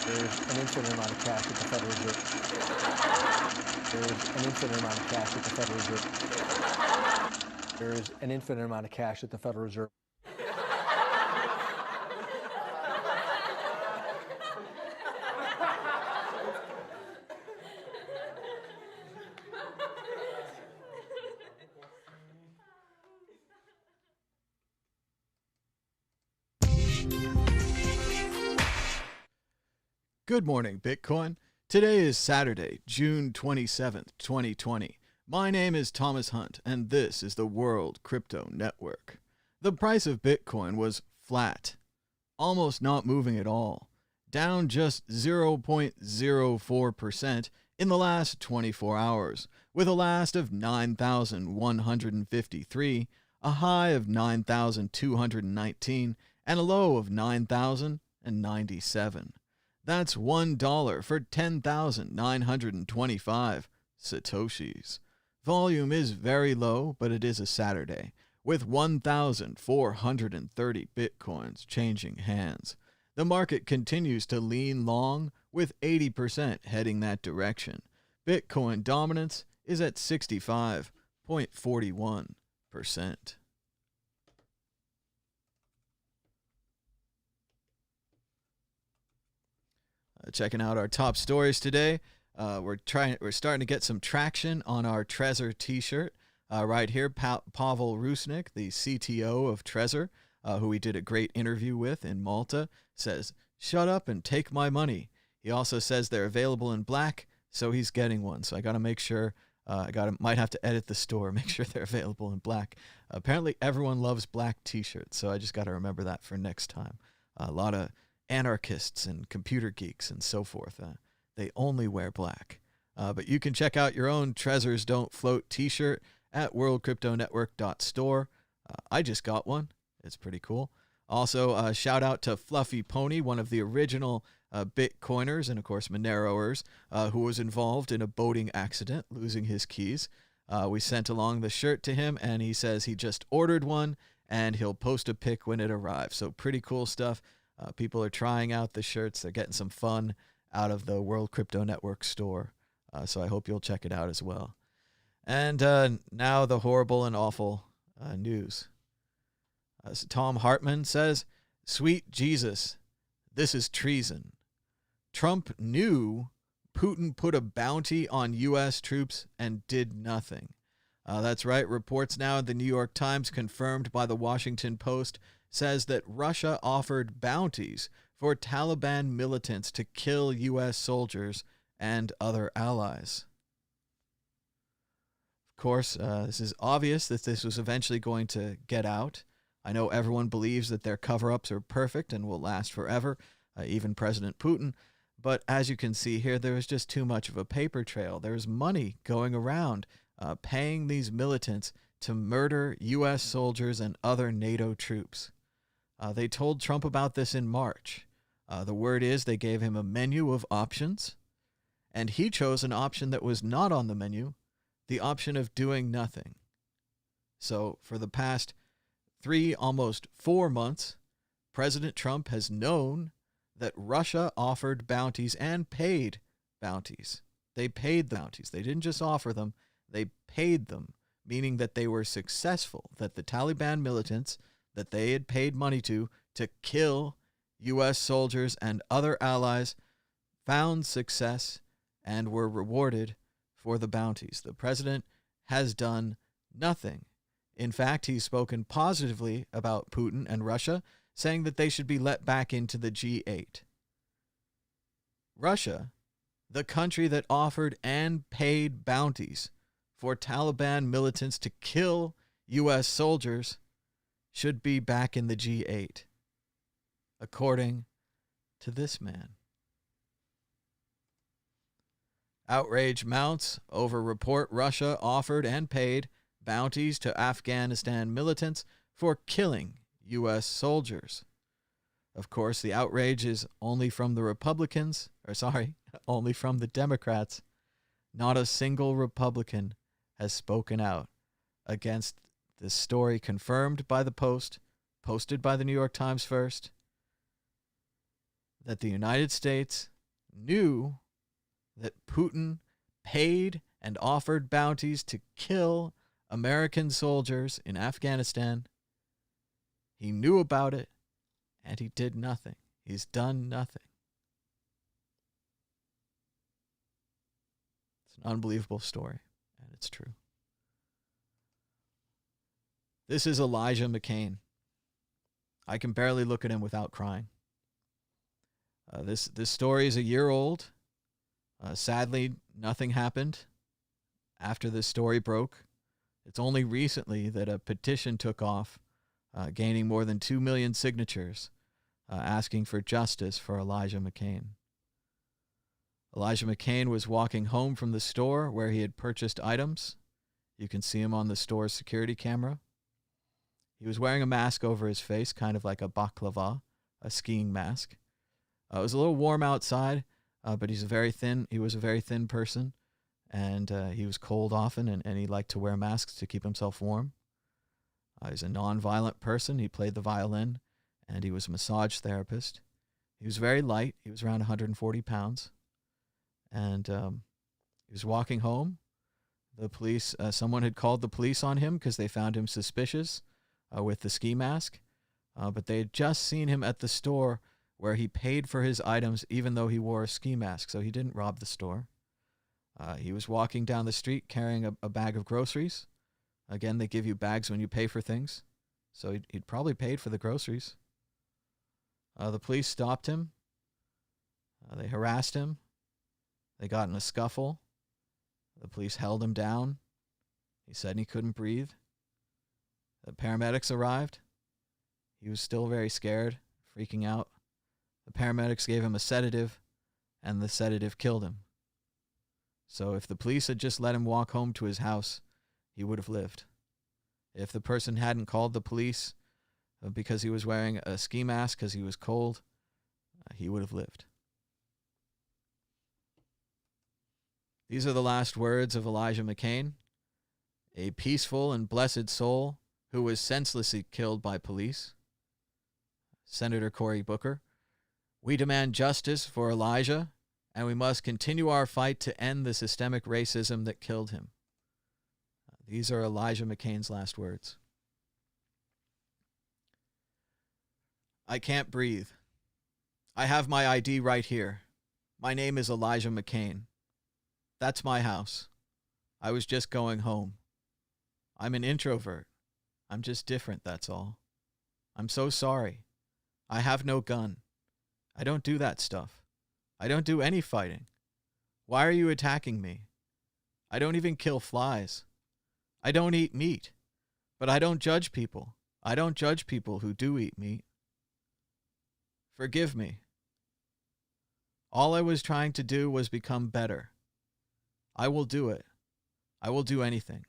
There's an infinite amount of cash at the Federal Reserve. There's an infinite amount of cash at the Federal Reserve. There's an infinite amount of cash at the Federal Reserve. Good morning, Bitcoin. Today is Saturday, June 27th, 2020. My name is Thomas Hunt, and this is the World Crypto Network. The price of Bitcoin was flat, almost not moving at all, down just 0.04% in the last 24 hours, with a last of 9,153, a high of 9,219, and a low of 9,097. That's $1 for 10,925 Satoshis. Volume is very low, but it is a Saturday, with 1,430 Bitcoins changing hands. The market continues to lean long, with 80% heading that direction. Bitcoin dominance is at 65.41%. Checking out our top stories today. We're starting to get some traction on our Trezor t-shirt. Right here, Pavel Rusnik, the CTO of Trezor, who we did a great interview with in Malta, says, "Shut up and take my money." He also says they're available in black, so he's getting one. So I got to make sure, might have to edit the store, make sure they're available in black. Apparently everyone loves black t-shirts, so I just got to remember that for next time. A lot of anarchists and computer geeks and so forth, they only wear black. But you can check out your own Trezors Don't Float t-shirt at worldcryptonetwork.store. I just got one. It's pretty cool. Also, shout out to Fluffy Pony, one of the original Bitcoiners and, of course, Moneroers, who was involved in a boating accident, losing his keys. We sent along the shirt to him, and he says he just ordered one, and he'll post a pic when it arrives. So pretty cool stuff. People are trying out the shirts. They're getting some fun out of the World Crypto Network store. So I hope you'll check it out as well. And now the horrible and awful news. Tom Hartman says, "Sweet Jesus, this is treason. Trump knew Putin put a bounty on U.S. troops and did nothing." That's right. Reports now in the New York Times, confirmed by the Washington Post, says that Russia offered bounties for Taliban militants to kill U.S. soldiers and other allies. Of course, this is obvious that this was eventually going to get out. I know everyone believes that their cover-ups are perfect and will last forever, even President Putin. But as you can see here, there was just too much of a paper trail. There's money going around paying these militants to murder U.S. soldiers and other NATO troops. They told Trump about this in March. The word is they gave him a menu of options, and he chose an option that was not on the menu, the option of doing nothing. So for the past 3, almost 4 months, President Trump has known that Russia offered bounties and paid bounties. They paid the bounties. They didn't just offer them, they paid them, meaning that they were successful, that the Taliban militants that they had paid money to kill U.S. soldiers and other allies found success and were rewarded for the bounties. The president has done nothing. In fact, he's spoken positively about Putin and Russia, saying that they should be let back into the G8. Russia, the country that offered and paid bounties for Taliban militants to kill U.S. soldiers, should be back in the G8, according to this man. Outrage mounts over report Russia offered and paid bounties to Afghanistan militants for killing U.S. soldiers. Of course, the outrage is only from the only from the Democrats. Not a single Republican has spoken out against this story, confirmed by the Post, posted by the New York Times first, that the United States knew that Putin paid and offered bounties to kill American soldiers in Afghanistan. He knew about it, and he did nothing. He's done nothing. It's an unbelievable story, and it's true. This is Elijah McClain. I can barely look at him without crying. This story is a year old. Sadly, nothing happened after this story broke. It's only recently that a petition took off, gaining more than 2 million signatures, asking for justice for Elijah McClain. Elijah McClain was walking home from the store where he had purchased items. You can see him on the store's security camera. He was wearing a mask over his face, kind of like a baklava, a skiing mask. It was a little warm outside, but he was a very thin person, and he was cold often, and he liked to wear masks to keep himself warm. He's a non-violent person. He played the violin, and he was a massage therapist. He was very light. He was around 140 pounds, and he was walking home. The police, someone had called the police on him because they found him suspicious with the ski mask, but they had just seen him at the store where he paid for his items even though he wore a ski mask, so he didn't rob the store. He was walking down the street carrying a bag of groceries. Again, they give you bags when you pay for things, so he'd probably paid for the groceries. The police stopped him. They harassed him. They got in a scuffle. The police held him down. He said he couldn't breathe. The paramedics arrived. He was still very scared, freaking out. The paramedics gave him a sedative, and the sedative killed him. So if the police had just let him walk home to his house, he would have lived. If the person hadn't called the police because he was wearing a ski mask because he was cold, he would have lived. These are the last words of Elijah McClain, a peaceful and blessed soul who was senselessly killed by police. Senator Cory Booker, we demand justice for Elijah, and we must continue our fight to end the systemic racism that killed him. These are Elijah McClain's last words. I can't breathe. I have my ID right here. My name is Elijah McClain. That's my house. I was just going home. I'm an introvert. I'm just different, that's all. I'm so sorry. I have no gun. I don't do that stuff. I don't do any fighting. Why are you attacking me? I don't even kill flies. I don't eat meat. But I don't judge people. I don't judge people who do eat meat. Forgive me. All I was trying to do was become better. I will do it. I will do anything.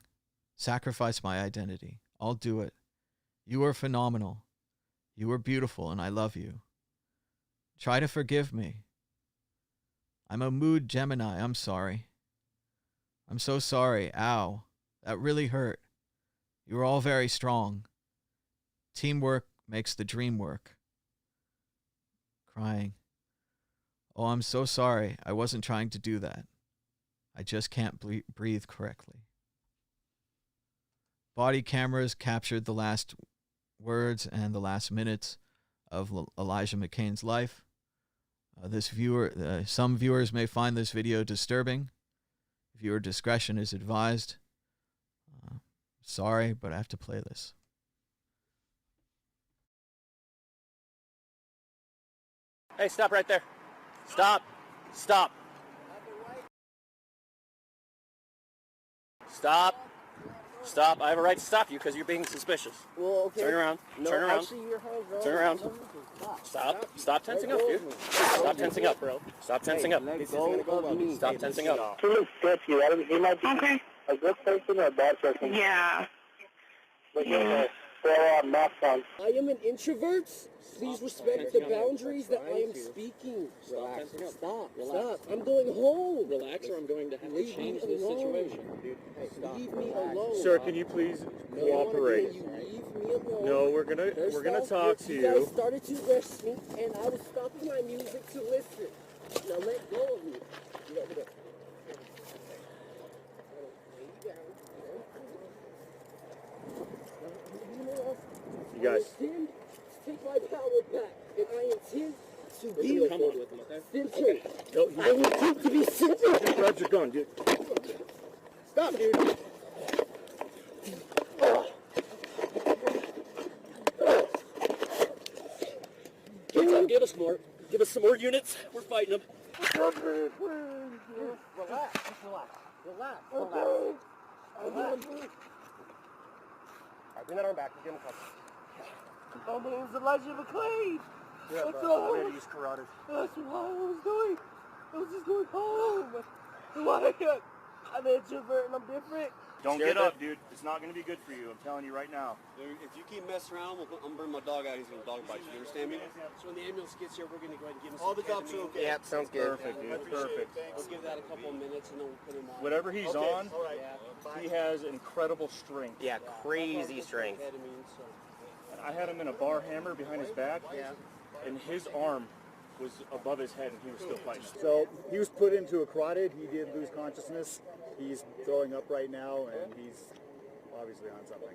Sacrifice my identity. I'll do it. You are phenomenal. You are beautiful, and I love you. Try to forgive me. I'm a mood Gemini. I'm sorry. I'm so sorry. Ow. That really hurt. You are all very strong. Teamwork makes the dream work. Crying. Oh, I'm so sorry. I wasn't trying to do that. I just can't breathe correctly. Body cameras captured the last words and the last minutes of Elijah McClain's life. Some viewers may find this video disturbing. Viewer discretion is advised. Sorry, but I have to play this. Hey, stop right there. Stop. Stop. Stop. Stop. I have a right to stop you because you're being suspicious. Well, okay. Turn around. No, Turn around. actually, your hands, bro. Turn around. Stop. Stop tensing up, dude. Stop tensing up, bro. Stop tensing up. Stop tensing up. Okay. A good person or a bad person? Yeah. Mask on. I am an introvert. Please respect the boundaries that I am speaking. Relax. Stop. Relax. I'm going home. Relax, or I'm going to have to Leave change me this alone. situation, dude. Leave me alone. Sir, can you please cooperate? You leave me alone. No, we're gonna talk to You you. guys started to rush me, and I was stopping my music to listen. Now let go of me. You got me there. You guys. I intend to take my power back, and I intend to be Come on with him, okay? centered. No, I intend to be centered. grab your gun, dude. Stop, dude. Give us more. Give us some more units. We're fighting them. Relax, just relax. Relax, relax. Relax. Alright, bring that arm back. Give him a couple. My name's Elijah McClain. Yeah, That's bro. all. I'm ready to use carotid. That's what I was doing. I was just going home. Why? I'm an introvert and I'm different. Don't Scared get up, that- dude. It's not going to be good for you. I'm telling you right now. If you keep messing around, I'm gonna bring my dog out. He's gonna dog bite you. You understand me? So when the ambulance gets here, we're going to go ahead and give him All some the cops are ketamine. okay. Yeah, sounds good. Perfect, dude. I appreciate Perfect. it. Thanks. We'll give that a couple of minutes and then we'll put him on. Whatever he's Okay, on, all right. he has incredible strength. Yeah, crazy strength. Ketamine, so. I had him in a bar hammer behind his back, and his arm was above his head, and he was still fighting. So he was put into a carotid. He did lose consciousness. He's throwing up right now, and he's obviously on something.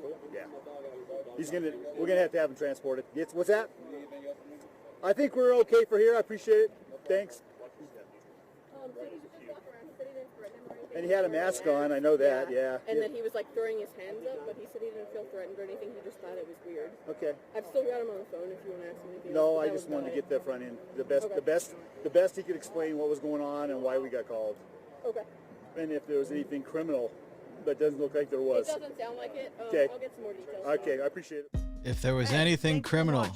So, yeah, we're gonna have to have him transported. What's that? I think we're okay for here. I appreciate it. Thanks. And he had a mask on. I know that. Yeah. And then he was like throwing his hands up, but he said he didn't feel threatened or anything. He just thought it was weird. Okay. I've still got him on the phone if you want to ask him anything. No, else, but I that just was wanted to about get the front end. The best he could explain what was going on and why we got called. Okay. And if there was anything criminal, but doesn't look like there was. It doesn't sound like it. Okay. I'll get some more details. Okay, I appreciate it. If there was anything criminal,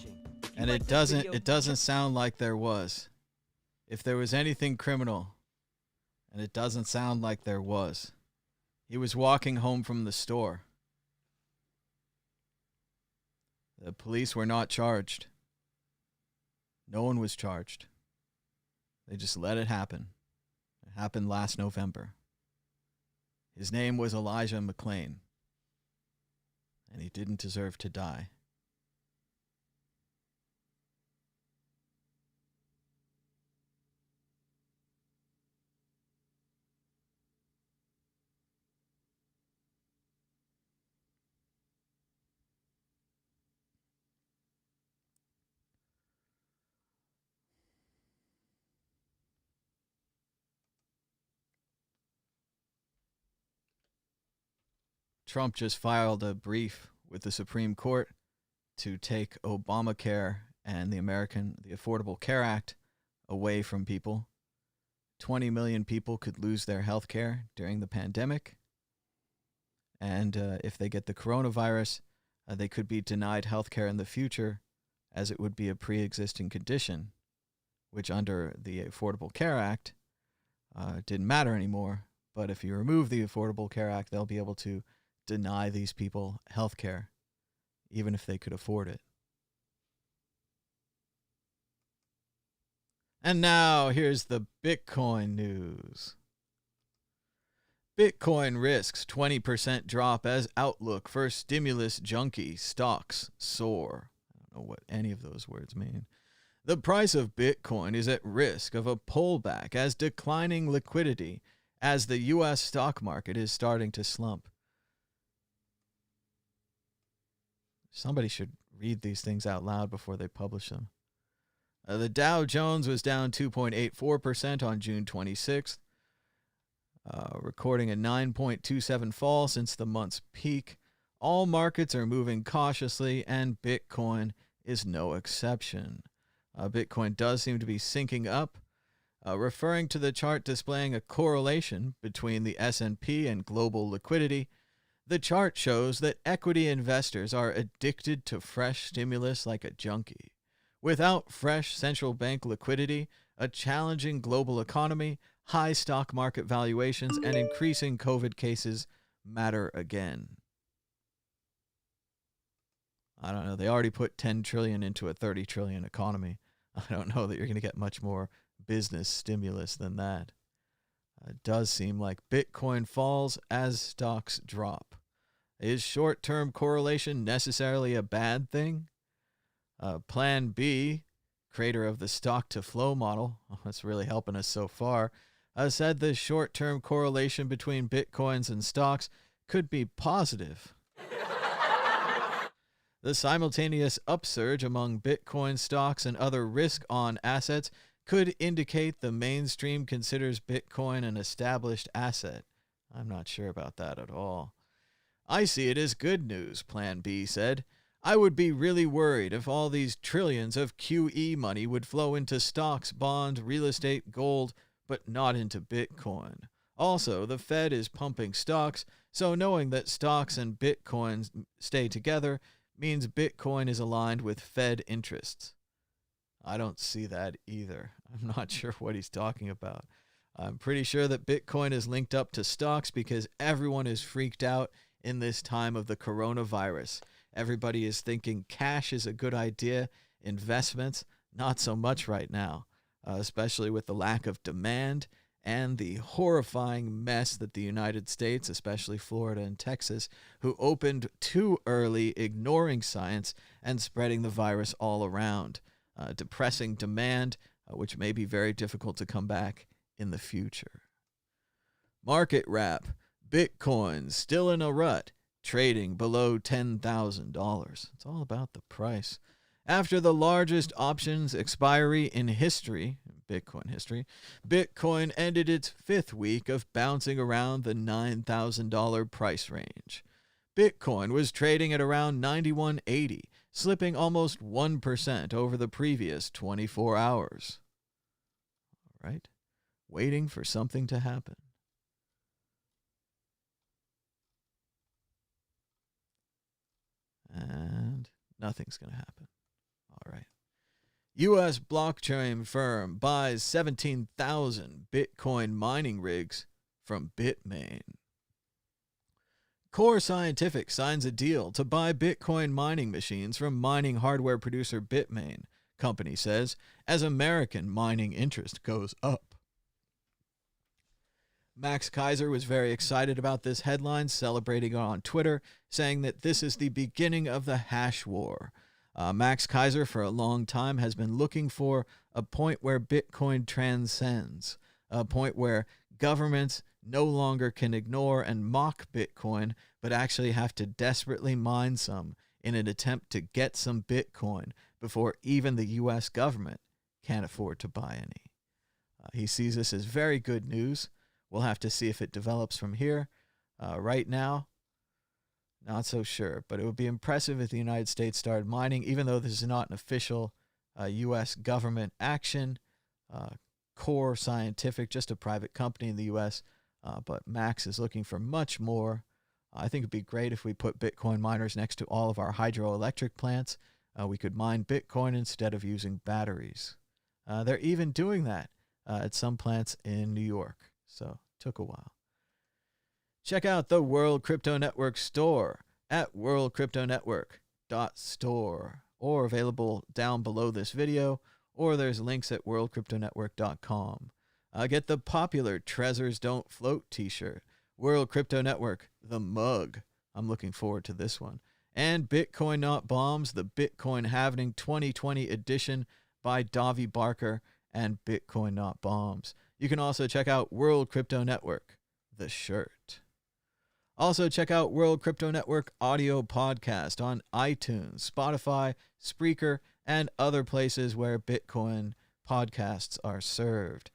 and it doesn't sound like there was. If there was anything criminal, and it doesn't sound like there was. He was walking home from the store. The police were not charged. No one was charged. They just let it happen. It happened last November. His name was Elijah McClain, and he didn't deserve to die. Trump just filed a brief with the Supreme Court to take Obamacare and the Affordable Care Act away from people. 20 million people could lose their health care during the pandemic. And if they get the coronavirus, they could be denied health care in the future, as it would be a pre-existing condition, which under the Affordable Care Act didn't matter anymore. But if you remove the Affordable Care Act, they'll be able to deny these people health care, even if they could afford it. And now here's the Bitcoin news. Bitcoin risks 20% drop as outlook for stimulus junkie stocks soar. I don't know what any of those words mean. The price of Bitcoin is at risk of a pullback as declining liquidity as the U.S. stock market is starting to slump. Somebody should read these things out loud before they publish them. The Dow Jones was down 2.84% on June 26th, recording a 9.27 fall since the month's peak. All markets are moving cautiously, and Bitcoin is no exception. Bitcoin does seem to be syncing up, referring to the chart displaying a correlation between the S&P and global liquidity. The chart shows that equity investors are addicted to fresh stimulus like a junkie. Without fresh central bank liquidity, a challenging global economy, high stock market valuations, and increasing COVID cases matter again. I don't know. They already put $10 trillion into a $30 trillion economy. I don't know that you're going to get much more business stimulus than that. It does seem like Bitcoin falls as stocks drop. Is short-term correlation necessarily a bad thing? Plan B creator of the stock-to-flow model, that's really helping us so far, said the short-term correlation between Bitcoins and stocks could be positive. The simultaneous upsurge among Bitcoin stocks and other risk-on assets could indicate the mainstream considers Bitcoin an established asset. I'm not sure about that at all. I see it as good news, Plan B said. I would be really worried if all these trillions of QE money would flow into stocks, bonds, real estate, gold, but not into Bitcoin. Also, the Fed is pumping stocks, so knowing that stocks and Bitcoin stay together means Bitcoin is aligned with Fed interests. I don't see that either. I'm not sure what he's talking about. I'm pretty sure that Bitcoin is linked up to stocks because everyone is freaked out in this time of the coronavirus. Everybody is thinking cash is a good idea, investments, not so much right now, especially with the lack of demand and the horrifying mess that the United States, especially Florida and Texas, who opened too early, ignoring science and spreading the virus all around, depressing demand, which may be very difficult to come back in the future. Market wrap. Bitcoin still in a rut, trading below $10,000. It's all about the price. After the largest options expiry in history, Bitcoin history, Bitcoin ended its fifth week of bouncing around the $9,000 price range. Bitcoin was trading at around $91.80, slipping almost 1% over the previous 24 hours. All right, waiting for something to happen. And nothing's going to happen. All right. U.S. blockchain firm buys 17,000 Bitcoin mining rigs from Bitmain. Core Scientific signs a deal to buy Bitcoin mining machines from mining hardware producer Bitmain, company says, as American mining interest goes up. Max Kaiser was very excited about this headline, celebrating it on Twitter, saying that this is the beginning of the hash war. Max Kaiser, for a long time, has been looking for a point where Bitcoin transcends, a point where governments no longer can ignore and mock Bitcoin, but actually have to desperately mine some in an attempt to get some Bitcoin before even the U.S. government can't afford to buy any. He sees this as very good news. We'll have to see if it develops from here. Right now, not so sure, but it would be impressive if the United States started mining, even though this is not an official U.S. government action. Core Scientific, just a private company in the U.S., but Max is looking for much more. I think it'd be great if we put Bitcoin miners next to all of our hydroelectric plants. We could mine Bitcoin instead of using batteries. They're even doing that at some plants in New York, so took a while. Check out the World Crypto Network store at worldcryptonetwork.store, or available down below this video, or there's links at worldcryptonetwork.com. Get the popular Treasures Don't Float t-shirt, World Crypto Network, the mug. I'm looking forward to this one. And Bitcoin Not Bombs, the Bitcoin Halving 2020 edition by Davi Barker and Bitcoin Not Bombs. You can also check out World Crypto Network, the shirt. Also, check out World Crypto Network audio podcast on iTunes, Spotify, Spreaker, and other places where Bitcoin podcasts are served.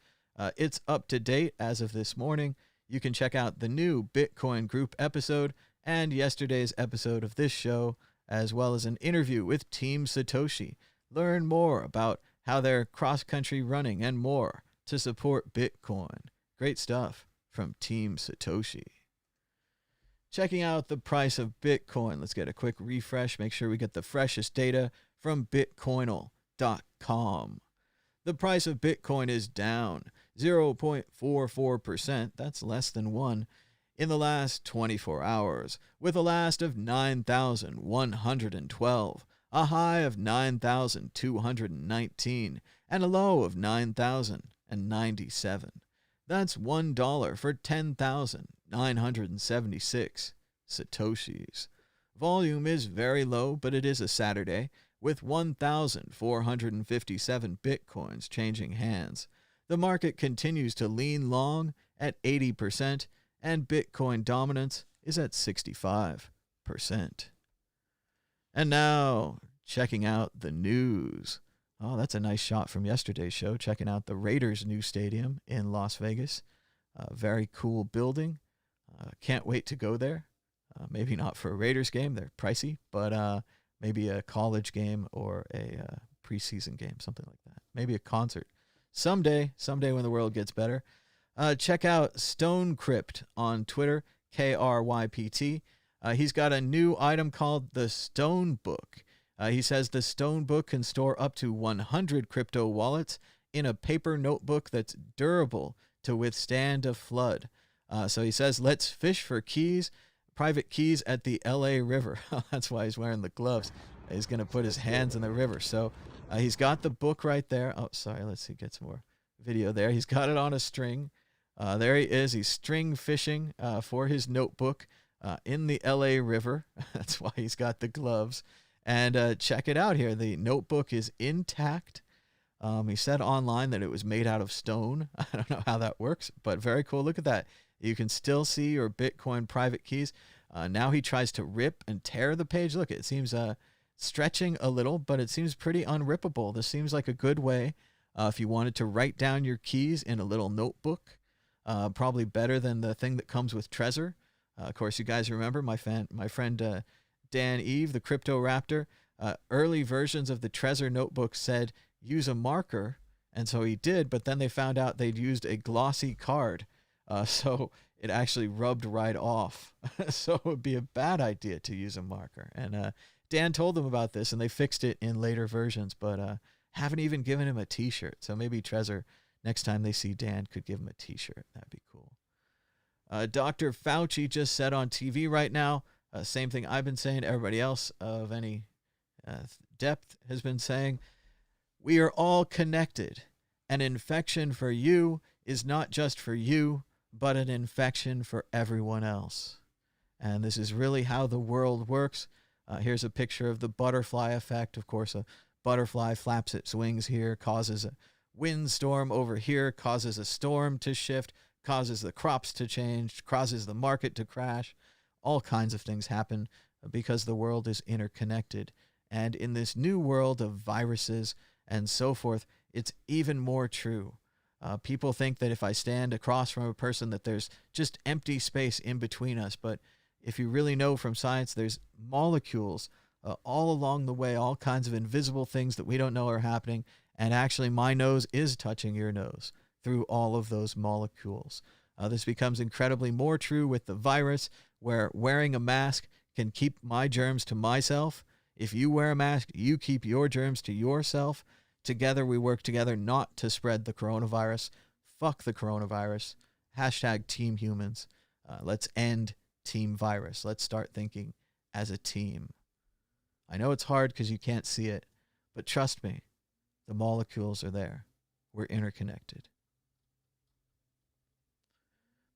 It's up to date as of this morning. You can check out the new Bitcoin group episode and yesterday's episode of this show, as well as an interview with Team Satoshi. Learn more about how they're cross-country running and more to support Bitcoin. Great stuff from Team Satoshi. Checking out the price of Bitcoin. Let's get a quick refresh. Make sure we get the freshest data from Bitcoinal.com. The price of Bitcoin is down 0.44%. That's less than 1 in the last 24 hours, with a last of 9,112, a high of 9,219, and a low of 9,097. That's $1 for 10,976 Satoshis. Volume is very low, but it is a Saturday, with 1,457 Bitcoins changing hands. The market continues to lean long at 80%, and Bitcoin dominance is at 65%. And now, checking out the news. Oh, that's a nice shot from yesterday's show, checking out the Raiders' new stadium in Las Vegas. Very cool building. Can't wait to go there. Maybe not for a Raiders game. They're pricey, but maybe a college game or a preseason game, something like that. Maybe a concert. Someday when the world gets better. Check out Stone Crypt on Twitter, KRYPT. He's got a new item called the Stone Book. He says the Stone Book can store up to 100 crypto wallets in a paper notebook that's durable to withstand a flood. So he says, let's fish for keys, private keys at the LA River. That's why he's wearing the gloves. He's going to put his hands in the river. So he's got the book right there. Oh, sorry. Let's see. Get some more video there. He's got it on a string. There he is. He's string fishing for his notebook in the LA River. That's why he's got the gloves. And check it out here. The notebook is intact. He said online that it was made out of stone. I don't know how that works, but very cool. Look at that. You can still see your Bitcoin private keys. Now he tries to rip and tear the page. Look, it seems stretching a little, but it seems pretty unrippable. This seems like a good way if you wanted to write down your keys in a little notebook. Probably better than the thing that comes with Trezor. Of course, you guys remember my friend Dan Eve, the Crypto Raptor. Early versions of the Trezor notebook said use a marker, and so he did, but then they found out they'd used a glossy card, so it actually rubbed right off. So it would be a bad idea to use a marker. And Dan told them about this, and they fixed it in later versions, but haven't even given him a T-shirt. So maybe Trezor, next time they see Dan, could give him a T-shirt. That'd be cool. Dr. Fauci just said on TV right now, same thing I've been saying, everybody else of any depth has been saying, we are all connected. An infection for you is not just for you, but an infection for everyone else. And this is really how the world works. Here's a picture of the butterfly effect. Of course, a butterfly flaps its wings here, causes a windstorm over here, causes a storm to shift, causes the crops to change, causes the market to crash. All kinds of things happen because the world is interconnected. And in this new world of viruses and so forth, it's even more true. People think that if I stand across from a person that there's just empty space in between us. But if you really know from science, there's molecules all along the way, all kinds of invisible things that we don't know are happening. And actually, my nose is touching your nose through all of those molecules. This becomes incredibly more true with the virus, where wearing a mask can keep my germs to myself. If you wear a mask, you keep your germs to yourself. Together, we work together not to spread the coronavirus. Fuck the coronavirus. Hashtag Team Humans. Let's end Team Virus. Let's start thinking as a team. I know it's hard because you can't see it, but trust me, the molecules are there. We're interconnected.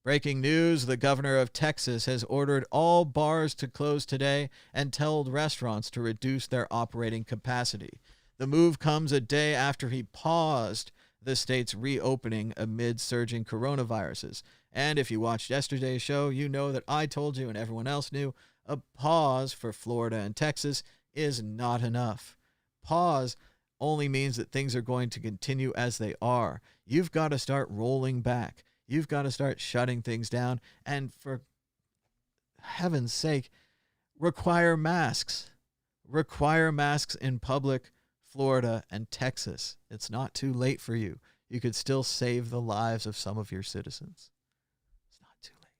Breaking news, the governor of Texas has ordered all bars to close today and told restaurants to reduce their operating capacity. The move comes a day after he paused the state's reopening amid surging coronaviruses. And if you watched yesterday's show, you know that I told you and everyone else knew a pause for Florida and Texas is not enough. Pause only means that things are going to continue as they are. You've got to start rolling back. You've got to start shutting things down. And for heaven's sake, require masks. Require masks in public, Florida and Texas. It's not too late for you. You could still save the lives of some of your citizens. It's not too late.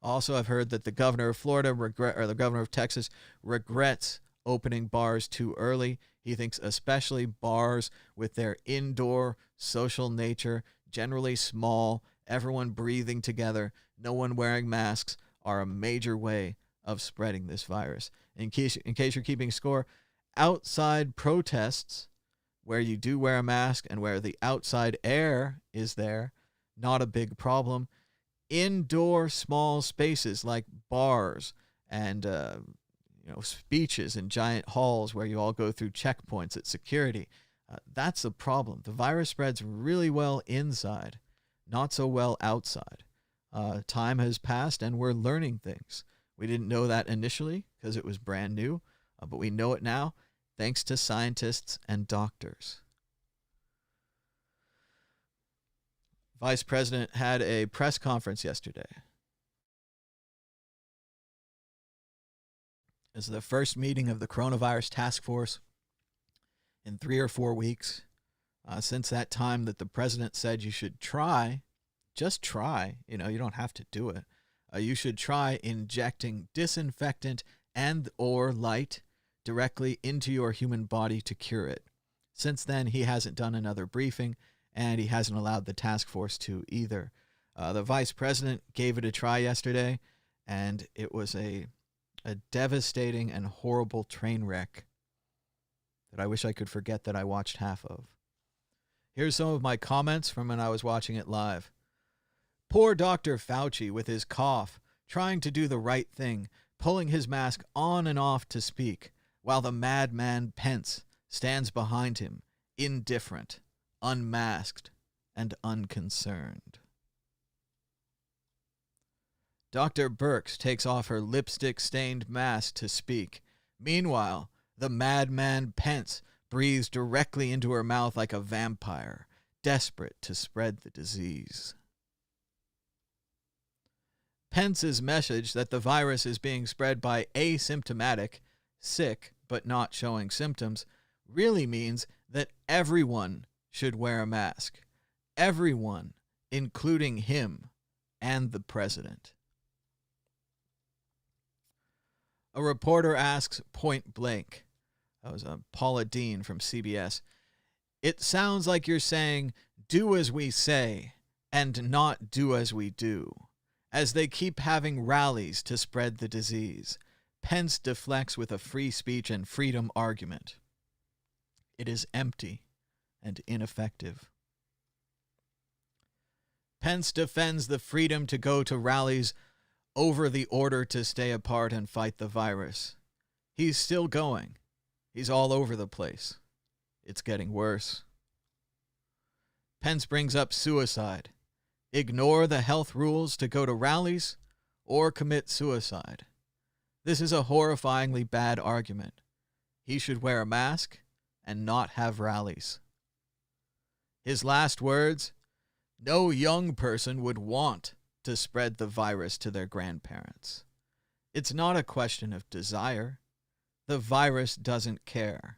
Also, I've heard that the governor of Florida the governor of Texas regrets opening bars too early. He thinks especially bars with their indoor social nature, generally small, everyone breathing together, no one wearing masks, are a major way of spreading this virus. In case you're keeping score, outside protests where you do wear a mask and where the outside air is there, not a big problem. Indoor small spaces like bars and speeches in giant halls where you all go through checkpoints at security. That's the problem. The virus spreads really well inside, not so well outside. Time has passed and we're learning things. We didn't know that initially because it was brand new, but we know it now thanks to scientists and doctors. Vice President had a press conference yesterday. It's the first meeting of the coronavirus task force in 3 or 4 weeks. Since that time that the president said you should try, just try, you don't have to do it. You should try injecting disinfectant and or light directly into your human body to cure it. Since then, he hasn't done another briefing, and he hasn't allowed the task force to either. The vice president gave it a try yesterday, and it was a devastating and horrible train wreck that I wish I could forget that I watched half of. Here's some of my comments from when I was watching it live. Poor Dr. Fauci with his cough, trying to do the right thing, pulling his mask on and off to speak, while the madman Pence stands behind him, indifferent, unmasked, and unconcerned. Dr. Birx takes off her lipstick-stained mask to speak. Meanwhile, the madman Pence breathes directly into her mouth like a vampire, desperate to spread the disease. Pence's message that the virus is being spread by asymptomatic, sick but not showing symptoms, really means that everyone should wear a mask. Everyone, including him and the president. A reporter asks point blank, that was Paula Dean from CBS, "It sounds like you're saying, do as we say and not do as we do, as they keep having rallies to spread the disease." Pence deflects with a free speech and freedom argument. It is empty and ineffective. Pence defends the freedom to go to rallies over the order to stay apart and fight the virus. He's still going. He's all over the place. It's getting worse. Pence brings up suicide. Ignore the health rules to go to rallies or commit suicide. This is a horrifyingly bad argument. He should wear a mask and not have rallies. His last words, "No young person would want to spread the virus to their grandparents. It's not a question of desire. The virus doesn't care."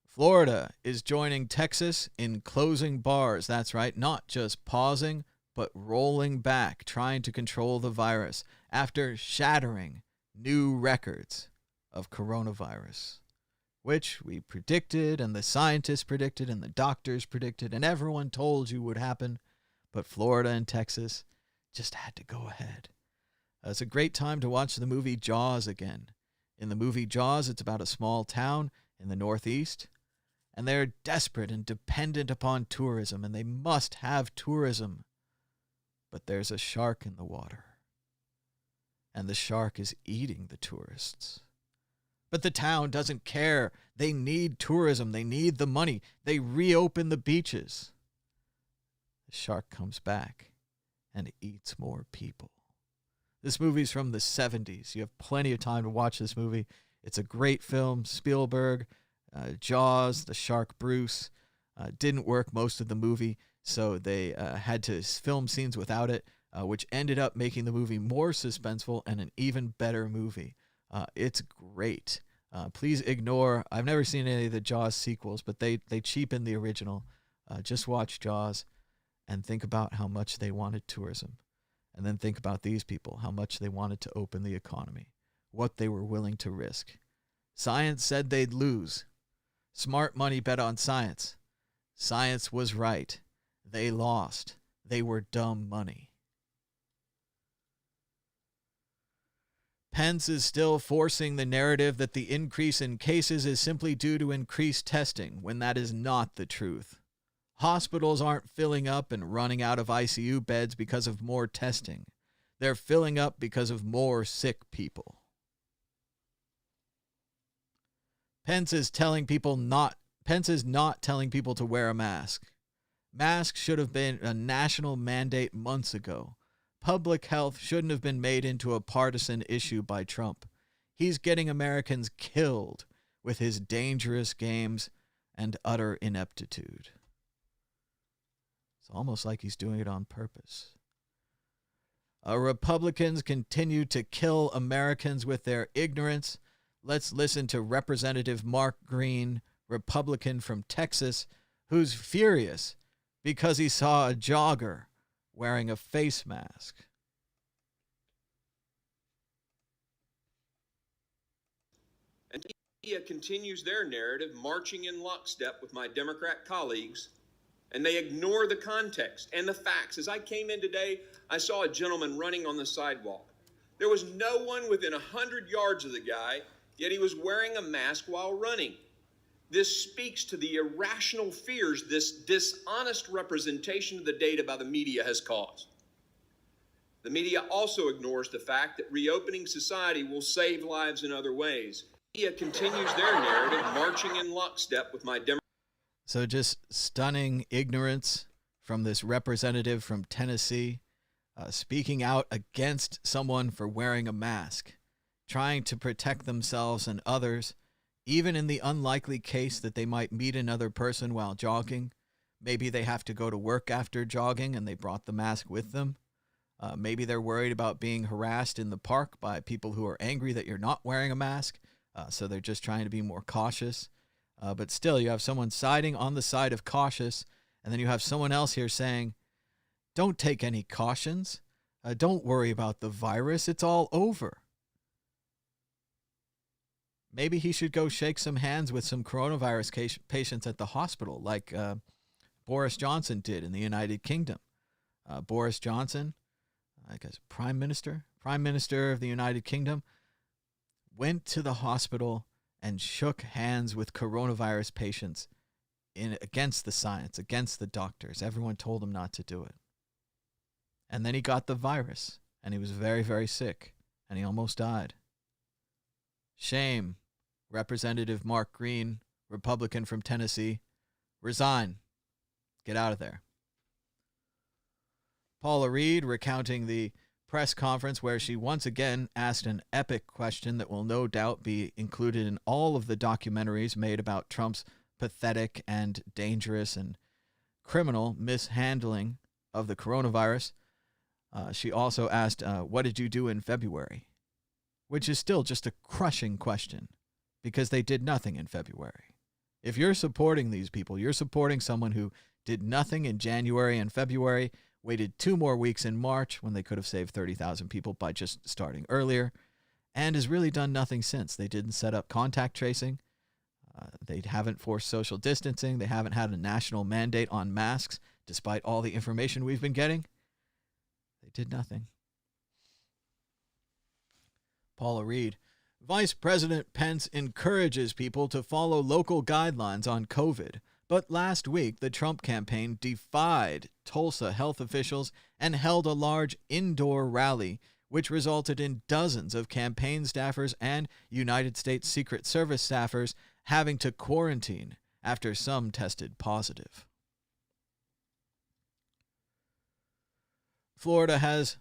Florida is joining Texas in closing bars. That's right, not just pausing, but rolling back, trying to control the virus after shattering new records of coronavirus, which we predicted, and the scientists predicted, and the doctors predicted, and everyone told you would happen. But Florida and Texas just had to go ahead. It's a great time to watch the movie Jaws again. In the movie Jaws, it's about a small town in the Northeast, and they're desperate and dependent upon tourism, and they must have tourism. But there's a shark in the water, and the shark is eating the tourists. But the town doesn't care. They need tourism. They need the money. They reopen the beaches. The shark comes back and eats more people. This movie's from the 70s. You have plenty of time to watch this movie. It's a great film. Spielberg, Jaws, the shark Bruce. Didn't work most of the movie, so they had to film scenes without it, which ended up making the movie more suspenseful and an even better movie. It's great. Please ignore, I've never seen any of the Jaws sequels, but they cheapen the original. Just watch Jaws and think about how much they wanted tourism. And then think about these people, how much they wanted to open the economy, what they were willing to risk. Science said they'd lose. Smart money bet on science. Science was right. They lost. They were dumb money. Pence is still forcing the narrative that the increase in cases is simply due to increased testing, when that is not the truth. Hospitals aren't filling up and running out of ICU beds because of more testing. They're filling up because of more sick people. Pence is not telling people to wear a mask. Masks should have been a national mandate months ago. Public health shouldn't have been made into a partisan issue by Trump. He's getting Americans killed with his dangerous games and utter ineptitude. It's almost like he's doing it on purpose. Republicans continue to kill Americans with their ignorance. Let's listen to Representative Mark Green, Republican from Texas, who's furious because he saw a jogger wearing a face mask. And media continues their narrative, marching in lockstep with my Democrat colleagues, and they ignore the context and the facts. As I came in today, I saw a gentleman running on the sidewalk. There was no one within 100 yards of the guy, yet he was wearing a mask while running. This speaks to the irrational fears this dishonest representation of the data by the media has caused. The media also ignores the fact that reopening society will save lives in other ways. The media continues their narrative, marching in lockstep with my So just stunning ignorance from this representative from Tennessee, speaking out against someone for wearing a mask, trying to protect themselves and others, even in the unlikely case that they might meet another person while jogging. Maybe they have to go to work after jogging and they brought the mask with them. Maybe they're worried about being harassed in the park by people who are angry that you're not wearing a mask, so they're just trying to be more cautious. But still, you have someone siding on the side of cautious, and then you have someone else here saying, don't take any cautions. Don't worry about the virus. It's all over. Maybe he should go shake some hands with some coronavirus patients at the hospital, like Boris Johnson did in the United Kingdom. Boris Johnson, I guess Prime Minister of the United Kingdom, went to the hospital and shook hands with coronavirus patients against the science, against the doctors. Everyone told him not to do it. And then he got the virus, and he was very, very sick, and he almost died. Shame. Representative Mark Green, Republican from Tennessee, resign. Get out of there. Paula Reed recounting the press conference where she once again asked an epic question that will no doubt be included in all of the documentaries made about Trump's pathetic and dangerous and criminal mishandling of the coronavirus. She also asked, what did you do in February? Which is still just a crushing question because they did nothing in February. If you're supporting these people, you're supporting someone who did nothing in January and February, waited 2 more weeks in March when they could have saved 30,000 people by just starting earlier, and has really done nothing since. They didn't set up contact tracing. They haven't forced social distancing. They haven't had a national mandate on masks, despite all the information we've been getting. They did nothing. Paula Reed. Vice President Pence encourages people to follow local guidelines on COVID. But last week, the Trump campaign defied Tulsa health officials and held a large indoor rally, which resulted in dozens of campaign staffers and United States Secret Service staffers having to quarantine after some tested positive. Florida has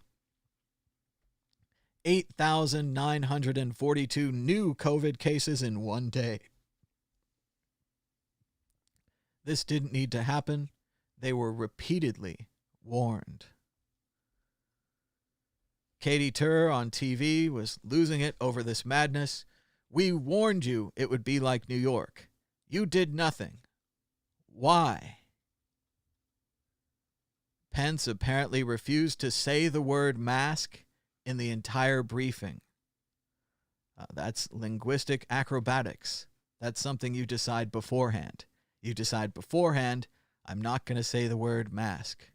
8,942 new COVID cases in one day. This didn't need to happen. They were repeatedly warned. Katie Tur on TV was losing it over this madness. We warned you it would be like New York. You did nothing. Why? Pence apparently refused to say the word mask in the entire briefing. That's linguistic acrobatics. That's something you decide beforehand. You decide beforehand, I'm not going to say the word mask,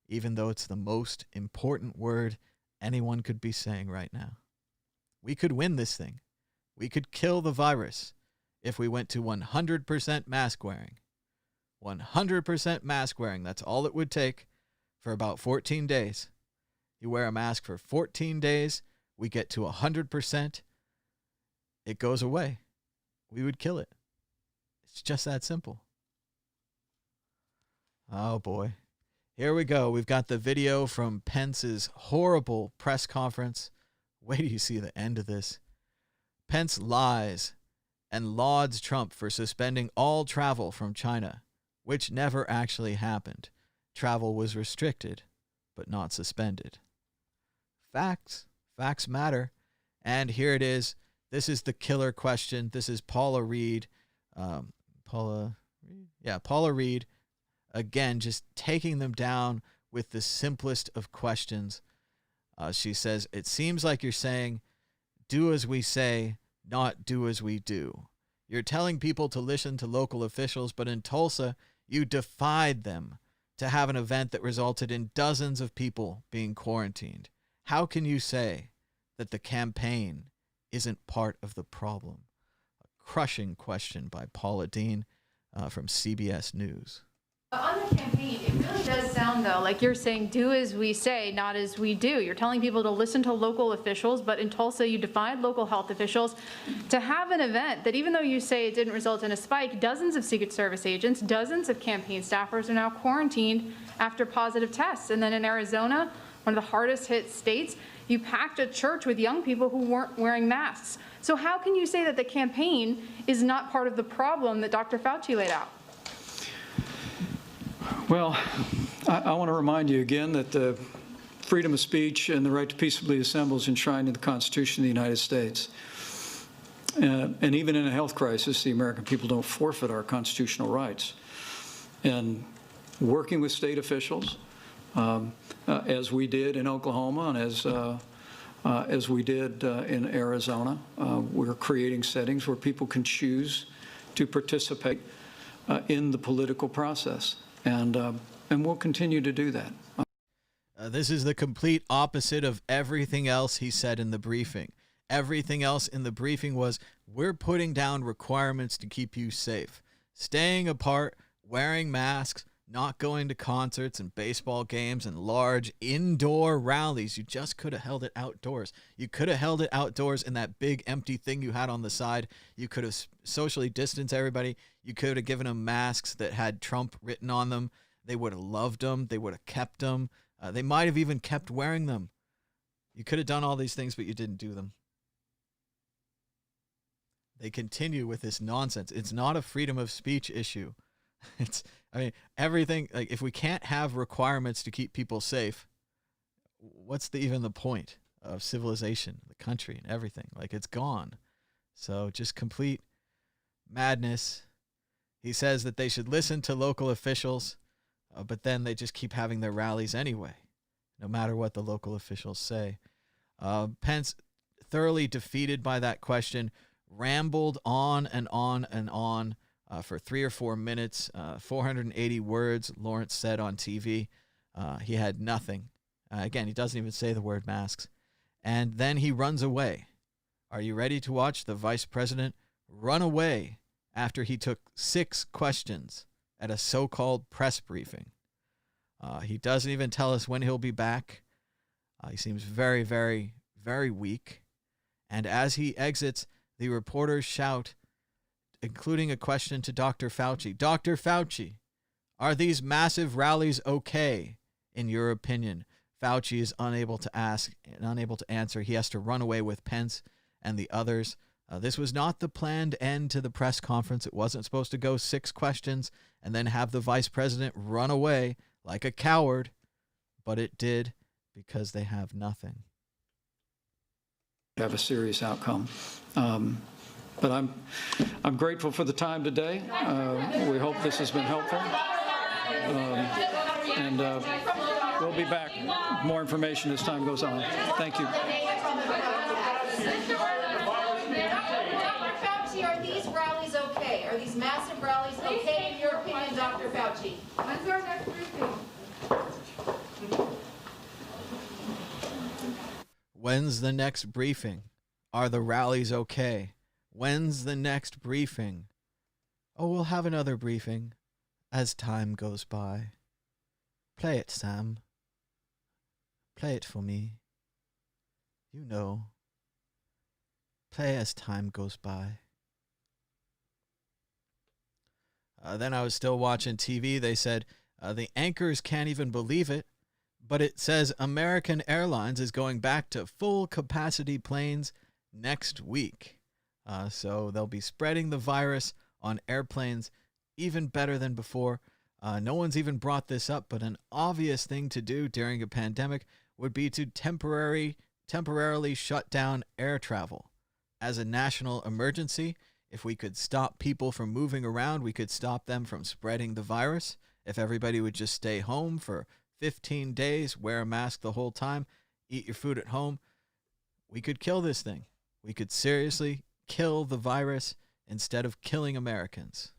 even though it's the most important word anyone could be saying right now. We could win this thing. We could kill the virus if we went to 100% mask wearing. 100% mask wearing, that's all it would take for about 14 days. You wear a mask for 14 days. We get to 100%. It goes away. We would kill it. It's just that simple. Oh, boy. Here we go. We've got the video from Pence's horrible press conference. Wait till you see the end of this. Pence lies and lauds Trump for suspending all travel from China, which never actually happened. Travel was restricted, but not suspended. Facts. Facts matter. And here it is. This is the killer question. This is Paula Reed. Paula Reed. Again, just taking them down with the simplest of questions. She says, it seems like you're saying, do as we say, not do as we do. You're telling people to listen to local officials, but in Tulsa, you defied them to have an event that resulted in dozens of people being quarantined. How can you say that the campaign isn't part of the problem? A crushing question by Paula Dean from CBS News. On the campaign, it really does sound, though, like you're saying, do as we say, not as we do. You're telling people to listen to local officials, but in Tulsa, you defied local health officials to have an event that, even though you say it didn't result in a spike, dozens of Secret Service agents, dozens of campaign staffers are now quarantined after positive tests. And then in Arizona, one of the hardest hit states, you packed a church with young people who weren't wearing masks. So how can you say that the campaign is not part of the problem that Dr. Fauci laid out? Well, I want to remind you again that the freedom of speech and the right to peaceably assemble is enshrined in the Constitution of the United States. And even in a health crisis, the American people don't forfeit our constitutional rights. And working with state officials, as we did in Oklahoma and as we did in Arizona, we're creating settings where people can choose to participate in the political process. And we'll continue to do that. This is the complete opposite of everything else he said in the briefing. Everything else in the briefing was, we're putting down requirements to keep you safe. Staying apart, wearing masks, not going to concerts and baseball games and large indoor rallies. You just could have held it outdoors. You could have held it outdoors in that big empty thing you had on the side. You could have socially distanced everybody. You could have given them masks that had Trump written on them. They would have loved them. They would have kept them. They might have even kept wearing them. You could have done all these things, but you didn't do them. They continue with this nonsense. It's not a freedom of speech issue. Everything, like, if we can't have requirements to keep people safe, what's even the point of civilization, the country, and everything? Like, it's gone. So just complete madness. He says that they should listen to local officials, but then they just keep having their rallies anyway, no matter what the local officials say. Pence, thoroughly defeated by that question, rambled on and on and on for 3 or 4 minutes, 480 words, Lawrence said on TV. He had nothing. Again, he doesn't even say the word masks. And then he runs away. Are you ready to watch the vice president run away after he took 6 questions at a so-called press briefing? He doesn't even tell us when he'll be back. He seems very, very, very weak. And as he exits, the reporters shout, including a question to Dr. Fauci. Dr. Fauci, are these massive rallies okay, in your opinion? Fauci is unable to ask and unable to answer. He has to run away with Pence and the others. This was not the planned end to the press conference. It wasn't supposed to go 6 questions and then have the vice president run away like a coward, but it did because they have nothing. Have a serious outcome. But I'm grateful for the time today. We hope this has been helpful. And we'll be back with more information as time goes on. Thank you. Dr. Fauci, are these rallies okay? Are these massive rallies okay in your opinion, Dr. Fauci? When's our next briefing? When's the next briefing? Are the rallies okay? When's the next briefing? Oh, we'll have another briefing as time goes by. Play it, Sam. Play it for me. You know. Play as time goes by. Then I was still watching TV. They said the anchors can't even believe it, but it says American Airlines is going back to full capacity planes next week. So they'll be spreading the virus on airplanes even better than before. No one's even brought this up, but an obvious thing to do during a pandemic would be to temporarily shut down air travel. As a national emergency, if we could stop people from moving around, we could stop them from spreading the virus. If everybody would just stay home for 15 days, wear a mask the whole time, eat your food at home, we could kill this thing. We could seriously kill the virus instead of killing Americans.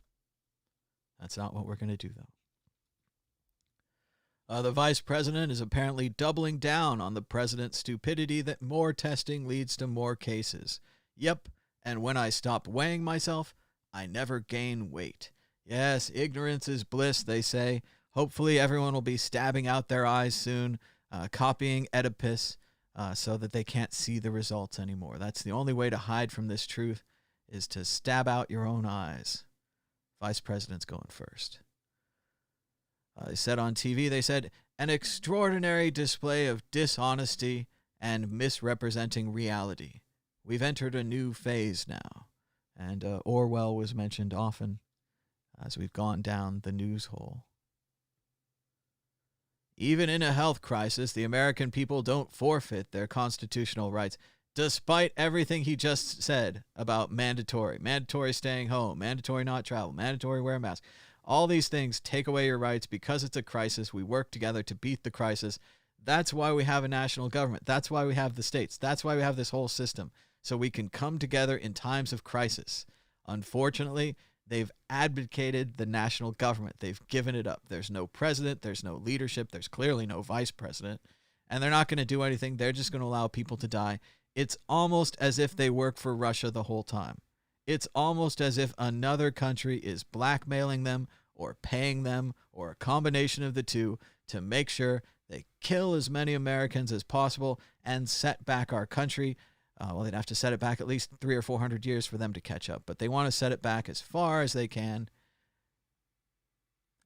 That's not what we're going to do, though. The vice president is apparently doubling down on the president's stupidity that more testing leads to more cases. Yep, and when I stop weighing myself, I never gain weight. Yes, ignorance is bliss, they say. Hopefully everyone will be stabbing out their eyes soon, copying Oedipus, so that they can't see the results anymore. That's the only way to hide from this truth, is to stab out your own eyes. Vice President's going first. They said on TV, they said, an extraordinary display of dishonesty and misrepresenting reality. We've entered a new phase now. And Orwell was mentioned often as we've gone down the news hole. Even in a health crisis, the American people don't forfeit their constitutional rights, despite everything he just said about mandatory staying home, mandatory not travel, mandatory wear a mask. All these things take away your rights because it's a crisis. We work together to beat the crisis. That's why we have a national government. That's why we have the states. That's why we have this whole system, so we can come together in times of crisis. Unfortunately, they've abdicated the national government. They've given it up. There's no president. There's no leadership. There's clearly no vice president. And they're not going to do anything. They're just going to allow people to die. It's almost as if they work for Russia the whole time. It's almost as if another country is blackmailing them or paying them or a combination of the two to make sure they kill as many Americans as possible and set back our country. Well, they'd have to set it back at least 300 or 400 years for them to catch up, but they want to set it back as far as they can,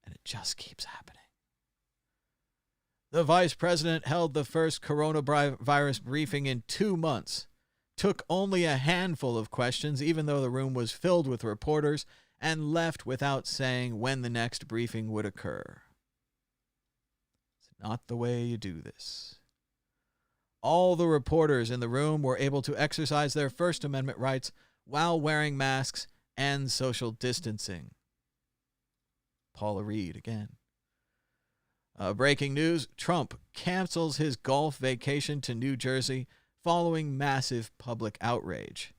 and it just keeps happening. The vice president held the first coronavirus briefing in 2 months, took only a handful of questions, even though the room was filled with reporters, and left without saying when the next briefing would occur. It's not the way you do this. All the reporters in the room were able to exercise their First Amendment rights while wearing masks and social distancing. Paula Reed again. Breaking news, Trump cancels his golf vacation to New Jersey following massive public outrage.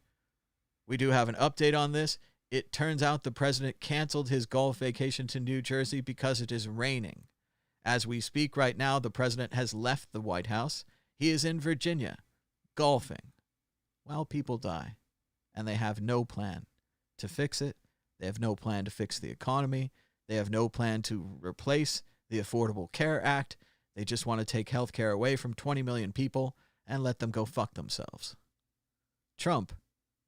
We do have an update on this. It turns out the president canceled his golf vacation to New Jersey because it is raining. As we speak right now, the president has left the White House. He is in Virginia, golfing, while people die, and they have no plan to fix it. They have no plan to fix the economy. They have no plan to replace the Affordable Care Act. They just want to take health care away from 20 million people and let them go fuck themselves. Trump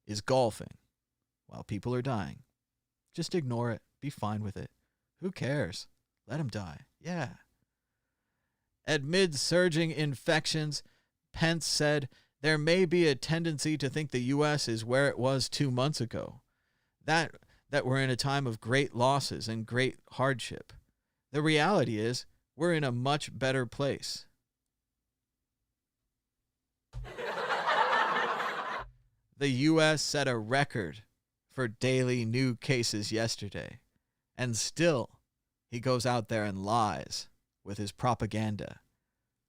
is golfing while people are dying. Just ignore it. Be fine with it. Who cares? Let him die. Yeah. Amid surging infections, Pence said there may be a tendency to think the U.S. is where it was 2 months ago, that we're in a time of great losses and great hardship. The reality is we're in a much better place. The U.S. set a record for daily new cases yesterday, and still he goes out there and lies with his propaganda.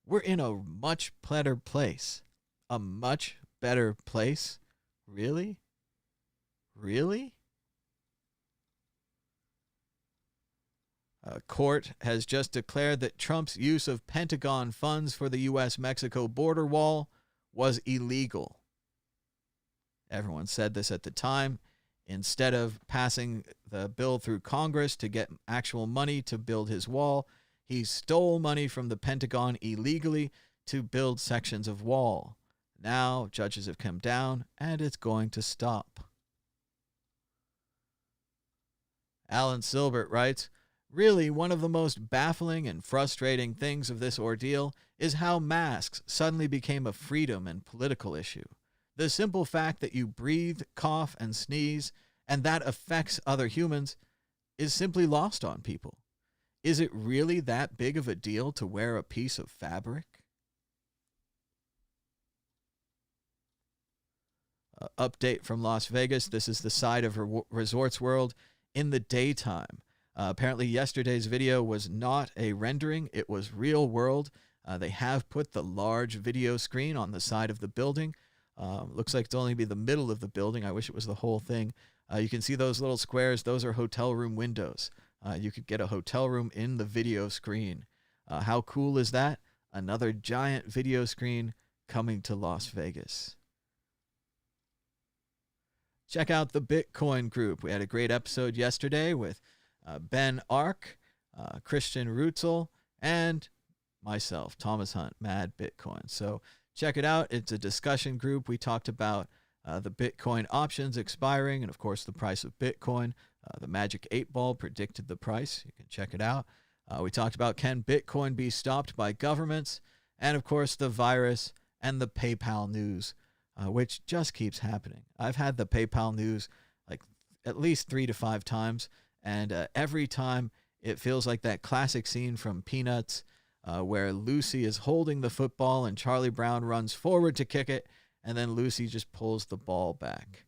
We're in a much better place. A much better place? Really? Really? A court has just declared that Trump's use of Pentagon funds for the U.S.-Mexico border wall was illegal. Everyone said this at the time. Instead of passing the bill through Congress to get actual money to build his wall, he stole money from the Pentagon illegally to build sections of wall. Now judges have come down, and it's going to stop. Alan Silbert writes, really, one of the most baffling and frustrating things of this ordeal is how masks suddenly became a freedom and political issue. The simple fact that you breathe, cough, and sneeze, and that affects other humans, is simply lost on people. Is it really that big of a deal to wear a piece of fabric? Update from Las Vegas. This is the side of Resorts World in the daytime. Apparently yesterday's video was not a rendering. It was real world. They have put the large video screen on the side of the building. Looks like it's only be the middle of the building. I wish it was the whole thing. You can see those little squares. Those are hotel room windows. You could get a hotel room in the video screen. How cool is that? Another giant video screen coming to Las Vegas. Check out the Bitcoin group. We had a great episode yesterday with Ben Ark, Christian Rutzel, and myself, Thomas Hunt, Mad Bitcoin. So check it out. It's a discussion group. We talked about the Bitcoin options expiring and, of course, the price of Bitcoin. The Magic 8 Ball predicted the price. You can check it out. We talked about, can Bitcoin be stopped by governments? And, of course, the virus and the PayPal news, which just keeps happening. I've had the PayPal news like at least 3 to 5 times, and every time it feels like that classic scene from Peanuts where Lucy is holding the football and Charlie Brown runs forward to kick it, and then Lucy just pulls the ball back.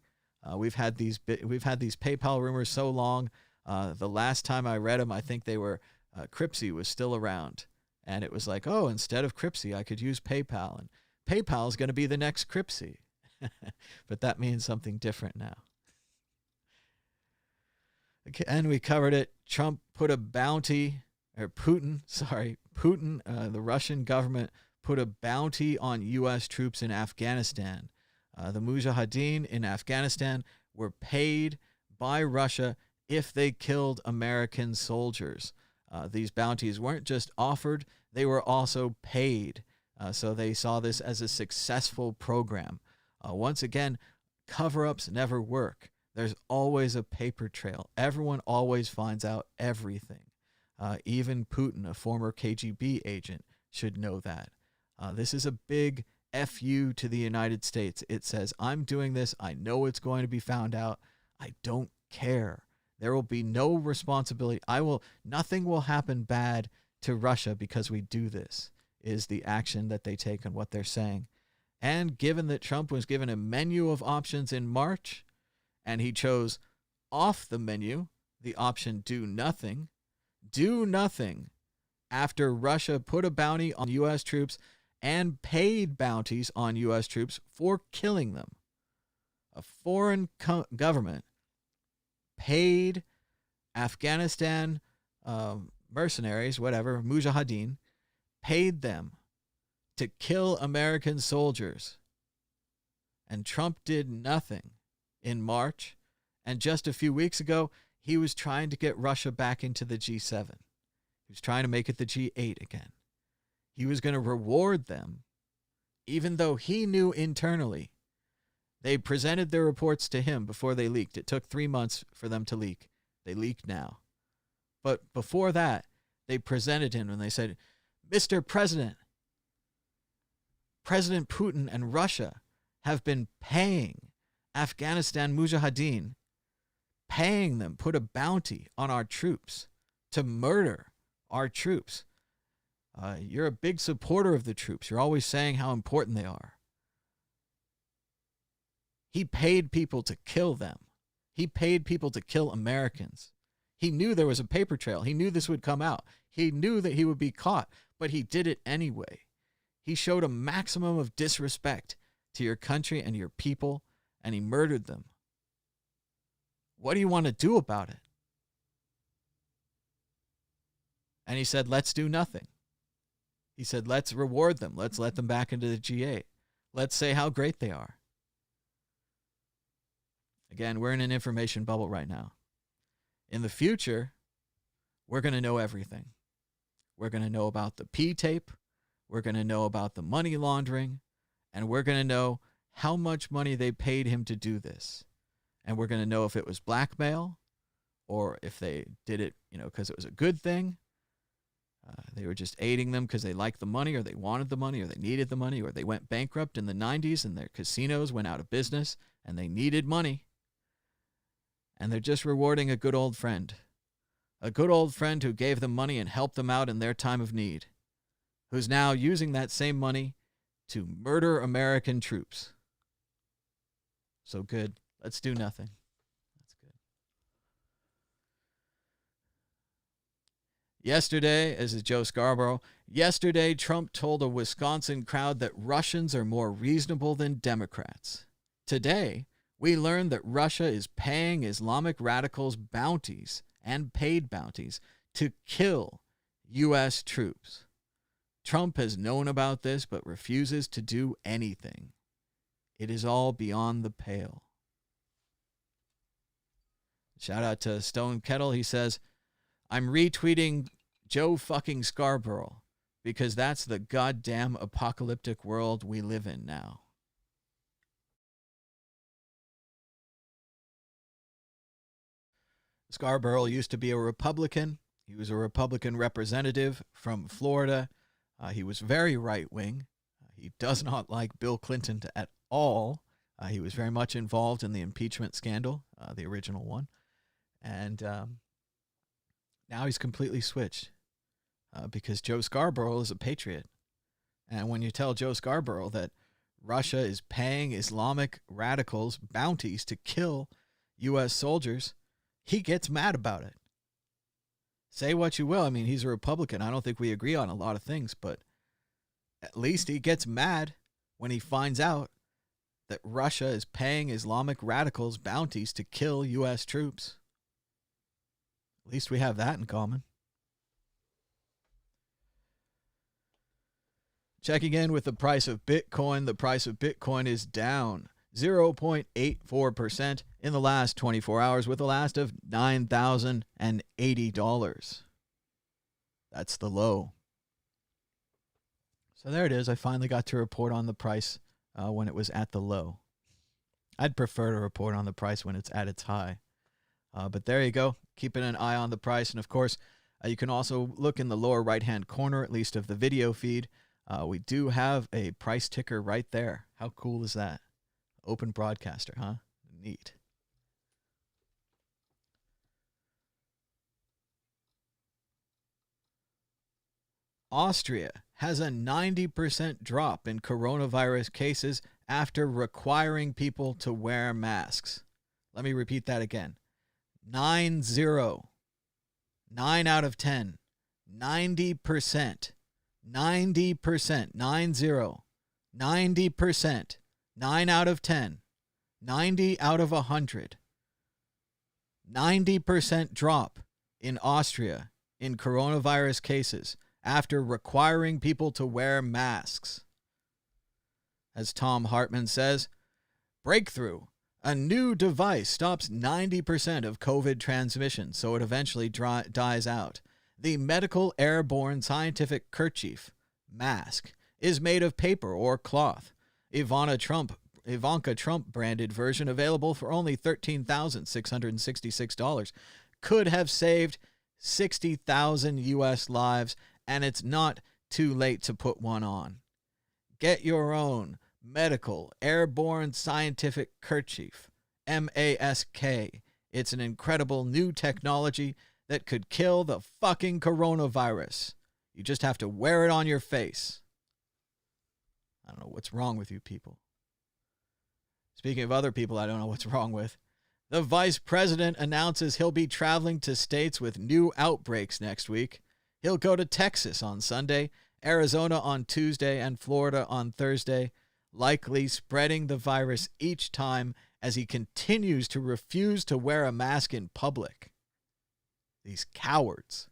We've had these PayPal rumors so long. The last time I read them, I think they were Cripsy was still around, and it was like, oh, instead of Cripsy, I could use PayPal, and PayPal is going to be the next Cripsy. But that means something different now. Okay, and we covered it. Trump put a bounty, or Putin, the Russian government put a bounty on U.S. troops in Afghanistan. The Mujahideen in Afghanistan were paid by Russia if they killed American soldiers. These bounties weren't just offered, they were also paid. So they saw this as a successful program. Once again, cover-ups never work. There's always a paper trail. Everyone always finds out everything. Even Putin, a former KGB agent, should know that. This is a big FU to the United States. It says, I'm doing this. I know it's going to be found out. I don't care. There will be no responsibility. Nothing will happen bad to Russia because we do this, is the action that they take and what they're saying. And given that Trump was given a menu of options in March, and he chose off the menu the option do nothing after Russia put a bounty on U.S. troops and paid bounties on U.S. troops for killing them. A foreign government paid Afghanistan mercenaries, whatever, Mujahideen, paid them to kill American soldiers. And Trump did nothing in March. And just a few weeks ago, he was trying to get Russia back into the G7. He was trying to make it the G8 again. He was going to reward them, even though he knew internally. They presented their reports to him before they leaked. It took 3 months for them to leak. They leaked now. But before that, they presented him and they said, Mr. President, President Putin and Russia have been paying Afghanistan Mujahideen, paying them, put a bounty on our troops to murder our troops. You're a big supporter of the troops. You're always saying how important they are. He paid people to kill them. He paid people to kill Americans. He knew there was a paper trail. He knew this would come out. He knew that he would be caught, but he did it anyway. He showed a maximum of disrespect to your country and your people, and he murdered them. What do you want to do about it? And he said, let's do nothing. He said, let's reward them. Let's let them back into the G8. Let's say how great they are. Again, we're in an information bubble right now. In the future, we're going to know everything. We're going to know about the P tape. We're going to know about the money laundering, and we're going to know how much money they paid him to do this. And we're going to know if it was blackmail or if they did it, because it was a good thing. They were just aiding them because they liked the money or they wanted the money or they needed the money or they went bankrupt in the 90s and their casinos went out of business and they needed money. And they're just rewarding a good old friend. A good old friend who gave them money and helped them out in their time of need. Who's now using that same money to murder American troops. So good. Let's do nothing. That's good. Yesterday, as is Joe Scarborough, yesterday Trump told a Wisconsin crowd that Russians are more reasonable than Democrats. Today, we learned that Russia is paying Islamic radicals bounties and paid bounties to kill U.S. troops. Trump has known about this but refuses to do anything. It is all beyond the pale. Shout out to Stone Kettle. He says, I'm retweeting Joe fucking Scarborough because that's the goddamn apocalyptic world we live in now. Scarborough used to be a Republican. He was a Republican representative from Florida. He was very right-wing. He does not like Bill Clinton at all. He was very much involved in the impeachment scandal, the original one. And now he's completely switched because Joe Scarborough is a patriot. And when you tell Joe Scarborough that Russia is paying Islamic radicals bounties to kill U.S. soldiers, he gets mad about it. Say what you will. I mean, he's a Republican. I don't think we agree on a lot of things, but at least he gets mad when he finds out that Russia is paying Islamic radicals bounties to kill U.S. troops. At least we have that in common. Checking in with the price of Bitcoin. The price of Bitcoin is down 0.84% in the last 24 hours with a last of $9,080. That's the low. So there it is. I finally got to report on the price when it was at the low. I'd prefer to report on the price when it's at its high. But there you go. Keeping an eye on the price. And of course, you can also look in the lower right-hand corner, at least of the video feed. We do have a price ticker right there. How cool is that? Open broadcaster, huh? Neat. Austria has a 90% drop in coronavirus cases after requiring people to wear masks. Let me repeat that again. 9-0. 9 out of 10. 90%. 90%. 9-0. 90%. 9 out of 10. 90 out of 100. 90% drop in Austria in coronavirus cases after requiring people to wear masks. As Tom Hartman says, breakthrough. A new device stops 90% of COVID transmission, so it eventually dies out. The medical airborne scientific kerchief, mask, is made of paper or cloth. Ivanka Trump branded version available for only $13,666 could have saved 60,000 U.S. lives, and it's not too late to put one on. Get your own medical airborne scientific kerchief, MASK. It's an incredible new technology that could kill the fucking coronavirus. You just have to wear it on your face. I don't know what's wrong with you people. Speaking of other people I don't know what's wrong with, the vice president announces he'll be traveling to states with new outbreaks next week. He'll go to Texas on Sunday, Arizona on Tuesday, and Florida on Thursday, likely spreading the virus each time as he continues to refuse to wear a mask in public. These cowards.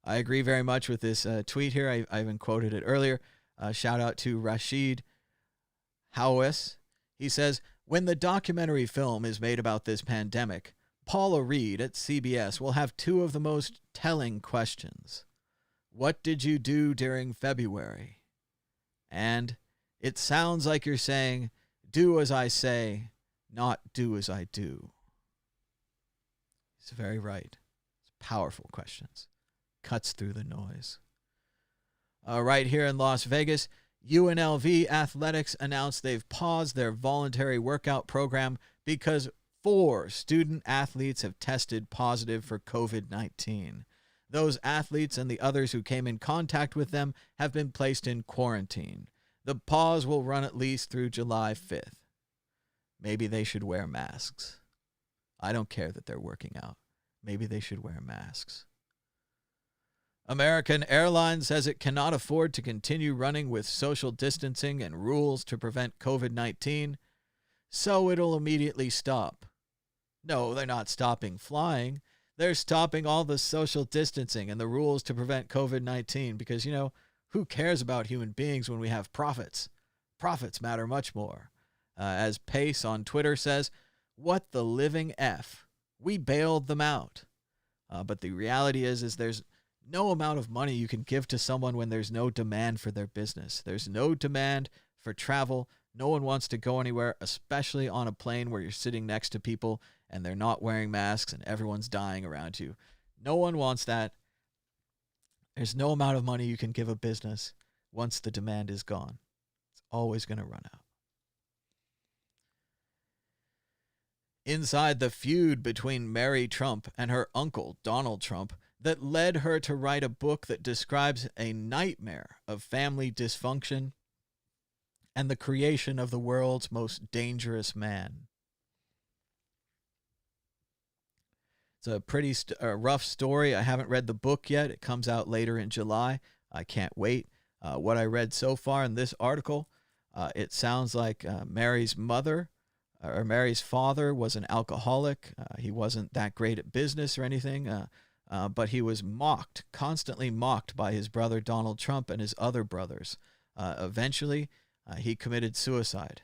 I agree very much with this tweet here. I even quoted it earlier. Shout out to Rashid Hawes. He says, when the documentary film is made about this pandemic, Paula Reed at CBS will have two of the most telling questions. What did you do during February? And it sounds like you're saying, do as I say, not do as I do. He's very right. It's powerful questions. Cuts through the noise. Right here in Las Vegas, UNLV Athletics announced they've paused their voluntary workout program because 4 student athletes have tested positive for COVID-19. Those athletes and the others who came in contact with them have been placed in quarantine. The pause will run at least through July 5th. Maybe they should wear masks. I don't care that they're working out. Maybe they should wear masks. American Airlines says it cannot afford to continue running with social distancing and rules to prevent COVID-19, so it'll immediately stop. No, they're not stopping flying. They're stopping all the social distancing and the rules to prevent COVID-19 because, who cares about human beings when we have profits? Profits matter much more. As Pace on Twitter says, what the living F? We bailed them out. But the reality is there's no amount of money you can give to someone when there's no demand for their business. There's no demand for travel. No one wants to go anywhere, especially on a plane where you're sitting next to people and they're not wearing masks and everyone's dying around you. No one wants that. There's no amount of money you can give a business once the demand is gone. It's always going to run out. Inside the feud between Mary Trump and her uncle, Donald Trump, that led her to write a book that describes a nightmare of family dysfunction and the creation of the world's most dangerous man. It's a pretty rough story. I haven't read the book yet. It comes out later in July. I can't wait. What I read so far in this article, it sounds like Mary's father was an alcoholic. He wasn't that great at business or anything, but he was constantly mocked by his brother Donald Trump and his other brothers. Eventually, he committed suicide,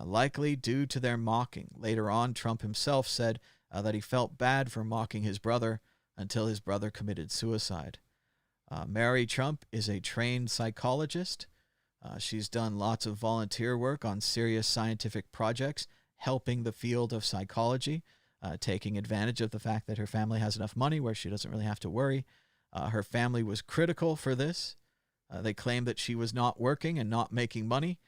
likely due to their mocking. Later on, Trump himself said that he felt bad for mocking his brother until his brother committed suicide. Mary Trump is a trained psychologist. She's done lots of volunteer work on serious scientific projects, helping the field of psychology, taking advantage of the fact that her family has enough money where she doesn't really have to worry. Her family was critical for this. They claimed that she was not working and not making money,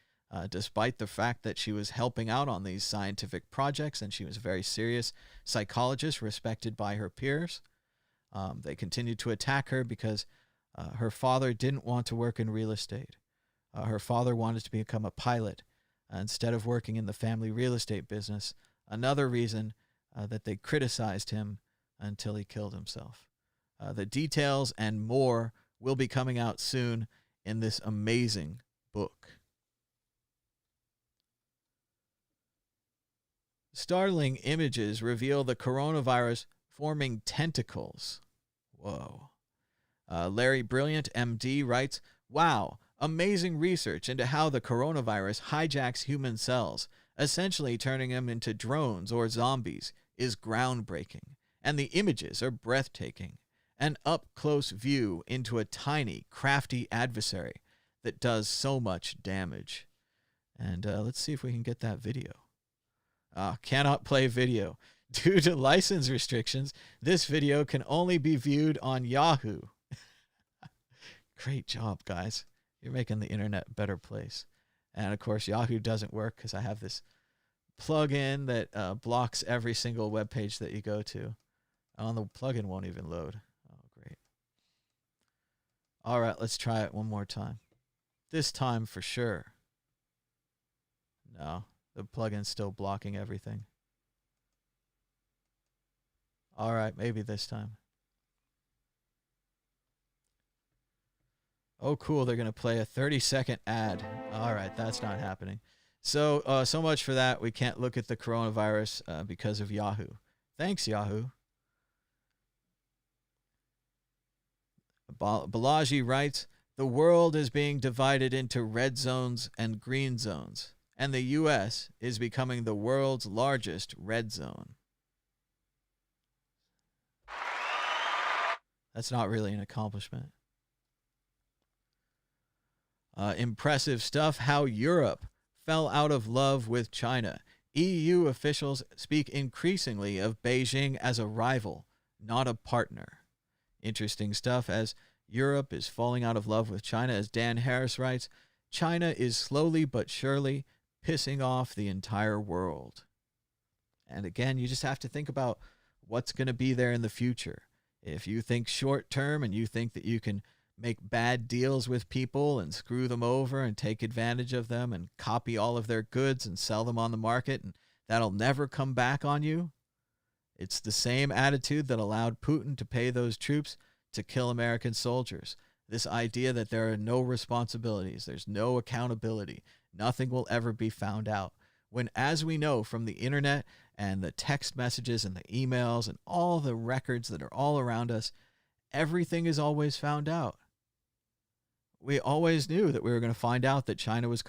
despite the fact that she was helping out on these scientific projects, and she was a very serious psychologist, respected by her peers. They continued to attack her because her father didn't want to work in real estate. Her father wanted to become a pilot instead of working in the family real estate business. Another reason that they criticized him until he killed himself. The details and more will be coming out soon in this amazing book. Startling images reveal the coronavirus forming tentacles. Whoa. Larry Brilliant, MD, writes, wow, amazing research into how the coronavirus hijacks human cells, essentially turning them into drones or zombies, is groundbreaking. And the images are breathtaking. An up-close view into a tiny, crafty adversary that does so much damage. And let's see if we can get that video. Cannot play video. Due to license restrictions, this video can only be viewed on Yahoo. Great job, guys. You're making the internet a better place. And, of course, Yahoo doesn't work because I have this plugin that blocks every single web page that you go to. Oh, the plugin won't even load. Oh, great. All right, let's try it one more time. This time for sure. No, the plugin's still blocking everything. All right, maybe this time. Oh, cool. They're going to play a 30-second ad. All right, that's not happening. So, so much for that. We can't look at the coronavirus because of Yahoo. Thanks, Yahoo. Balaji writes, the world is being divided into red zones and green zones, and the U.S. is becoming the world's largest red zone. That's not really an accomplishment. Impressive stuff. How Europe fell out of love with China. EU officials speak increasingly of Beijing as a rival, not a partner. Interesting stuff. As Europe is falling out of love with China, as Dan Harris writes, China is slowly but surely pissing off the entire world. And again, you just have to think about what's going to be there in the future. If you think short term and you think that you can make bad deals with people and screw them over and take advantage of them and copy all of their goods and sell them on the market, and that'll never come back on you, it's the same attitude that allowed Putin to pay those troops to kill American soldiers. This idea that there are no responsibilities, there's no accountability, nothing will ever be found out. When, as we know from the internet and the text messages and the emails and all the records that are all around us, everything is always found out. We always knew that we were going to find out that China was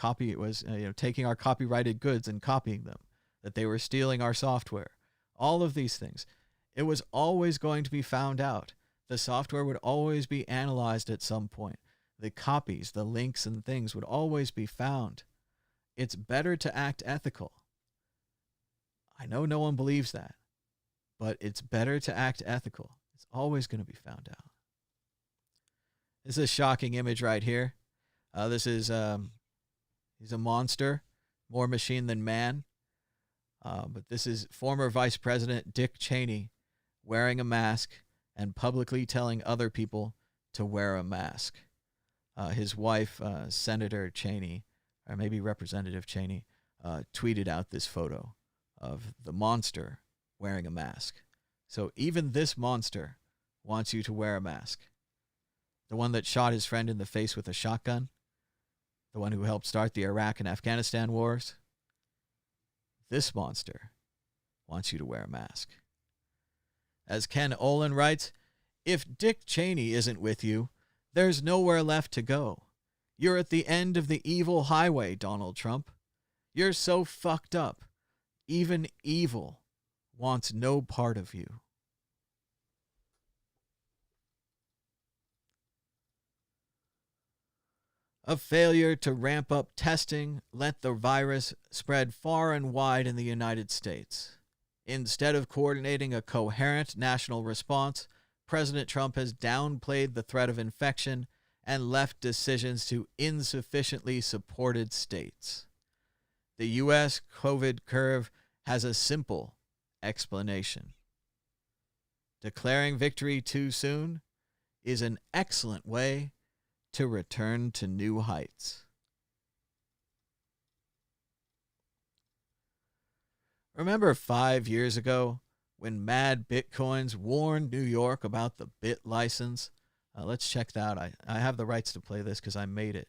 taking our copyrighted goods and copying them, that they were stealing our software. All of these things. It was always going to be found out. The software would always be analyzed at some point. The copies, the links and things would always be found. It's better to act ethical. I know no one believes that, but it's better to act ethical. It's always going to be found out. This is a shocking image right here. This is, he's a monster, more machine than man. But this is former Vice President Dick Cheney wearing a mask and publicly telling other people to wear a mask. His wife, Senator Cheney, or maybe Representative Cheney, tweeted out this photo of the monster wearing a mask. So even this monster wants you to wear a mask. The one that shot his friend in the face with a shotgun, the one who helped start the Iraq and Afghanistan wars, this monster wants you to wear a mask. As Ken Olin writes, if Dick Cheney isn't with you, there's nowhere left to go. You're at the end of the evil highway, Donald Trump. You're so fucked up. Even evil wants no part of you. A failure to ramp up testing let the virus spread far and wide in the United States. Instead of coordinating a coherent national response, President Trump has downplayed the threat of infection and left decisions to insufficiently supported states. The U.S. COVID curve has a simple explanation. Declaring victory too soon is an excellent way to return to new heights. Remember 5 years ago when Mad Bitcoins warned New York about the bit license? Let's check that out. I have the rights to play this because I made it.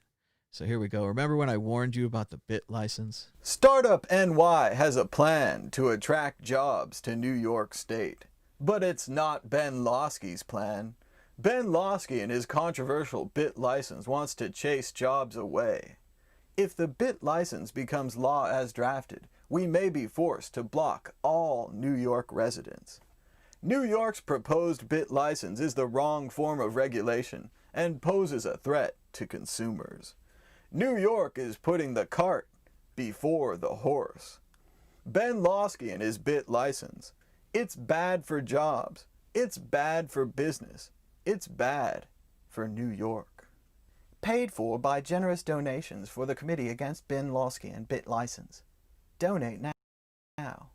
So here we go. Remember when I warned you about the bit license? Startup NY has a plan to attract jobs to New York State. But it's not Ben Losky's plan. Ben Losky and his controversial bit license wants to chase jobs away. If the bit license becomes law as drafted, we may be forced to block all New York residents. New York's proposed bit license is the wrong form of regulation and poses a threat to consumers. New York is putting the cart before the horse. Ben Losky and his bit license. It's bad for jobs. It's bad for business. It's bad for New York. Paid for by generous donations for the Committee Against Ben Losky and Bit License. Donate now.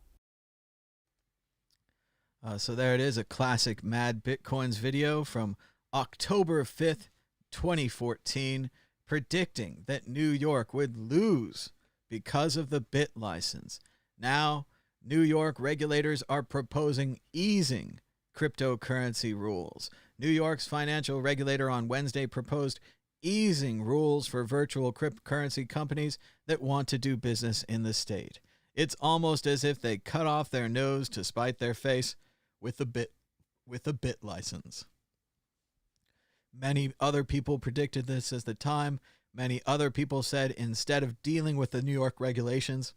So there it is, a classic Mad Bitcoins video from October 5th, 2014, predicting that New York would lose because of the bit license. Now, New York regulators are proposing easing cryptocurrency rules. New York's financial regulator on Wednesday proposed easing rules for virtual cryptocurrency companies that want to do business in the state. It's almost as if they cut off their nose to spite their face with the bit license. Many other people predicted this at the time. Many other people said instead of dealing with the New York regulations,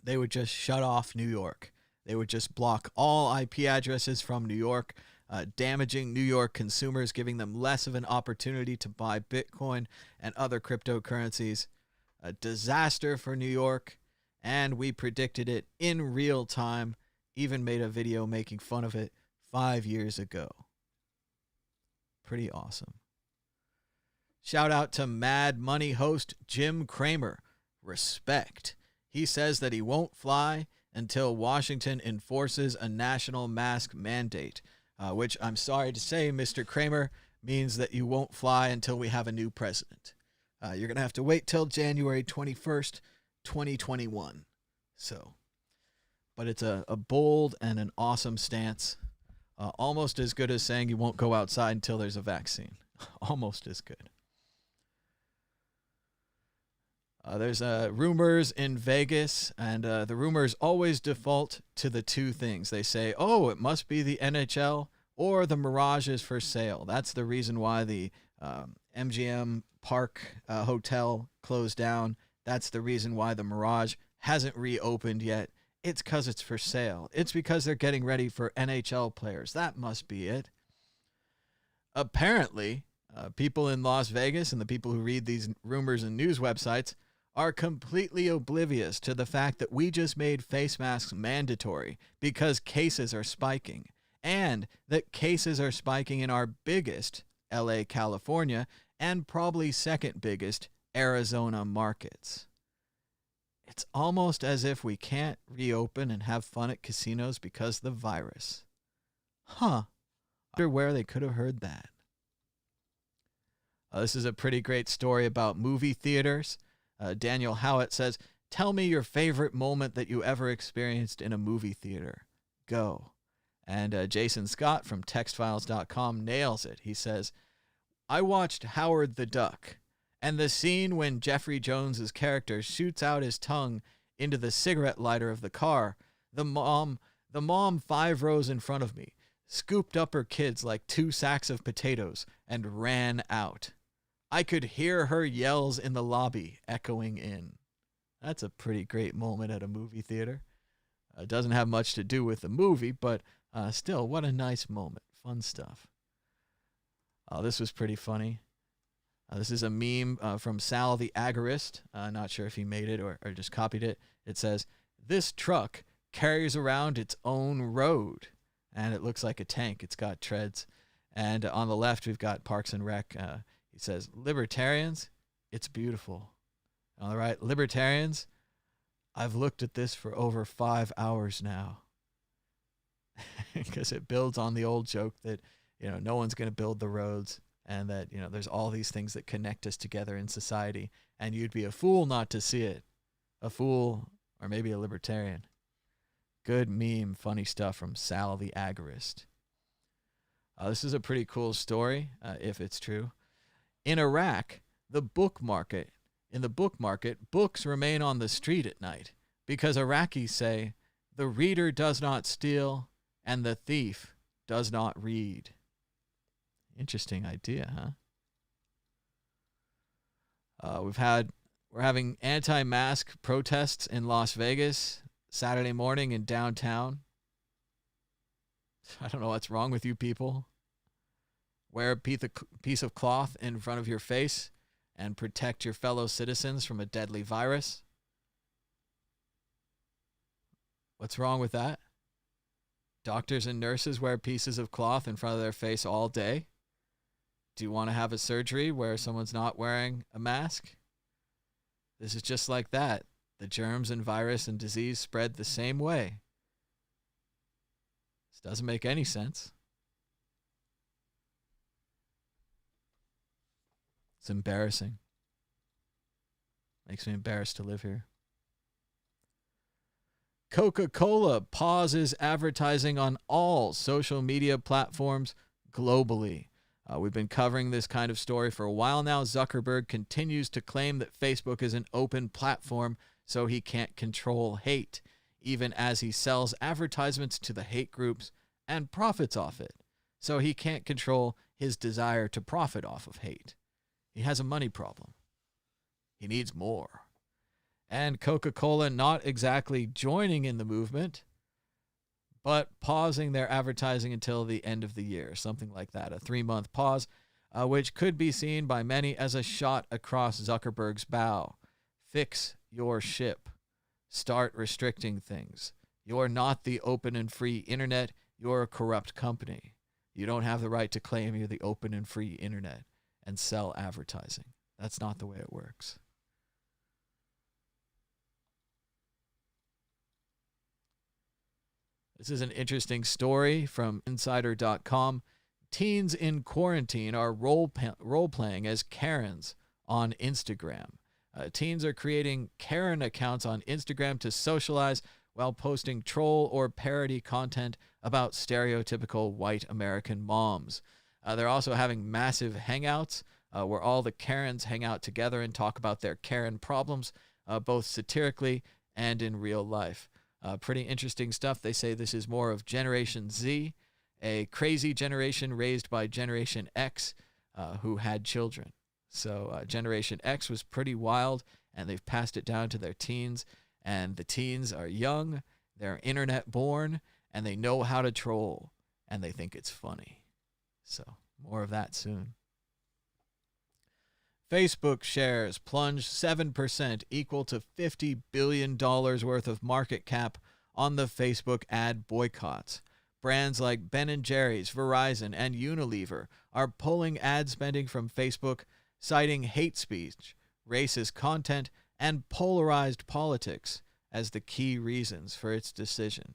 they would just shut off New York. They would just block all IP addresses from New York. damaging New York consumers, giving them less of an opportunity to buy Bitcoin and other cryptocurrencies. A disaster for New York, and we predicted it in real time, even made a video making fun of it 5 years ago. Pretty awesome. Shout out to Mad Money host Jim Cramer. Respect. He says that he won't fly until Washington enforces a national mask mandate, which I'm sorry to say, Mr. Cramer, means that you won't fly until we have a new president. You're going to have to wait till January 21st, 2021. So, but it's a bold and an awesome stance. Almost as good as saying you won't go outside until there's a vaccine. Almost as good. There's rumors in Vegas, and the rumors always default to the two things. They say, oh, it must be the NHL or the Mirage is for sale. That's the reason why the MGM Park Hotel closed down. That's the reason why the Mirage hasn't reopened yet. It's because it's for sale. It's because they're getting ready for NHL players. That must be it. Apparently, people in Las Vegas and the people who read these rumors and news websites are completely oblivious to the fact that we just made face masks mandatory because cases are spiking, and that cases are spiking in our biggest, LA, California, and probably second biggest, Arizona markets. It's almost as if we can't reopen and have fun at casinos because of the virus. Huh. I wonder where they could have heard that. This is a pretty great story about movie theaters. Daniel Howitt says, tell me your favorite moment that you ever experienced in a movie theater. Go. And Jason Scott from textfiles.com nails it. He says, I watched Howard the Duck, and the scene when Jeffrey Jones's character shoots out his tongue into the cigarette lighter of the car, the mom 5 rows in front of me scooped up her kids like 2 sacks of potatoes and ran out. I could hear her yells in the lobby echoing in. That's a pretty great moment at a movie theater. It doesn't have much to do with the movie, but still, what a nice moment. Fun stuff. This was pretty funny. This is a meme from Sal the Agorist. Not sure if he made it or just copied it. It says, this truck carries around its own road. And it looks like a tank. It's got treads. And on the left, we've got Parks and Rec. He says, libertarians, it's beautiful. On the right, libertarians, I've looked at this for over 5 hours now. Because it builds on the old joke that, no one's going to build the roads, and that, there's all these things that connect us together in society, and you'd be a fool not to see it. A fool, or maybe a libertarian. Good meme, funny stuff from Sal the Agorist. This is a pretty cool story, if it's true. In Iraq, in the book market, books remain on the street at night because Iraqis say, the reader does not steal and the thief does not read. Interesting idea, huh? We're having anti-mask protests in Las Vegas Saturday morning in downtown. I don't know what's wrong with you people. Wear a piece of cloth in front of your face and protect your fellow citizens from a deadly virus. What's wrong with that? Doctors and nurses wear pieces of cloth in front of their face all day. Do you want to have a surgery where someone's not wearing a mask? This is just like that. The germs and virus and disease spread the same way. This doesn't make any sense. It's embarrassing. Makes me embarrassed to live here. Coca-Cola pauses advertising on all social media platforms globally. We've been covering this kind of story for a while now. Zuckerberg continues to claim that Facebook is an open platform, so he can't control hate, even as he sells advertisements to the hate groups and profits off it. So he can't control his desire to profit off of hate. He has a money problem. He needs more. And Coca-Cola not exactly joining in the movement, but pausing their advertising until the end of the year, something like that, a 3-month pause, which could be seen by many as a shot across Zuckerberg's bow. Fix your ship. Start restricting things. You're not the open and free internet. You're a corrupt company. You don't have the right to claim you're the open and free internet and sell advertising. That's not the way it works. This is an interesting story from insider.com. Teens in quarantine are role-playing as Karens on Instagram. Teens are creating Karen accounts on Instagram to socialize while posting troll or parody content about stereotypical white American moms. They're also having massive hangouts where all the Karens hang out together and talk about their Karen problems, both satirically and in real life. Pretty interesting stuff. They say this is more of Generation Z, a crazy generation raised by Generation X who had children. So Generation X was pretty wild, and they've passed it down to their teens. And the teens are young, they're internet born, and they know how to troll, and they think it's funny. So more of that soon. Facebook shares plunged 7%, equal to $50 billion worth of market cap on the Facebook ad boycotts. Brands like Ben & Jerry's, Verizon, and Unilever are pulling ad spending from Facebook, citing hate speech, racist content, and polarized politics as the key reasons for its decision.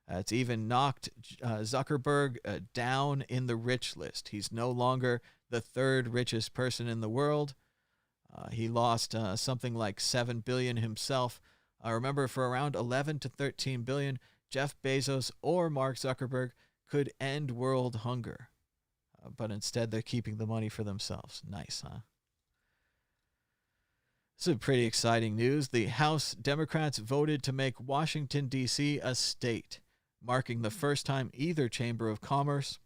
It's even knocked Zuckerberg down in the rich list. He's no longer the third richest person in the world. He lost something like $7 billion himself. Remember, for around $11 to $13 billion, Jeff Bezos or Mark Zuckerberg could end world hunger. But instead, they're keeping the money for themselves. Nice, huh? This is pretty exciting news. The House Democrats voted to make Washington, D.C. a state, marking the first time either Chamber of Congress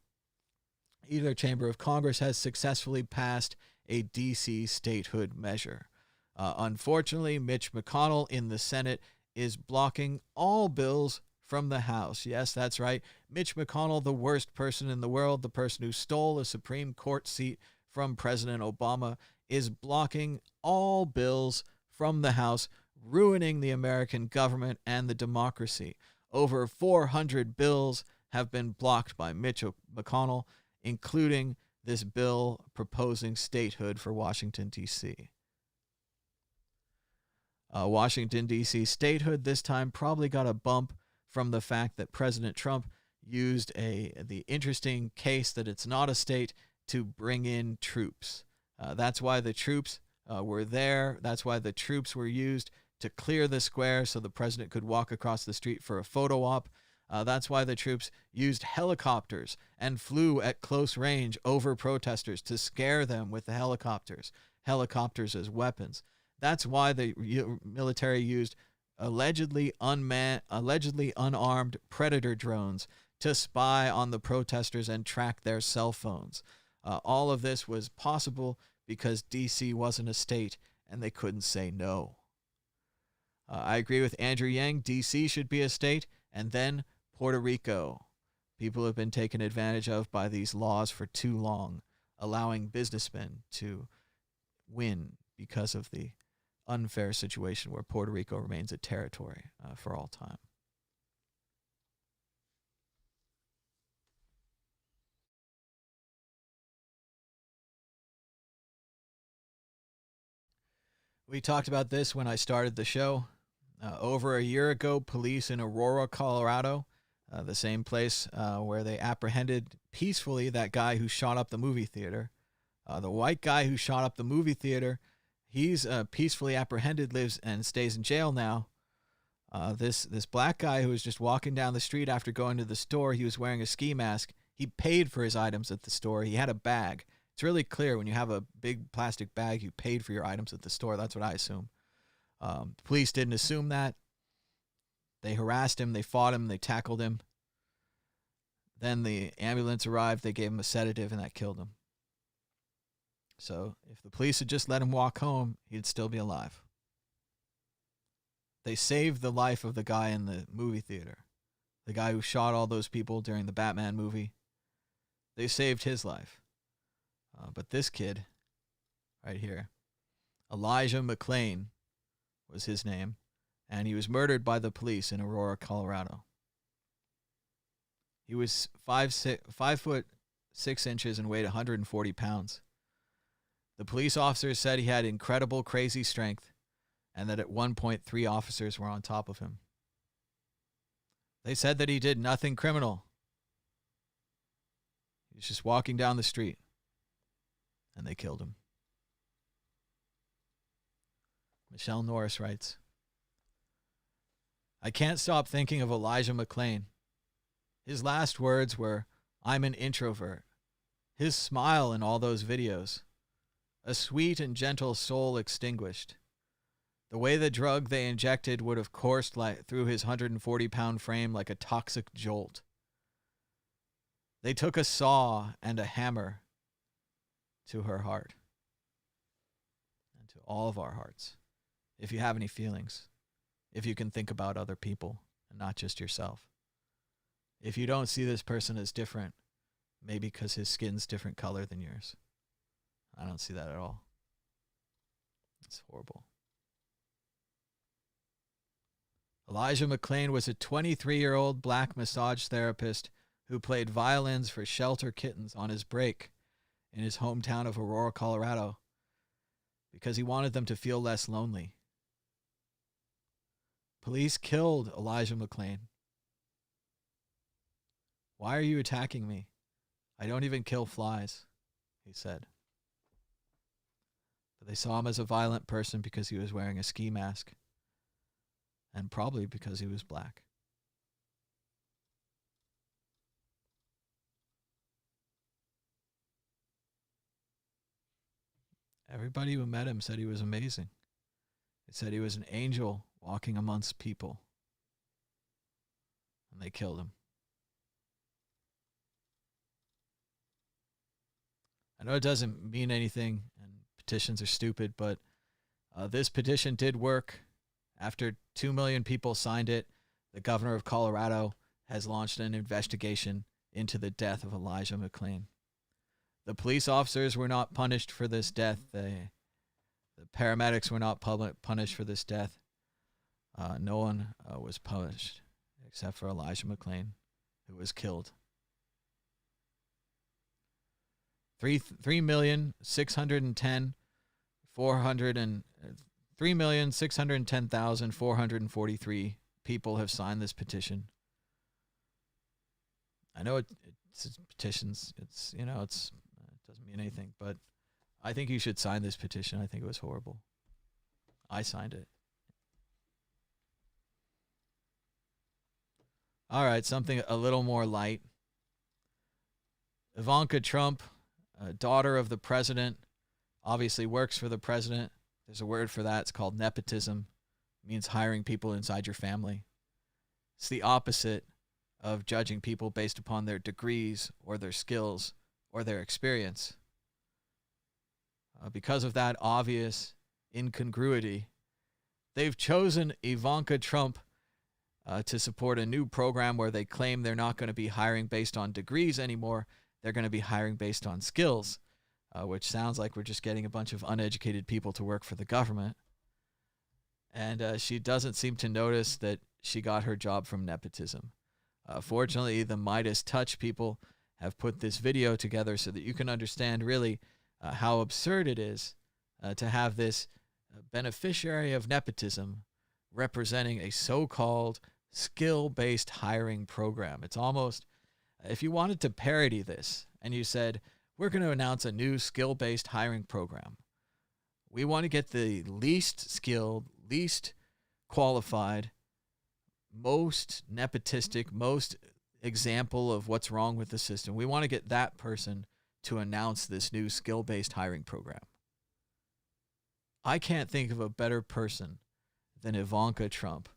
has successfully passed a D.C. statehood measure. Unfortunately, Mitch McConnell in the Senate is blocking all bills from the House. Yes, that's right. Mitch McConnell, the worst person in the world, the person who stole a Supreme Court seat from President Obama, is blocking all bills from the House, ruining the American government and the democracy. Over 400 bills have been blocked by Mitch McConnell, including this bill proposing statehood for Washington, D.C. Washington, D.C. statehood this time probably got a bump from the fact that President Trump used the interesting case that it's not a state to bring in troops. That's why the troops were there. That's why the troops were used to clear the square so the president could walk across the street for a photo op. That's why the troops used helicopters and flew at close range over protesters to scare them with the helicopters as weapons. That's why the military used allegedly unarmed predator drones to spy on the protesters and track their cell phones. All of this was possible because D.C. wasn't a state and they couldn't say no. I agree with Andrew Yang. D.C. should be a state, and then Puerto Rico. People have been taken advantage of by these laws for too long, allowing businessmen to win because of the unfair situation where Puerto Rico remains a territory for all time. We talked about this when I started the show. Over a year ago, police in Aurora, Colorado, the same place where they apprehended peacefully that guy who shot up the movie theater. The white guy who shot up the movie theater, he's peacefully apprehended, lives and stays in jail now. This black guy who was just walking down the street after going to the store, he was wearing a ski mask. He paid for his items at the store. He had a bag. It's really clear when you have a big plastic bag, you paid for your items at the store. That's what I assume. The police didn't assume that. They harassed him. They fought him. They tackled him. Then the ambulance arrived. They gave him a sedative, and that killed him. So if the police had just let him walk home, he'd still be alive. They saved the life of the guy in the movie theater. the guy who shot all those people during the Batman movie. They saved his life. But this kid right here, Elijah McClain was his name, and he was murdered by the police in Aurora, Colorado. He was 5'6" and weighed 140 pounds. The police officers said he had incredible, crazy strength, and that at one point 3 officers were on top of him. They said that he did nothing criminal. He was just walking down the street, and they killed him. Michelle Norris writes, I can't stop thinking of Elijah McClain. His last words were, I'm an introvert. His smile in all those videos. A sweet and gentle soul extinguished. The way the drug they injected would have coursed through his 140-pound frame like a toxic jolt. They took a saw and a hammer to her heart. And to all of our hearts. If you have any feelings. If you can think about other people and not just yourself. If you don't see this person as different, maybe because his skin's different color than yours. I don't see that at all. It's horrible. Elijah McClain was a 23-year-old black massage therapist who played violins for shelter kittens on his break in his hometown of Aurora, Colorado, because he wanted them to feel less lonely. Police killed Elijah McClain. Why are you attacking me? I don't even kill flies, he said. But they saw him as a violent person because he was wearing a ski mask. And probably because he was black. Everybody who met him said he was amazing. They said he was an angel walking amongst people. And they killed him. I know it doesn't mean anything, and petitions are stupid, but this petition did work. After 2 million people signed it, the governor of Colorado has launched an investigation into the death of Elijah McClain. The police officers were not punished for this death. The paramedics were not punished for this death. No one was punished except for Elijah McClain, who was killed. 3,610,443 people have signed this petition. I know it's petitions. It doesn't mean anything, but I think you should sign this petition. I think it was horrible. I signed it. All right, something a little more light. Ivanka Trump, daughter of the president, obviously works for the president. There's a word for that. It's called nepotism. It means hiring people inside your family. It's the opposite of judging people based upon their degrees or their skills or their experience. Because of that obvious incongruity, they've chosen Ivanka Trump to support a new program where they claim they're not going to be hiring based on degrees anymore. They're going to be hiring based on skills, which sounds like we're just getting a bunch of uneducated people to work for the government. And she doesn't seem to notice that she got her job from nepotism. Fortunately, the Midas Touch people have put this video together so that you can understand really how absurd it is to have this beneficiary of nepotism representing a so-called skill-based hiring program. It's almost, if you wanted to parody this and you said, we're going to announce a new skill-based hiring program. We want to get the least skilled, least qualified, most nepotistic, most example of what's wrong with the system. We want to get that person to announce this new skill-based hiring program. I can't think of a better person than Ivanka Trump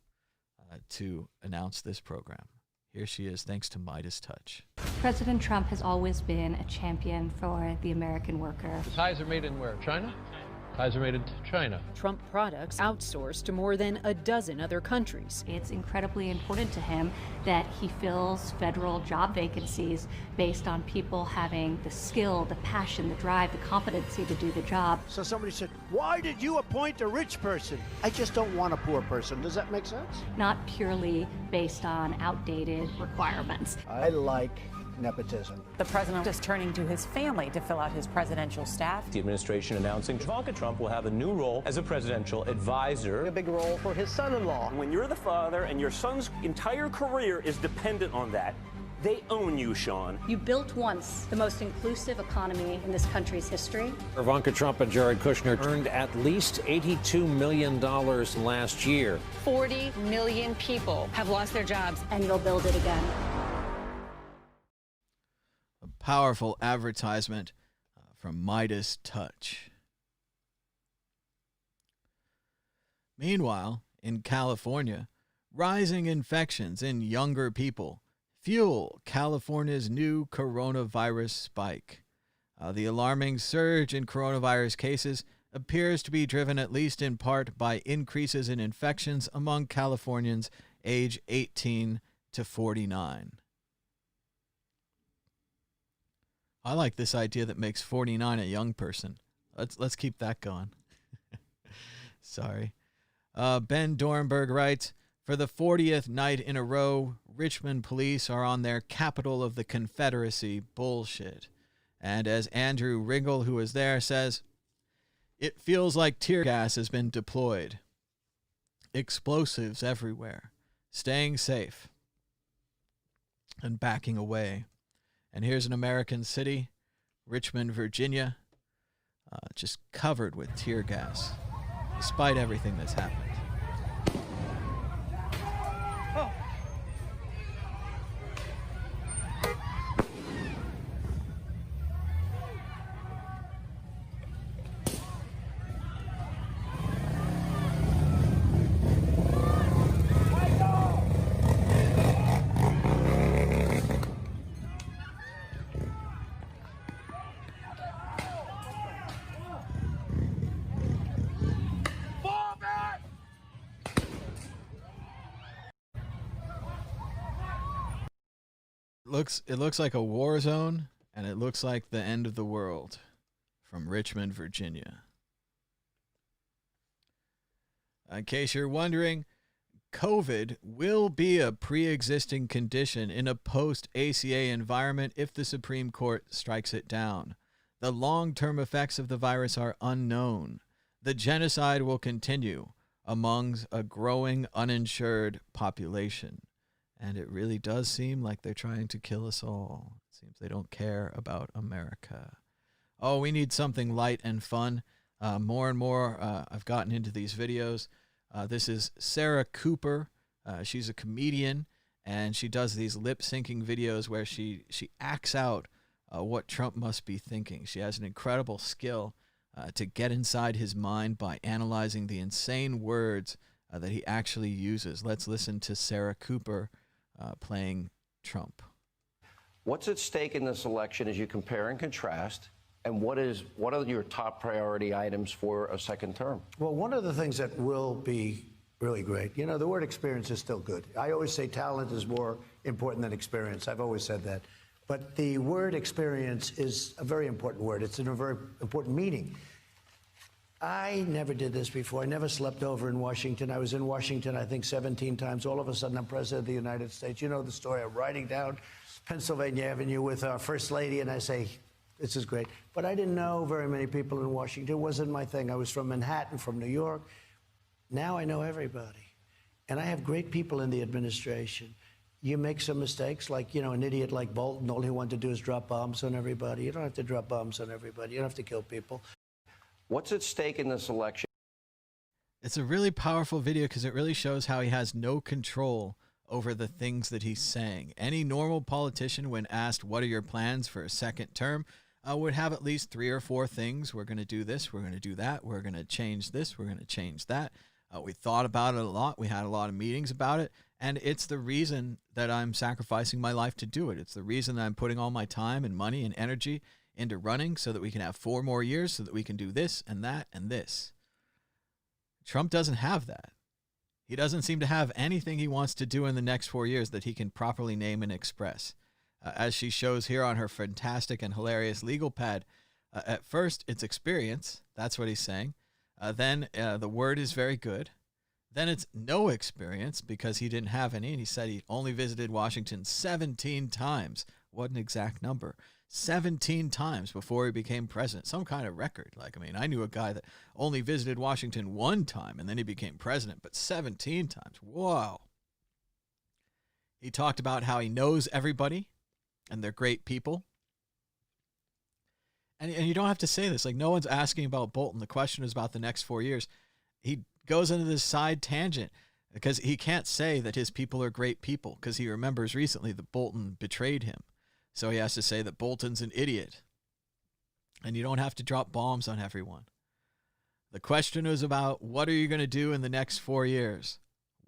to announce this program. Here she is, thanks to Midas Touch. President Trump has always been a champion for the American worker. The ties are made in where? China? Ties are made in China. Trump products outsourced to more than a dozen other countries. It's incredibly important to him that he fills federal job vacancies based on people having the skill, the passion, the drive, the competency to do the job. So somebody said, why did you appoint a rich person? I just don't want a poor person. Does that make sense? Not purely based on outdated requirements. I like nepotism. The president is turning to his family to fill out his presidential staff. The administration announcing Ivanka Trump will have a new role as a presidential advisor. A big role for his son-in-law. When you're the father and your son's entire career is dependent on that, they own you, Sean. You built once the most inclusive economy in this country's history. Ivanka Trump and Jared Kushner earned at least $82 million last year. 40 million people have lost their jobs. And you'll build it again. A powerful advertisement from Midas Touch. Meanwhile, in California, rising infections in younger people fuel California's new coronavirus spike. The alarming surge in coronavirus cases appears to be driven at least in part by increases in infections among Californians age 18 to 49. I like this idea that makes 49 a young person. Let's keep that going. Sorry. Ben Dornberg writes, for the 40th night in a row, Richmond police are on their capital of the Confederacy bullshit. And as Andrew Ringel, who was there, says, it feels like tear gas has been deployed. Explosives everywhere. Staying safe. And backing away. And here's an American city, Richmond, Virginia, just covered with tear gas, despite everything that's happened. It looks like a war zone, and it looks like the end of the world from Richmond, Virginia. In case you're wondering, COVID will be a pre-existing condition in a post-ACA environment if the Supreme Court strikes it down. The long-term effects of the virus are unknown. The genocide will continue among a growing uninsured population. And it really does seem like they're trying to kill us all. It seems they don't care about America. Oh, we need something light and fun. More and more, I've gotten into these videos. This is Sarah Cooper. She's a comedian, and she does these lip-syncing videos where she acts out what Trump must be thinking. She has an incredible skill to get inside his mind by analyzing the insane words that he actually uses. Let's listen to Sarah Cooper playing Trump. What's at stake in this election as you compare and contrast, and what are your top priority items for a second term? Well, one of the things that will be really great, you know, the word experience is still good. I always say talent is more important than experience. I've always said that. But the word experience is a very important word. It's in a very important meaning. I never did this before. I never slept over in Washington. I was in Washington, I think, 17 times. All of a sudden, I'm president of the United States. You know the story. I'm riding down Pennsylvania Avenue with our First Lady, and I say, this is great. But I didn't know very many people in Washington. It wasn't my thing. I was from Manhattan, from New York. Now I know everybody. And I have great people in the administration. You make some mistakes, like, you know, an idiot like Bolton, all he wanted to do is drop bombs on everybody. You don't have to drop bombs on everybody. You don't have to kill people. What's at stake in this election? It's a really powerful video because it really shows how he has no control over the things that he's saying. Any normal politician, when asked, what are your plans for a second term, would have at least 3 or 4 things. We're going to do this. We're going to do that. We're going to change this. We're going to change that. We thought about it a lot. We had a lot of meetings about it. And it's the reason that I'm sacrificing my life to do it. It's the reason that I'm putting all my time and money and energy into running so that we can have 4 more years so that we can do this and that and this. Trump doesn't have that. He doesn't seem to have anything he wants to do in the next 4 years that he can properly name and express. As she shows here on her fantastic and hilarious legal pad, at first it's experience. That's what he's saying. Then the word is very good. Then it's no experience because he didn't have any. And he said he only visited Washington 17 times. What an exact number. 17 times before he became president. Some kind of record. Like, I mean, I knew a guy that only visited Washington 1 time and then he became president, but 17 times. Whoa. He talked about how he knows everybody and they're great people. And you don't have to say this. Like, no one's asking about Bolton. The question is about the next 4 years. He goes into this side tangent because he can't say that his people are great people because he remembers recently that Bolton betrayed him. So he has to say that Bolton's an idiot. And you don't have to drop bombs on everyone. The question is about what are you going to do in the next 4 years?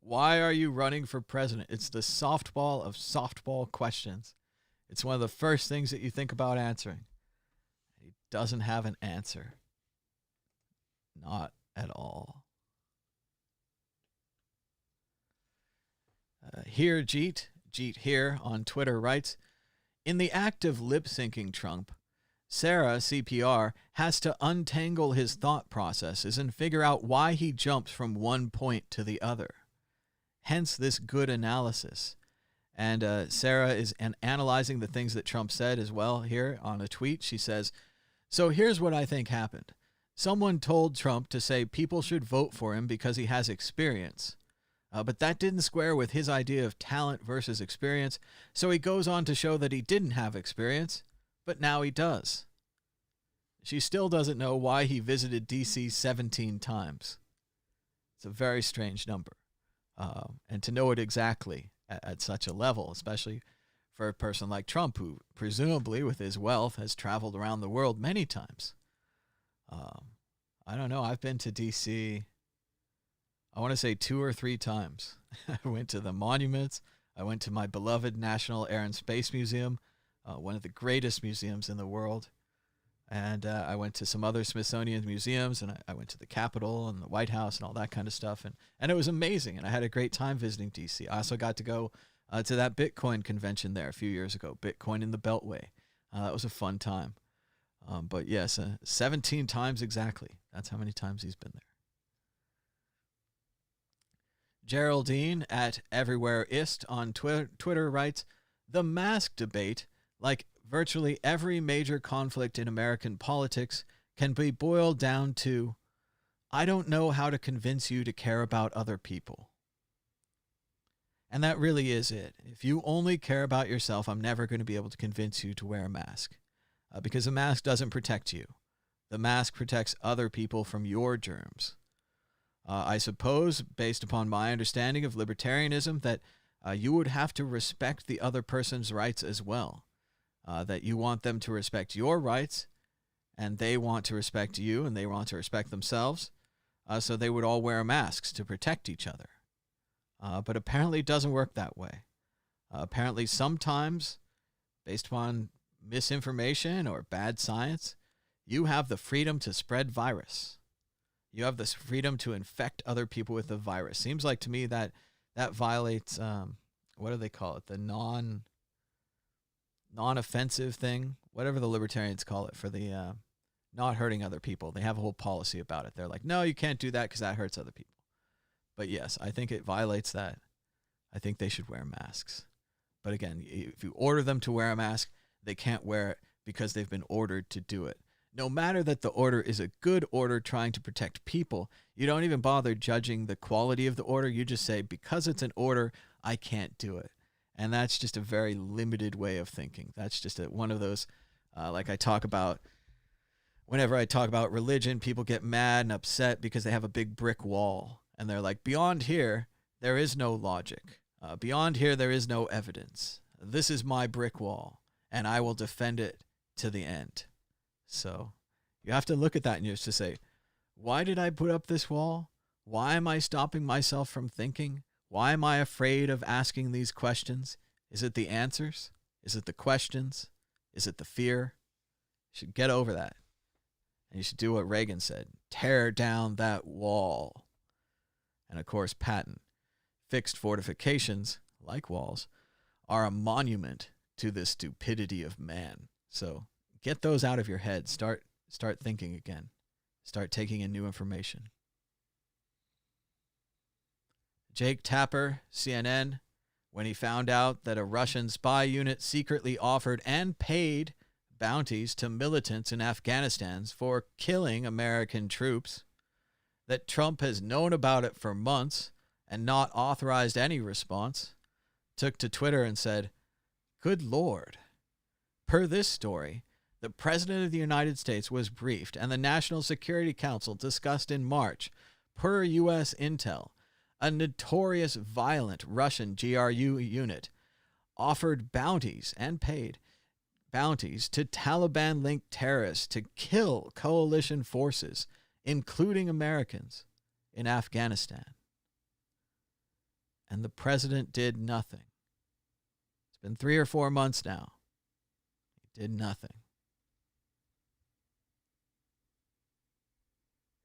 Why are you running for president? It's the softball of softball questions. It's one of the first things that you think about answering. He doesn't have an answer. Not at all. Here, Jeet here on Twitter writes, in the act of lip-syncing Trump, Sarah, CPR, has to untangle his thought processes and figure out why he jumps from one point to the other. Hence this good analysis. And Sarah is analyzing the things that Trump said as well here on a tweet. She says, so here's what I think happened. Someone told Trump to say people should vote for him because he has experience. But that didn't square with his idea of talent versus experience, so he goes on to show that he didn't have experience, but now he does. She still doesn't know why he visited D.C. 17 times. It's a very strange number. And to know it exactly at such a level, especially for a person like Trump, who presumably with his wealth has traveled around the world many times. I don't know. I've been to D.C., I want to say 2 or 3 times. I went to the monuments. I went to my beloved National Air and Space Museum, one of the greatest museums in the world. And I went to some other Smithsonian museums, and I went to the Capitol and the White House and all that kind of stuff. And it was amazing, and I had a great time visiting D.C. I also got to go to that Bitcoin convention there a few years ago, Bitcoin in the Beltway. That was a fun time. But yes, 17 times exactly. That's how many times he's been there. Geraldine at EverywhereIst on Twitter writes, the mask debate, like virtually every major conflict in American politics, can be boiled down to, I don't know how to convince you to care about other people. And that really is it. If you only care about yourself, I'm never going to be able to convince you to wear a mask. Because a mask doesn't protect you. The mask protects other people from your germs. I suppose, based upon my understanding of libertarianism, that you would have to respect the other person's rights as well. That you want them to respect your rights, and they want to respect you, and they want to respect themselves. So they would all wear masks to protect each other. But apparently it doesn't work that way. Apparently sometimes, based upon misinformation or bad science, you have the freedom to spread virus. You have this freedom to infect other people with the virus. Seems like to me that violates, what do they call it? The non-offensive thing, whatever the libertarians call it, for the not hurting other people. They have a whole policy about it. They're like, no, you can't do that because that hurts other people. But yes, I think it violates that. I think they should wear masks. But again, if you order them to wear a mask, they can't wear it because they've been ordered to do it. No matter that the order is a good order trying to protect people, you don't even bother judging the quality of the order. You just say, because it's an order, I can't do it. And that's just a very limited way of thinking. That's just one of those, like I talk about, whenever I talk about religion, people get mad and upset because they have a big brick wall. And they're like, beyond here, there is no logic. Beyond here, there is no evidence. This is my brick wall, and I will defend it to the end. So you have to look at that and you have to say, why did I put up this wall? Why am I stopping myself from thinking? Why am I afraid of asking these questions? Is it the answers? Is it the questions? Is it the fear? should get over that. And you should do what Reagan said. Tear down that wall. And of course, Patton. Fixed fortifications, like walls, are a monument to the stupidity of man. So get those out of your head. Start thinking again. Start taking in new information. Jake Tapper, CNN, when he found out that a Russian spy unit secretly offered and paid bounties to militants in Afghanistan for killing American troops, that Trump has known about it for months and not authorized any response, took to Twitter and said, "Good Lord. Per this story, the President of the United States was briefed and the National Security Council discussed in March, per U.S. intel, a notorious violent Russian GRU unit offered bounties and paid bounties to Taliban-linked terrorists to kill coalition forces, including Americans, in Afghanistan. And the president did nothing. It's been 3 or 4 months now. He did nothing.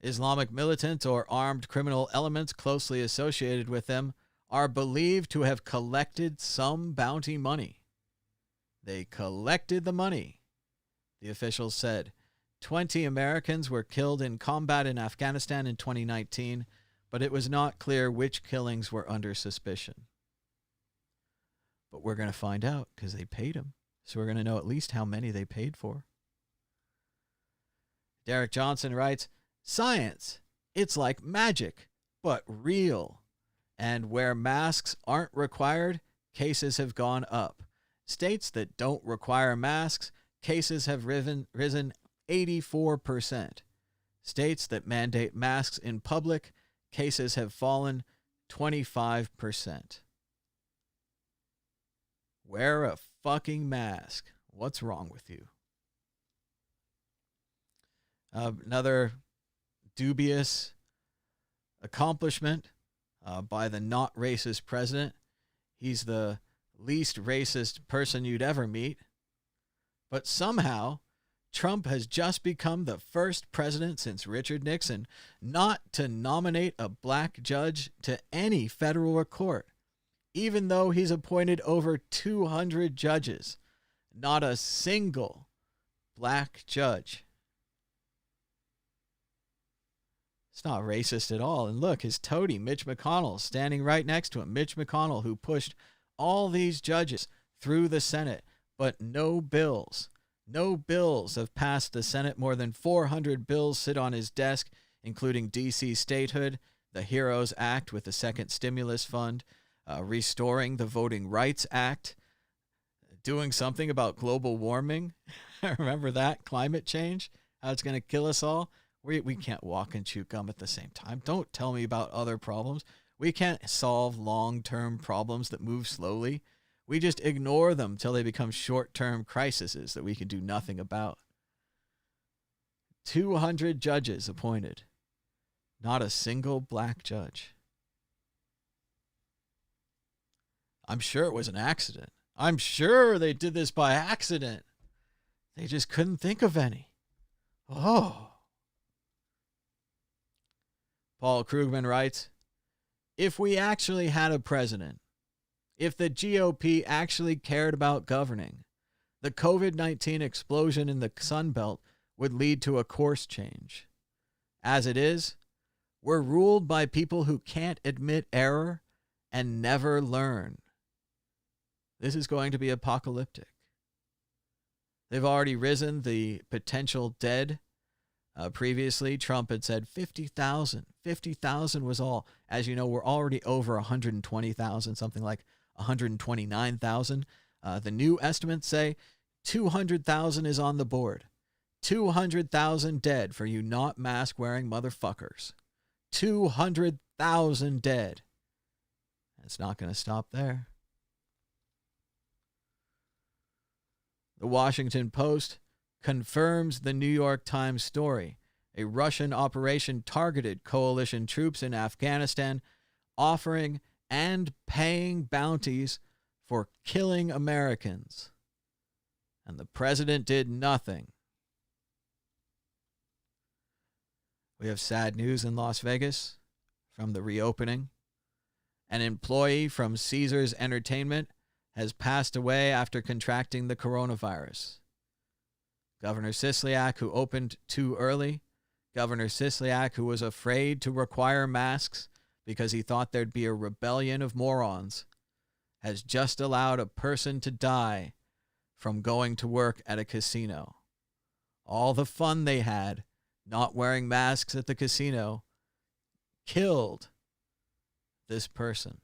Islamic militants or armed criminal elements closely associated with them are believed to have collected some bounty money. They collected the money, the officials said. 20 Americans were killed in combat in Afghanistan in 2019, but it was not clear which killings were under suspicion. But we're going to find out because they paid them. So we're going to know at least how many they paid for. Derek Johnson writes, "Science, it's like magic, but real. And where masks aren't required, cases have gone up. States that don't require masks, cases have risen 84%. States that mandate masks in public, cases have fallen 25%. Wear a fucking mask. What's wrong with you?" Another dubious accomplishment by the not racist president. He's the least racist person you'd ever meet. But somehow, Trump has just become the first president since Richard Nixon not to nominate a black judge to any federal court, even though he's appointed over 200 judges. Not a single black judge. It's not racist at all. And look, his toady, Mitch McConnell, standing right next to him. Mitch McConnell, who pushed all these judges through the Senate, but no bills. No bills have passed the Senate. More than 400 bills sit on his desk, including D.C. statehood, the HEROES Act with the second stimulus fund, restoring the Voting Rights Act, doing something about global warming. Remember that? Climate change, how it's going to kill us all. We can't walk and chew gum at the same time. Don't tell me about other problems. We can't solve long-term problems that move slowly. We just ignore them till they become short-term crises that we can do nothing about. 200 judges appointed. Not a single black judge. I'm sure it was an accident. I'm sure they did this by accident. They just couldn't think of any. Oh. Paul Krugman writes, "If we actually had a president, if the GOP actually cared about governing, the COVID-19 explosion in the Sun Belt would lead to a course change. As it is, we're ruled by people who can't admit error and never learn. This is going to be apocalyptic." They've already risen the potential dead. Previously, Trump had said 50,000. 50,000 was all. As you know, we're already over 120,000, something like 129,000. The new estimates say 200,000 is on the board. 200,000 dead for you not mask-wearing motherfuckers. 200,000 dead. It's not going to stop there. The Washington Post confirms the New York Times story. A Russian operation targeted coalition troops in Afghanistan, offering and paying bounties for killing Americans. And the president did nothing. We have sad news in Las Vegas from the reopening. An employee from Caesars Entertainment has passed away after contracting the coronavirus. Governor Sisolak, who opened too early, Governor Sisolak, who was afraid to require masks because he thought there'd be a rebellion of morons, has just allowed a person to die from going to work at a casino. All the fun they had not wearing masks at the casino killed this person.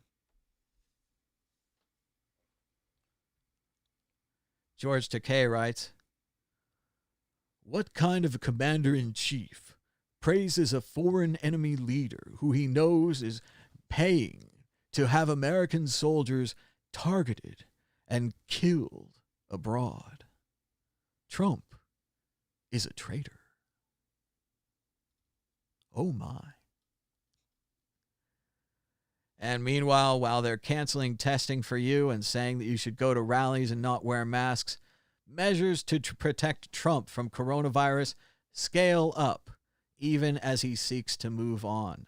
George Takei writes, "What kind of a commander-in-chief praises a foreign enemy leader who he knows is paying to have American soldiers targeted and killed abroad? Trump is a traitor." Oh my. And meanwhile, while they're canceling testing for you and saying that you should go to rallies and not wear masks, measures to protect Trump from coronavirus scale up, even as he seeks to move on.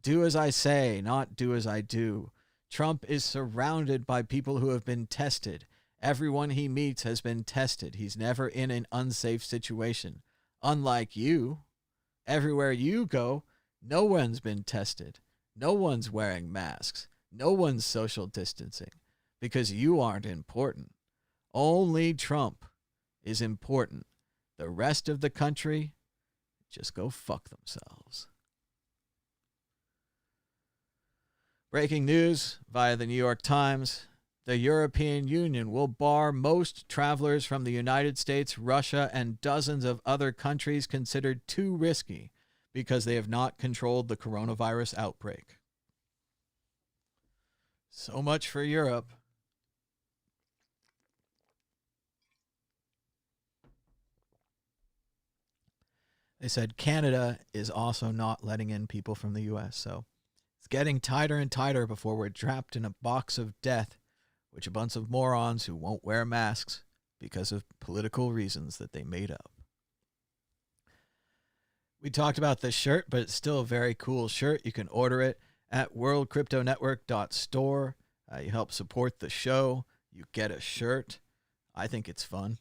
Do as I say, not do as I do. Trump is surrounded by people who have been tested. Everyone he meets has been tested. He's never in an unsafe situation. Unlike you, everywhere you go, no one's been tested. No one's wearing masks. No one's social distancing because you aren't important. Only Trump is important. The rest of the country just go fuck themselves. Breaking news via the New York Times. The European Union will bar most travelers from the United States, Russia, and dozens of other countries considered too risky because they have not controlled the coronavirus outbreak. So much for Europe. They said Canada is also not letting in people from the U.S., so it's getting tighter and tighter before we're trapped in a box of death, which a bunch of morons who won't wear masks because of political reasons that they made up. We talked about this shirt, but it's still a very cool shirt. You can order it at worldcryptonetwork.store. You help support the show. You get a shirt. I think it's fun.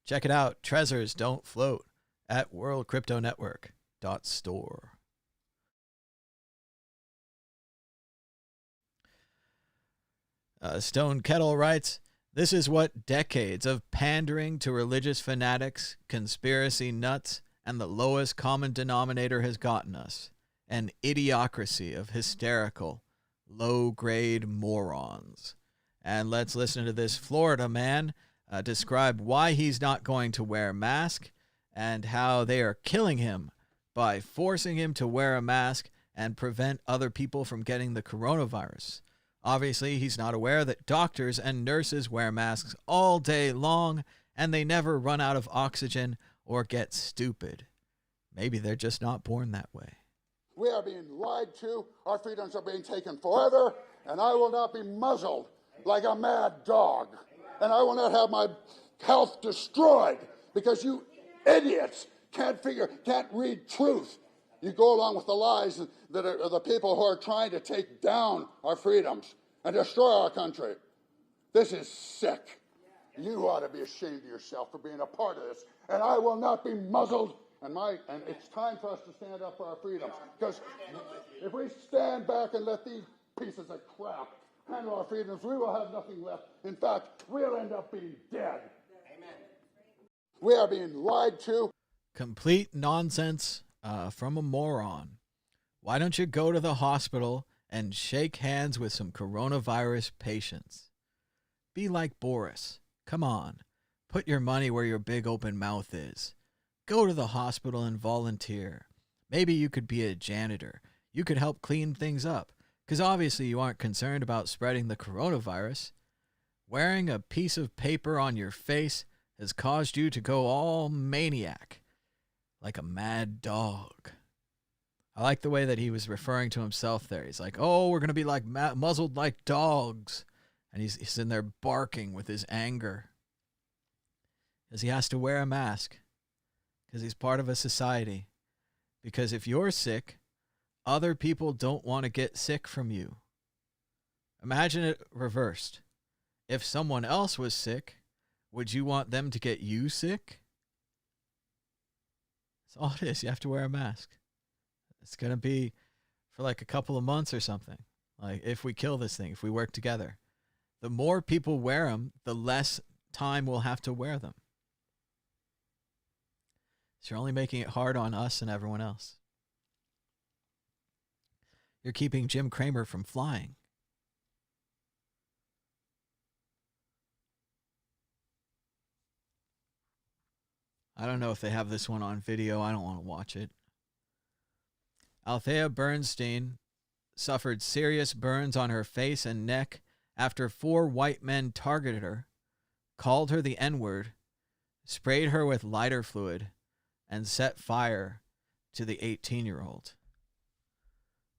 Check it out. Treasures don't float at worldcryptonetwork.store. Stone Kettle writes, "This is what decades of pandering to religious fanatics, conspiracy nuts, and the lowest common denominator has gotten us. An idiocracy of hysterical, low-grade morons." And let's listen to this Florida man describe why he's not going to wear a mask and how they are killing him by forcing him to wear a mask and prevent other people from getting the coronavirus. Obviously, he's not aware that doctors and nurses wear masks all day long and they never run out of oxygen or get stupid. Maybe they're just not born that way. We are being lied to. Our freedoms are being taken forever, and I will not be muzzled like a mad dog. And I will not have my health destroyed because you idiots can't read truth. You go along with the lies that are the people who are trying to take down our freedoms and destroy our country. This is sick. You ought to be ashamed of yourself for being a part of this. And I will not be muzzled. And it's time for us to stand up for our freedoms. Because if we stand back and let these pieces of crap handle our freedoms, we will have nothing left. In fact, we'll end up being dead. Amen. We are being lied to. Complete nonsense from a moron. Why don't you go to the hospital and shake hands with some coronavirus patients? Be like Boris. Come on. Put your money where your big open mouth is. Go to the hospital and volunteer. Maybe you could be a janitor. You could help clean things up. Because obviously you aren't concerned about spreading the coronavirus. Wearing a piece of paper on your face has caused you to go all maniac. Like a mad dog. I like the way that he was referring to himself there. He's like, oh, we're going to be like muzzled like dogs. And he's in there barking with his anger. Because he has to wear a mask. Because he's part of a society. Because if you're sick, other people don't want to get sick from you. Imagine it reversed. If someone else was sick, would you want them to get you sick? That's all it is. You have to wear a mask. It's going to be for like a couple of months or something. Like if we kill this thing, if we work together, the more people wear them, the less time we'll have to wear them. So you're only making it hard on us and everyone else. You're keeping Jim Cramer from flying. I don't know if they have this one on video. I don't want to watch it. Althea Bernstein suffered serious burns on her face and neck after 4 white men targeted her, called her the N-word, sprayed her with lighter fluid, and set fire to the 18-year-old.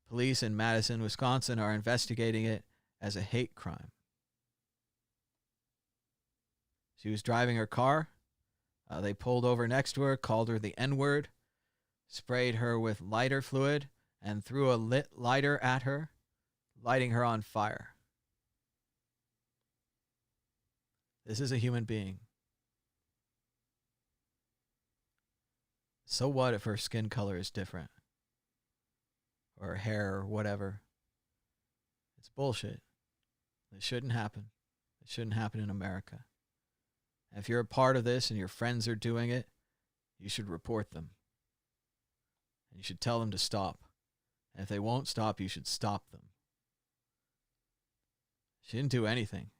Police in Madison, Wisconsin are investigating it as a hate crime. She was driving her car. They pulled over next to her, called her the N-word, sprayed her with lighter fluid, and threw a lit lighter at her, lighting her on fire. This is a human being. So what if her skin color is different? Or her hair or whatever? It's bullshit. It shouldn't happen. It shouldn't happen in America. If you're a part of this and your friends are doing it, you should report them. And you should tell them to stop. And if they won't stop, you should stop them. She didn't do anything.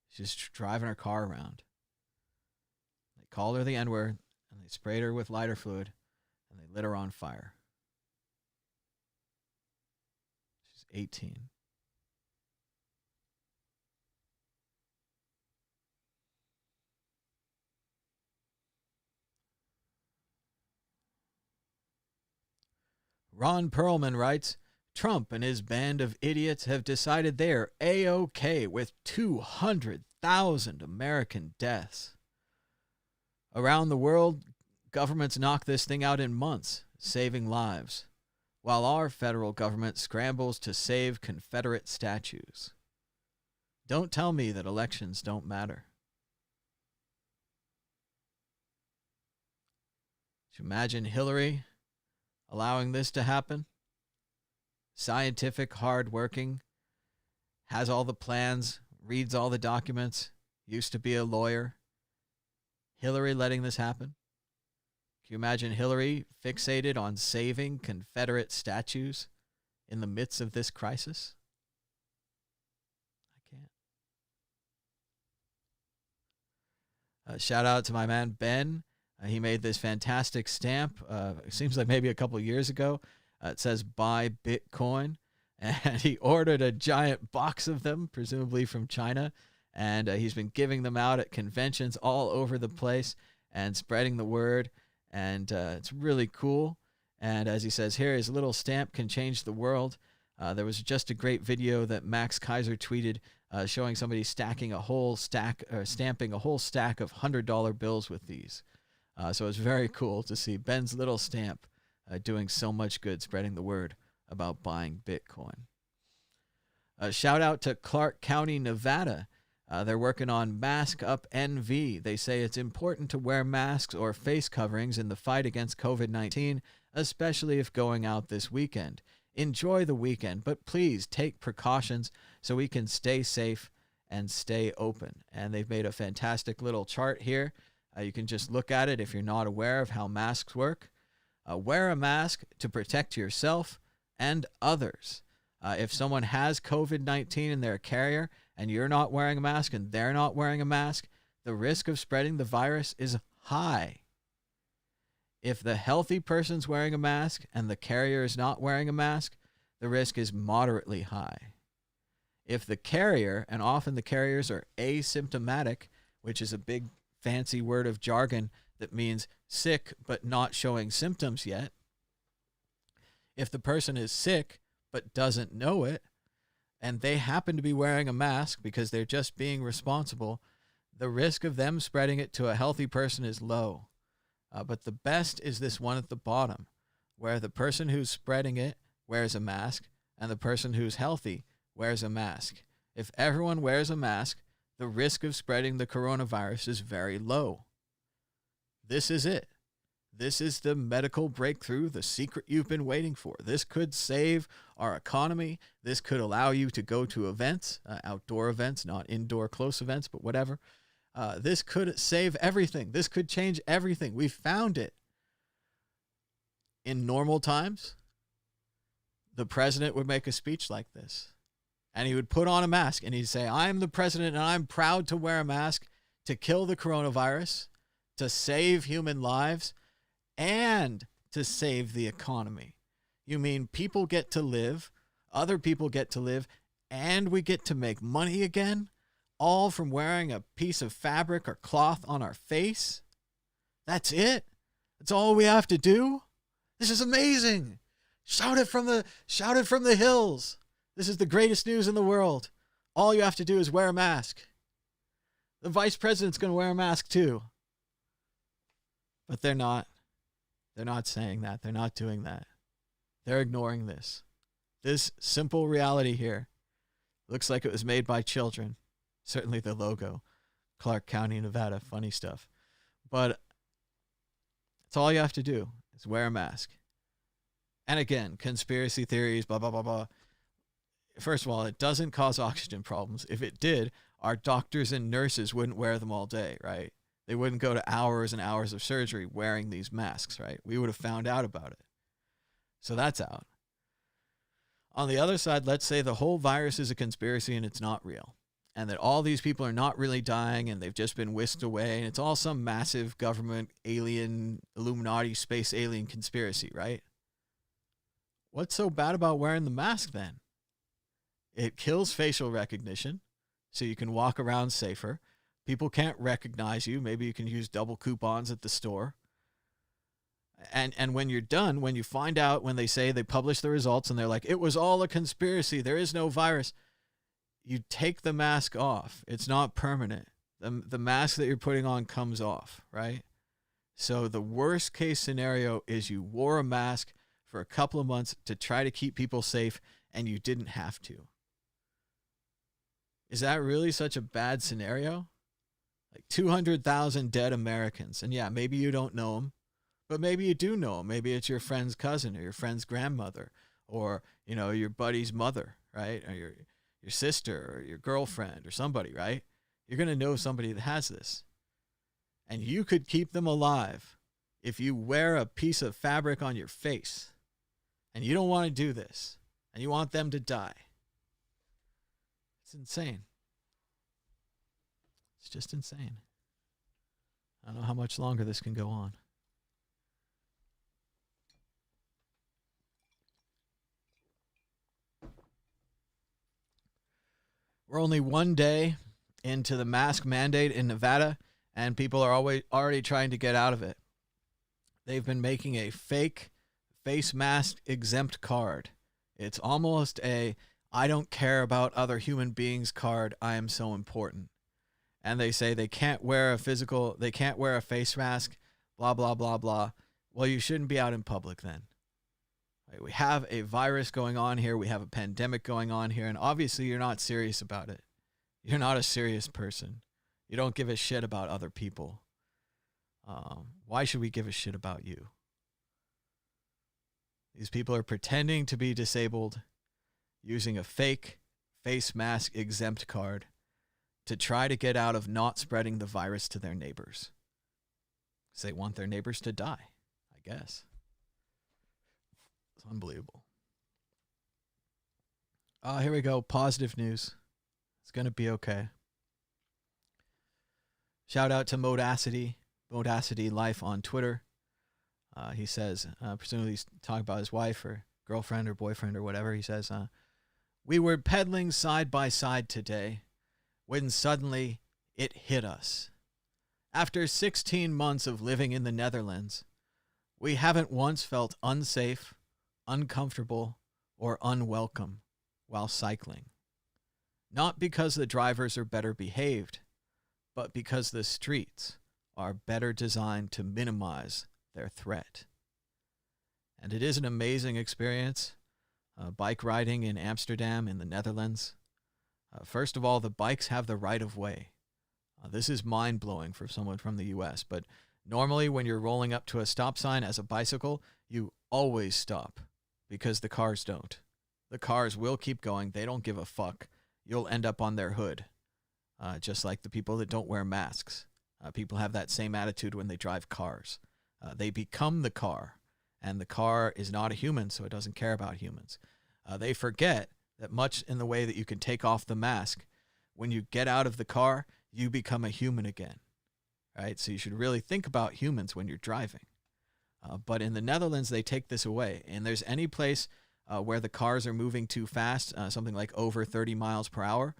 She's just driving her car around. They called her the N-word, and they sprayed her with lighter fluid, and they lit her on fire. She's 18. Ron Perlman writes, Trump and his band of idiots have decided they're A-OK with 200,000 American deaths. Around the world, governments knock this thing out in months, saving lives, while our federal government scrambles to save Confederate statues. Don't tell me that elections don't matter. Could you imagine Hillary allowing this to happen? Scientific, hardworking, has all the plans, reads all the documents, used to be a lawyer. Hillary letting this happen? Can you imagine Hillary fixated on saving Confederate statues in the midst of this crisis? I can't. Shout out to my man Ben. He made this fantastic stamp. It seems like maybe a couple years ago. It says buy Bitcoin. And he ordered a giant box of them, presumably from China. And he's been giving them out at conventions all over the place and spreading the word. And it's really cool. And as he says here, his little stamp can change the world. There was just a great video that Max Kaiser tweeted showing somebody stamping a whole stack of $100 bills with these. So it's very cool to see Ben's little stamp doing so much good, spreading the word about buying Bitcoin. Shout out to Clark County, Nevada. They're working on Mask Up NV. They say it's important to wear masks or face coverings in the fight against COVID-19, especially if going out this weekend. Enjoy the weekend, but please take precautions so we can stay safe and stay open. And they've made a fantastic little chart here. You can just look at it if you're not aware of how masks work. Wear a mask to protect yourself and others. If someone has COVID-19 and they're a carrier and you're not wearing a mask and they're not wearing a mask, the risk of spreading the virus is high. If the healthy person's wearing a mask and the carrier is not wearing a mask, the risk is moderately high. If the carrier, and often the carriers are asymptomatic, which is a big fancy word of jargon that means sick but not showing symptoms yet. If the person is sick but doesn't know it, and they happen to be wearing a mask because they're just being responsible, the risk of them spreading it to a healthy person is low. But the best is this one at the bottom. where the person who's spreading it wears a mask and the person who's healthy wears a mask. If everyone wears a mask, the risk of spreading the coronavirus is very low. This is it. This is the medical breakthrough, the secret you've been waiting for. This could save our economy. This could allow you to go to events, outdoor events, not indoor close events, but whatever. This could save everything. This could change everything. We found it. In normal times, the president would make a speech like this. And he would put on a mask and he'd say, I'm the president and I'm proud to wear a mask to kill the coronavirus, to save human lives, and to save the economy. You mean people get to live, other people get to live, and we get to make money again, all from wearing a piece of fabric or cloth on our face? That's it? That's all we have to do? This is amazing. Shout it from the hills. This is the greatest news in the world. All you have to do is wear a mask. The vice president's going to wear a mask too. But they're not. They're not saying that. They're not doing that. They're ignoring this. This simple reality here looks like it was made by children. Certainly the logo. Clark County, Nevada. Funny stuff. But it's all you have to do is wear a mask. And again, conspiracy theories, blah, blah, blah, blah. First of all, it doesn't cause oxygen problems. If it did, our doctors and nurses wouldn't wear them all day, right? They wouldn't go to hours and hours of surgery wearing these masks, right? We would have found out about it. So that's out. On the other side, let's say the whole virus is a conspiracy and it's not real, and that all these people are not really dying and they've just been whisked away, and it's all some massive government, alien, Illuminati, space alien conspiracy, right? What's so bad about wearing the mask then? It kills facial recognition, so you can walk around safer. People can't recognize you. Maybe you can use double coupons at the store. And when you're done, when you find out, when they say they publish the results and they're like, it was all a conspiracy, there is no virus, you take the mask off. It's not permanent. The mask that you're putting on comes off, right? So the worst case scenario is you wore a mask for a couple of months to try to keep people safe and you didn't have to. Is that really such a bad scenario? Like 200,000 dead Americans. And yeah, maybe you don't know them, but maybe you do know them. Maybe it's your friend's cousin or your friend's grandmother or, you know, your buddy's mother, right? Or your sister or your girlfriend or somebody, right? You're going to know somebody that has this. And you could keep them alive if you wear a piece of fabric on your face. And you don't want to do this. And you want them to die. It's insane. It's just insane. I don't know how much longer this can go on. We're only one day into the mask mandate in Nevada, and people are already trying to get out of it. They've been making a fake face mask exempt card. It's almost a I don't care about other human beings card. I am so important. And they say they can't wear a face mask, blah, blah, blah, blah. Well, you shouldn't be out in public then. Right? We have a virus going on here. We have a pandemic going on here. And obviously you're not serious about it. You're not a serious person. You don't give a shit about other people. Why should we give a shit about you? These people are pretending to be disabled using a fake face mask exempt card to try to get out of not spreading the virus to their neighbors. Because they want their neighbors to die, I guess. It's unbelievable. Here we go. Positive news. It's going to be okay. Shout out to Modacity Life on Twitter. He says, presumably he's talking about his wife or girlfriend or boyfriend or whatever. He says, we were pedaling side by side today when suddenly it hit us. After 16 months of living in the Netherlands, we haven't once felt unsafe, uncomfortable, or unwelcome while cycling. Not because the drivers are better behaved, but because the streets are better designed to minimize their threat. And it is an amazing experience. Bike riding in Amsterdam in the Netherlands. First of all, the bikes have the right of way. This is mind-blowing for someone from the U.S., but normally when you're rolling up to a stop sign as a bicycle, you always stop because the cars don't. The cars will keep going. They don't give a fuck. You'll end up on their hood, just like the people that don't wear masks. People have that same attitude when they drive cars. They become the car, and the car is not a human, so it doesn't care about humans. They forget that much in the way that you can take off the mask, when you get out of the car, you become a human again, right? So you should really think about humans when you're driving. But in the Netherlands, they take this away. And there's any place where the cars are moving too fast, something like over 30 miles per hour,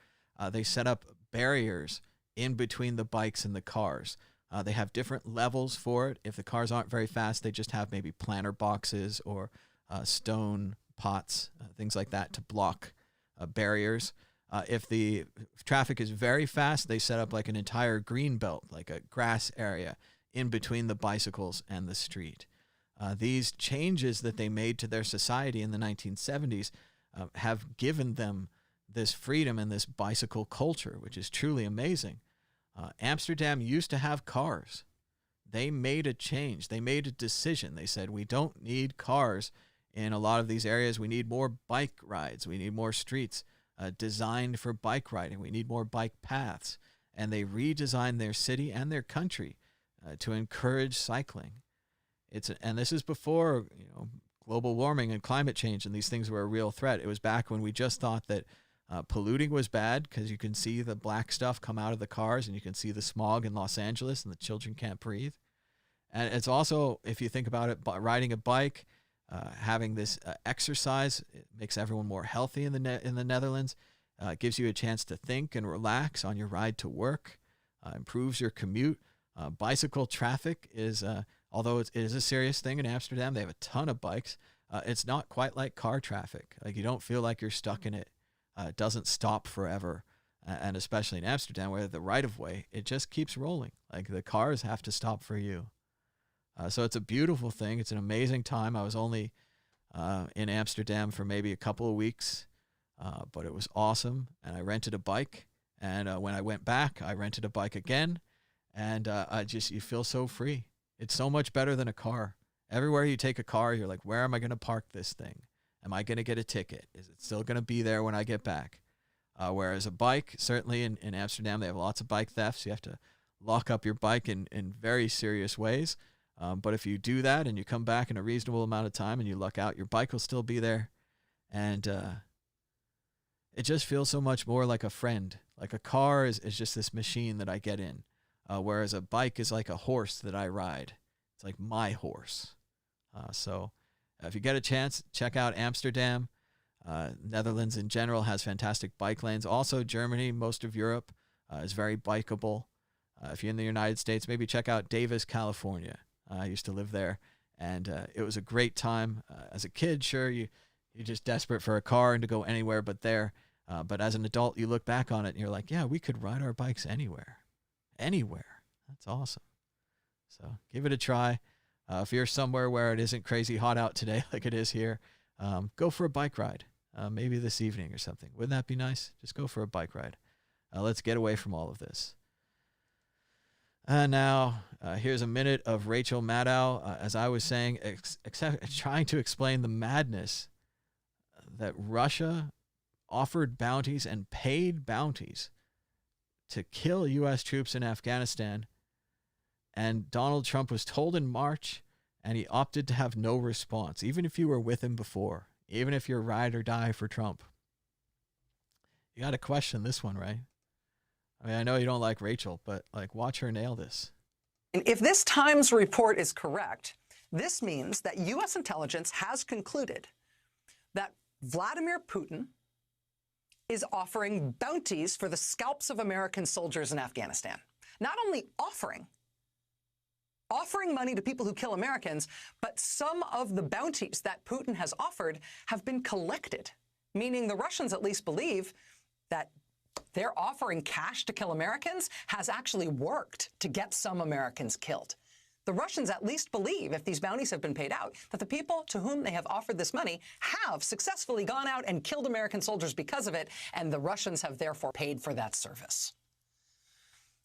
they set up barriers in between the bikes and the cars. They have different levels for it. If the cars aren't very fast, they just have maybe planter boxes or stone pots, things like that to block barriers. If the traffic is very fast, they set up like an entire green belt, like a grass area in between the bicycles and the street. These changes that they made to their society in the 1970s have given them this freedom and this bicycle culture, which is truly amazing. Amsterdam used to have cars. They made a change. They made a decision. They said, we don't need cars in a lot of these areas. We need more bike rides. We need more streets designed for bike riding. We need more bike paths. And they redesigned their city and their country to encourage cycling. And this is before global warming and climate change and these things were a real threat. It was back when we just thought that polluting was bad because you can see the black stuff come out of the cars and you can see the smog in Los Angeles and the children can't breathe. And it's also, if you think about it, riding a bike, having this exercise, it makes everyone more healthy in the Netherlands. It gives you a chance to think and relax on your ride to work, improves your commute. Bicycle traffic is, although it is a serious thing in Amsterdam, they have a ton of bikes. It's not quite like car traffic. Like you don't feel like you're stuck in it. It doesn't stop forever. And especially in Amsterdam where the right of way, it just keeps rolling. Like the cars have to stop for you. So it's a beautiful thing. It's an amazing time. I was only in Amsterdam for maybe a couple of weeks, but it was awesome. And I rented a bike. And when I went back, I rented a bike again. And you feel so free. It's so much better than a car. Everywhere you take a car, you're like, where am I going to park this thing? Am I going to get a ticket? Is it still going to be there when I get back? Whereas a bike, certainly in Amsterdam, they have lots of bike thefts. You have to lock up your bike in very serious ways. But if you do that and you come back in a reasonable amount of time and you luck out, your bike will still be there. And it just feels so much more like a friend. Like a car is just this machine that I get in. Whereas a bike is like a horse that I ride. It's like my horse. So if you get a chance, check out Amsterdam. Netherlands in general has fantastic bike lanes. Also Germany, most of Europe is very bikeable. If you're in the United States, maybe check out Davis, California. I used to live there, and it was a great time. As a kid, sure, you're just desperate for a car and to go anywhere but there. But as an adult, you look back on it and you're like, yeah, we could ride our bikes anywhere. Anywhere. That's awesome. So give it a try. If you're somewhere where it isn't crazy hot out today like it is here, go for a bike ride. Maybe this evening or something. Wouldn't that be nice? Just go for a bike ride. Let's get away from all of this. Now, here's a minute of Rachel Maddow, as I was saying, trying to explain the madness that Russia offered bounties and paid bounties to kill U.S. troops in Afghanistan. And Donald Trump was told in March, and he opted to have no response, even if you were with him before, even if you're ride or die for Trump. You got to question this one, right? I mean, I know you don't like Rachel, but watch her nail this. And if this Times report is correct, this means that U.S. intelligence has concluded that Vladimir Putin is offering bounties for the scalps of American soldiers in Afghanistan. Not only offering money to people who kill Americans, but some of the bounties that Putin has offered have been collected, meaning the Russians at least believe that their offering cash to kill Americans has actually worked to get some Americans killed. The Russians at least believe, if these bounties have been paid out, that the people to whom they have offered this money have successfully gone out and killed American soldiers because of it, and the Russians have therefore paid for that service.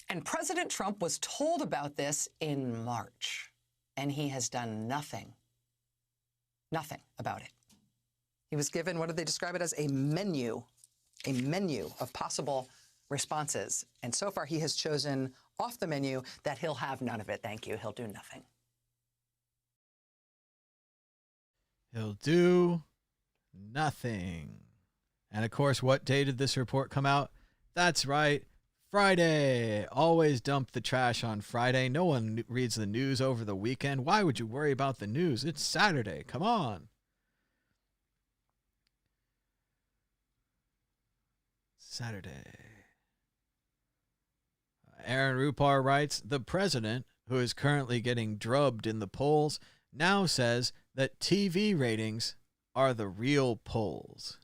And President Trump was told about this in March, and he has done nothing about it. He was given, what did they describe it as, a menu of possible responses. And so far, he has chosen off the menu that he'll have none of it. Thank you. He'll do nothing. He'll do nothing. And of course, what day did this report come out? That's right, Friday. Always dump the trash on Friday. No one reads the news over the weekend. Why would you worry about the news? It's Saturday. Come on. Saturday. Aaron Rupar writes, the president, who is currently getting drubbed in the polls, now says that TV ratings are the real polls.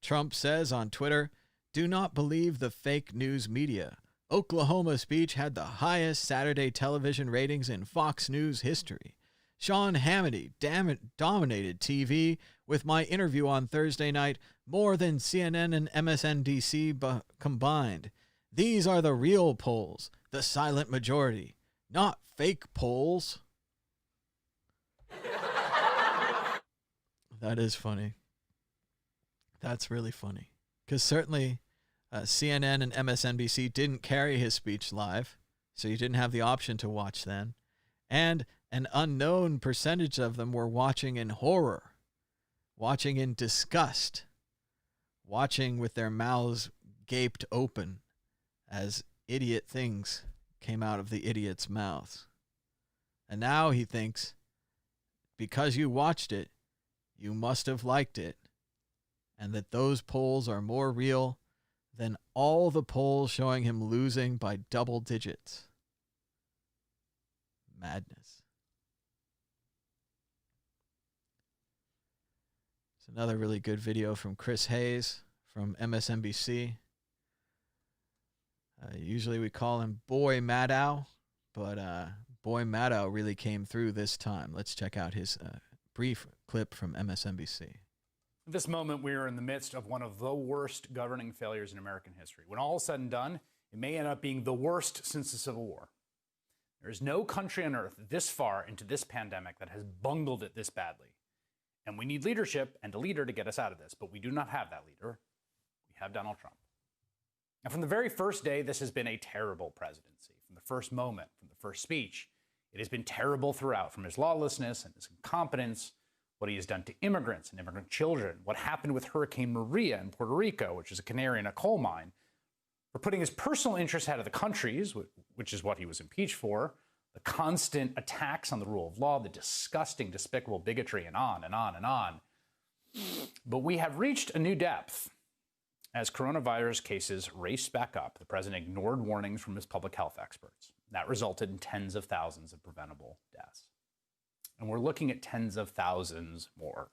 Trump says on Twitter, do not believe the fake news media. Oklahoma speech had the highest Saturday television ratings in Fox News history. Sean Hannity dominated TV with my interview on Thursday night more than CNN and MSNBC combined. These are the real polls, the silent majority, not fake polls. That is funny. That's really funny. Because certainly CNN and MSNBC didn't carry his speech live, so you didn't have the option to watch then. And an unknown percentage of them were watching in horror, watching in disgust, watching with their mouths gaped open as idiot things came out of the idiots' mouths. And now he thinks, because you watched it, you must have liked it, and that those polls are more real than all the polls showing him losing by double digits. Madness. It's another really good video from Chris Hayes from MSNBC. Usually we call him Boy Maddow, but Boy Maddow really came through this time. Let's check out his brief clip from MSNBC. At this moment, we are in the midst of one of the worst governing failures in American history. When all is said and done, it may end up being the worst since the Civil War. There is no country on earth this far into this pandemic that has bungled it this badly. And we need leadership and a leader to get us out of this, but we do not have that leader. We have Donald Trump. And from the very first day, this has been a terrible presidency. From the first moment, from the first speech, it has been terrible throughout, from his lawlessness and his incompetence, what he has done to immigrants and immigrant children, what happened with Hurricane Maria in Puerto Rico, which is a canary in a coal mine, for putting his personal interests ahead of the country's, which is what he was impeached for, the constant attacks on the rule of law, the disgusting, despicable bigotry, and on and on and on. But we have reached a new depth. As coronavirus cases raced back up, the president ignored warnings from his public health experts. That resulted in tens of thousands of preventable deaths. And we're looking at tens of thousands more.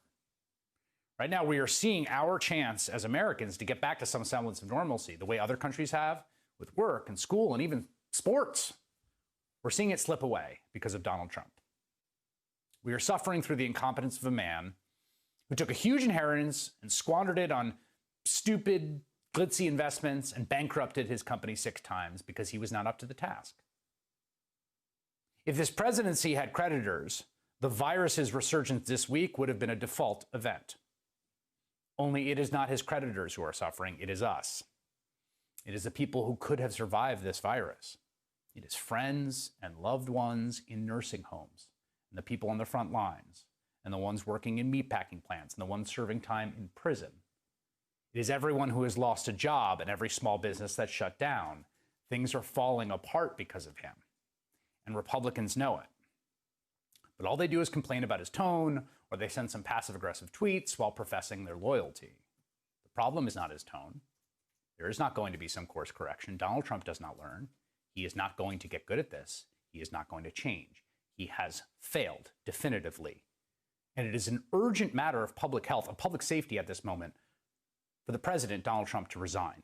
Right now, we are seeing our chance as Americans to get back to some semblance of normalcy, the way other countries have with work and school and even sports. We're seeing it slip away because of Donald Trump. We are suffering through the incompetence of a man who took a huge inheritance and squandered it on stupid, glitzy investments and bankrupted his company 6 times because he was not up to the task. If this presidency had creditors, the virus's resurgence this week would have been a default event. Only it is not his creditors who are suffering, it is us. It is the people who could have survived this virus. It is friends and loved ones in nursing homes, and the people on the front lines, and the ones working in meatpacking plants, and the ones serving time in prison. It is everyone who has lost a job and every small business that's shut down. Things are falling apart because of him, and Republicans know it. But all they do is complain about his tone, or they send some passive-aggressive tweets while professing their loyalty. The problem is not his tone. There is not going to be some course correction. Donald Trump does not learn. He is not going to get good at this. He is not going to change. He has failed definitively. And it is an urgent matter of public health, of public safety at this moment, for the president, Donald Trump, to resign.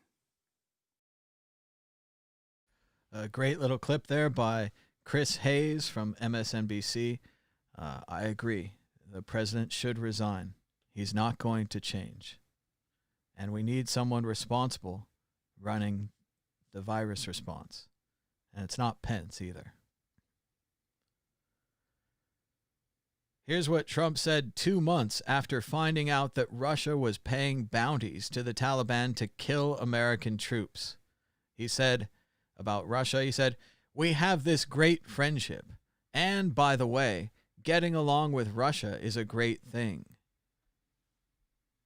A great little clip there by Chris Hayes from MSNBC, I agree. The president should resign. He's not going to change. And we need someone responsible running the virus response. And it's not Pence either. Here's what Trump said 2 months after finding out that Russia was paying bounties to the Taliban to kill American troops. He said about Russia, he said, "We have this great friendship. And by the way, getting along with Russia is a great thing."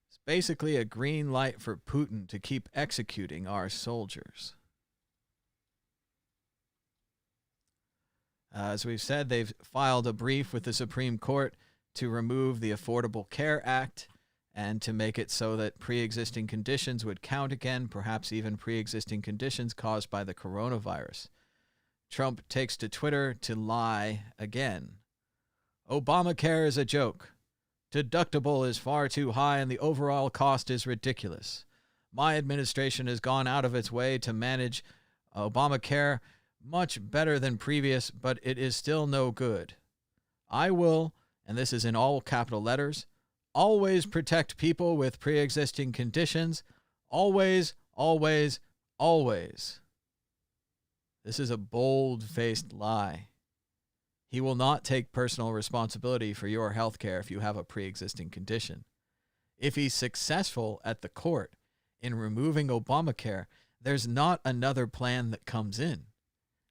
It's basically a green light for Putin to keep executing our soldiers. As we've said, they've filed a brief with the Supreme Court to remove the Affordable Care Act and to make it so that pre-existing conditions would count again, perhaps even pre-existing conditions caused by the coronavirus. Trump takes to Twitter to lie again. Obamacare is a joke. Deductible is far too high and the overall cost is ridiculous. My administration has gone out of its way to manage Obamacare much better than previous, but it is still no good. I will, and this is in all capital letters, always protect people with pre-existing conditions. Always, always, always. This is a bold-faced lie. He will not take personal responsibility for your health care if you have a pre-existing condition. If he's successful at the court in removing Obamacare, there's not another plan that comes in.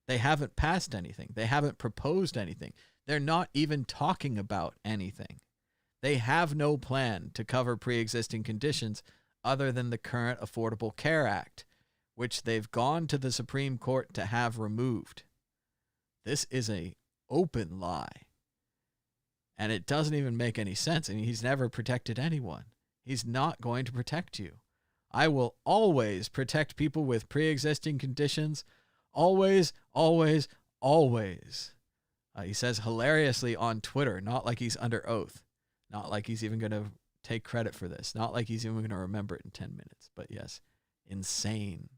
They haven't passed anything. They haven't proposed anything. They're not even talking about anything. They have no plan to cover pre-existing conditions other than the current Affordable Care Act, which they've gone to the Supreme Court to have removed. This is an open lie. And it doesn't even make any sense. I mean, he's never protected anyone. He's not going to protect you. I will always protect people with pre-existing conditions. Always, always, always. He says hilariously on Twitter, not like he's under oath. Not like he's even going to take credit for this. Not like he's even going to remember it in 10 minutes. But yes, insane.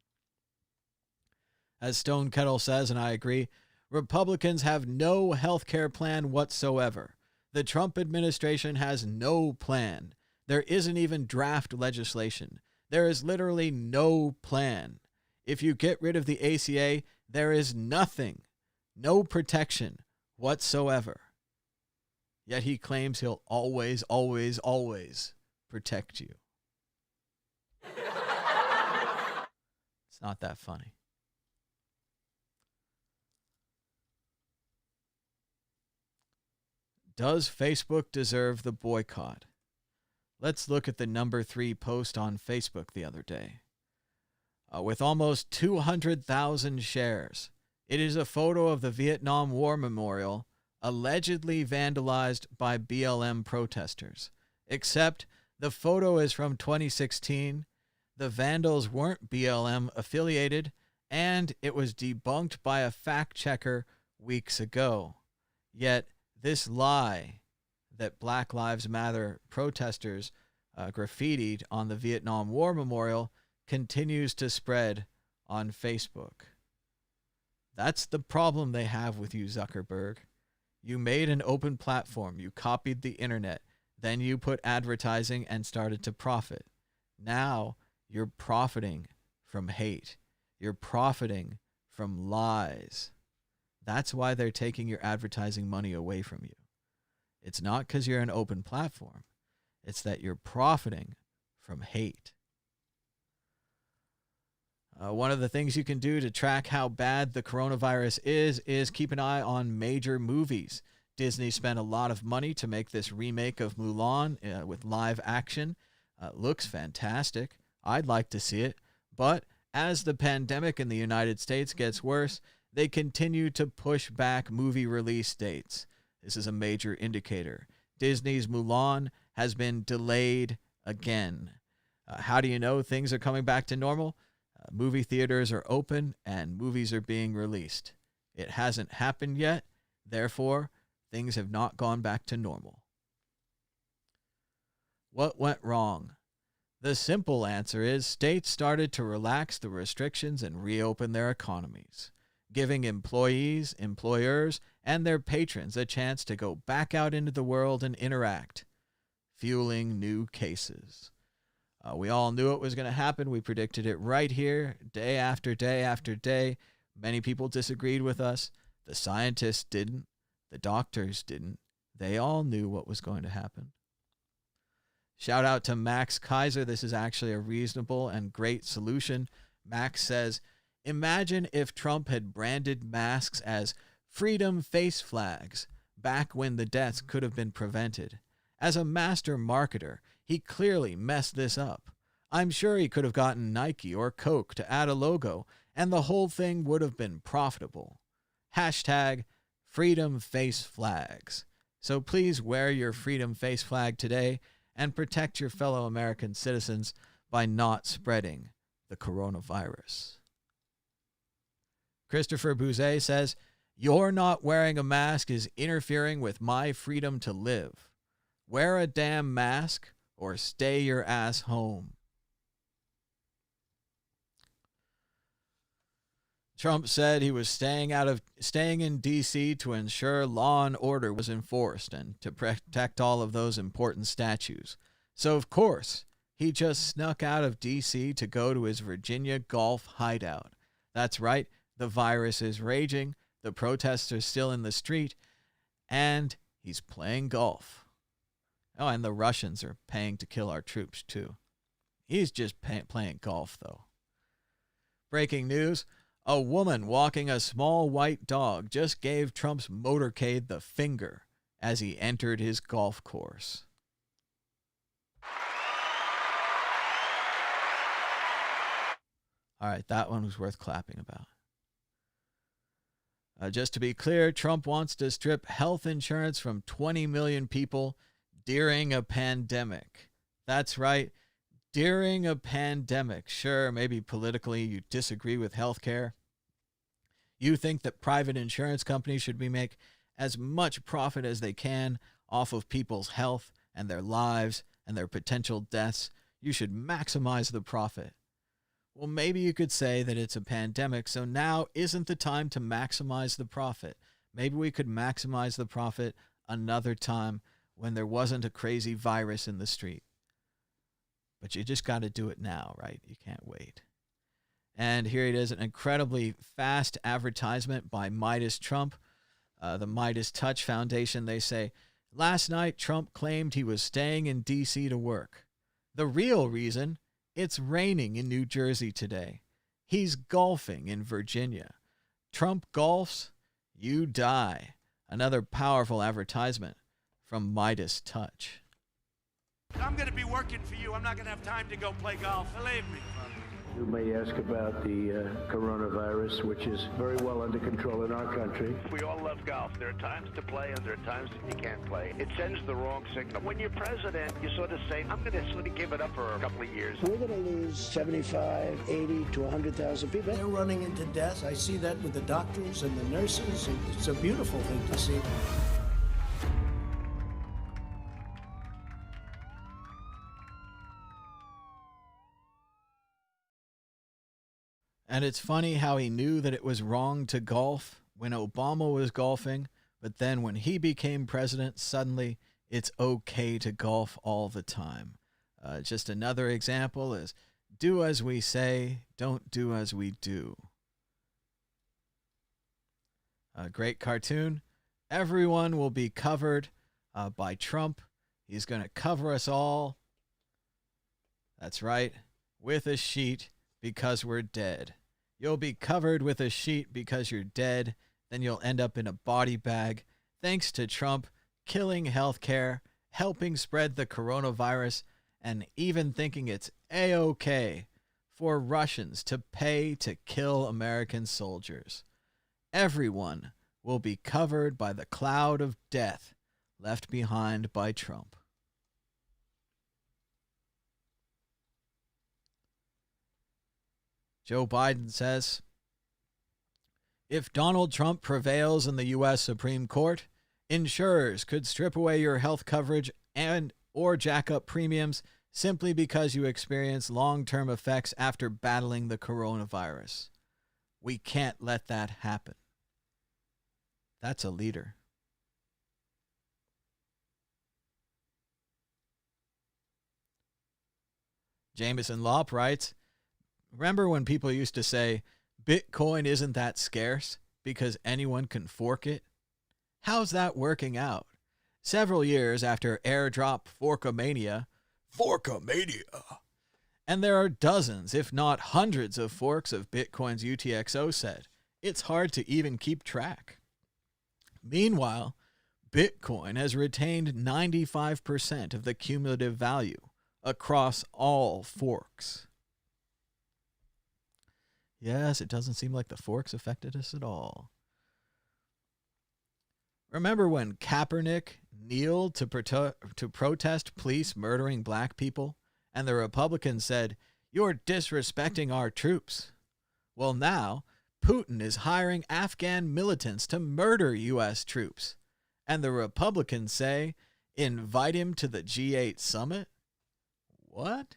As Stone Kettle says, and I agree, Republicans have no health care plan whatsoever. The Trump administration has no plan. There isn't even draft legislation. There is literally no plan. If you get rid of the ACA, there is nothing, no protection whatsoever. Yet he claims he'll always, always, always protect you. It's not that funny. Does Facebook deserve the boycott? Let's look at the number 3 post on Facebook the other day. With almost 200,000 shares. It is a photo of the Vietnam War Memorial allegedly vandalized by BLM protesters. Except the photo is from 2016, the vandals weren't BLM affiliated, and it was debunked by a fact checker weeks ago. Yet this lie that Black Lives Matter protesters graffitied on the Vietnam War Memorial continues to spread on Facebook. That's the problem they have with you, Zuckerberg. You made an open platform. You copied the internet. Then you put advertising and started to profit. Now you're profiting from hate. You're profiting from lies. That's why they're taking your advertising money away from you. It's not because you're an open platform. It's that you're profiting from hate. One of the things you can do to track how bad the coronavirus is keep an eye on major movies. Disney spent a lot of money to make this remake of Mulan with live action. Looks fantastic. I'd like to see it. But as the pandemic in the United States gets worse, they continue to push back movie release dates. This is a major indicator. Disney's Mulan has been delayed again. How do you know things are coming back to normal? Movie theaters are open and movies are being released. It hasn't happened yet. Therefore, things have not gone back to normal. What went wrong? The simple answer is states started to relax the restrictions and reopen their economies. giving employees, employers, and their patrons a chance to go back out into the world and interact, fueling new cases. We all knew it was going to happen. We predicted it right here, day after day after day. Many people disagreed with us. The scientists didn't. The doctors didn't. They all knew what was going to happen. Shout out to Max Kaiser. This is actually a reasonable and great solution. Max says, imagine if Trump had branded masks as freedom face flags back when the deaths could have been prevented. As a master marketer, he clearly messed this up. I'm sure he could have gotten Nike or Coke to add a logo, and the whole thing would have been profitable. Hashtag freedom face flags. So please wear your freedom face flag today and protect your fellow American citizens by not spreading the coronavirus. Christopher Bouzet says, your not wearing a mask is interfering with my freedom to live. Wear a damn mask or stay your ass home. Trump said he was staying in D.C. to ensure law and order was enforced and to protect all of those important statues. So, of course, he just snuck out of D.C. to go to his Virginia golf hideout. That's right, the virus is raging, the protests are still in the street, and he's playing golf. Oh, and the Russians are paying to kill our troops, too. He's just playing golf, though. Breaking news. A woman walking a small white dog just gave Trump's motorcade the finger as he entered his golf course. All right, that one was worth clapping about. Just to be clear, Trump wants to strip health insurance from 20 million people during a pandemic. That's right. During a pandemic. Sure, maybe politically you disagree with healthcare. You think that private insurance companies should make as much profit as they can off of people's health and their lives and their potential deaths. You should maximize the profit. Well, maybe you could say that it's a pandemic, so now isn't the time to maximize the profit. Maybe we could maximize the profit another time when there wasn't a crazy virus in the street. But you just got to do it now, right? You can't wait. And here it is, an incredibly fast advertisement by Midas Trump, the Midas Touch Foundation. They say, last night Trump claimed he was staying in D.C. to work. The real reason, it's raining in New Jersey today. He's golfing in Virginia. Trump golfs, you die. Another powerful advertisement from Midas Touch. I'm going to be working for you. I'm not going to have time to go play golf. Believe me. You may ask about the coronavirus, which is very well under control in our country. We all love golf. There are times to play and there are times that you can't play. It sends the wrong signal. When you're president, you sort of say, I'm going to sort of give it up for a couple of years. We're going to lose 75, 80 to 100,000 people. They're running into death. I see that with the doctors and the nurses. It's a beautiful thing to see. And it's funny how he knew that it was wrong to golf when Obama was golfing, but then when he became president, suddenly it's okay to golf all the time. Just another example is do as we say, don't do as we do. A great cartoon. Everyone will be covered by Trump. He's going to cover us all. That's right, with a sheet because we're dead. You'll be covered with a sheet because you're dead. Then you'll end up in a body bag. Thanks to Trump killing healthcare, helping spread the coronavirus, and even thinking it's A-OK for Russians to pay to kill American soldiers. Everyone will be covered by the cloud of death left behind by Trump. Joe Biden says, if Donald Trump prevails in the U.S. Supreme Court, insurers could strip away your health coverage and or jack up premiums simply because you experience long-term effects after battling the coronavirus. We can't let that happen. That's a leader. Jameson Lopp writes, remember when people used to say, Bitcoin isn't that scarce because anyone can fork it? How's that working out? Several years after airdrop forkomania, and there are dozens, if not hundreds of forks of Bitcoin's UTXO said. It's hard to even keep track. Meanwhile, Bitcoin has retained 95% of the cumulative value across all forks. Yes, it doesn't seem like the forks affected us at all. Remember when Kaepernick kneeled to protest police murdering black people, and the Republicans said, "You're disrespecting our troops"? Well, now Putin is hiring Afghan militants to murder U.S. troops, and the Republicans say, invite him to the G8 summit? What?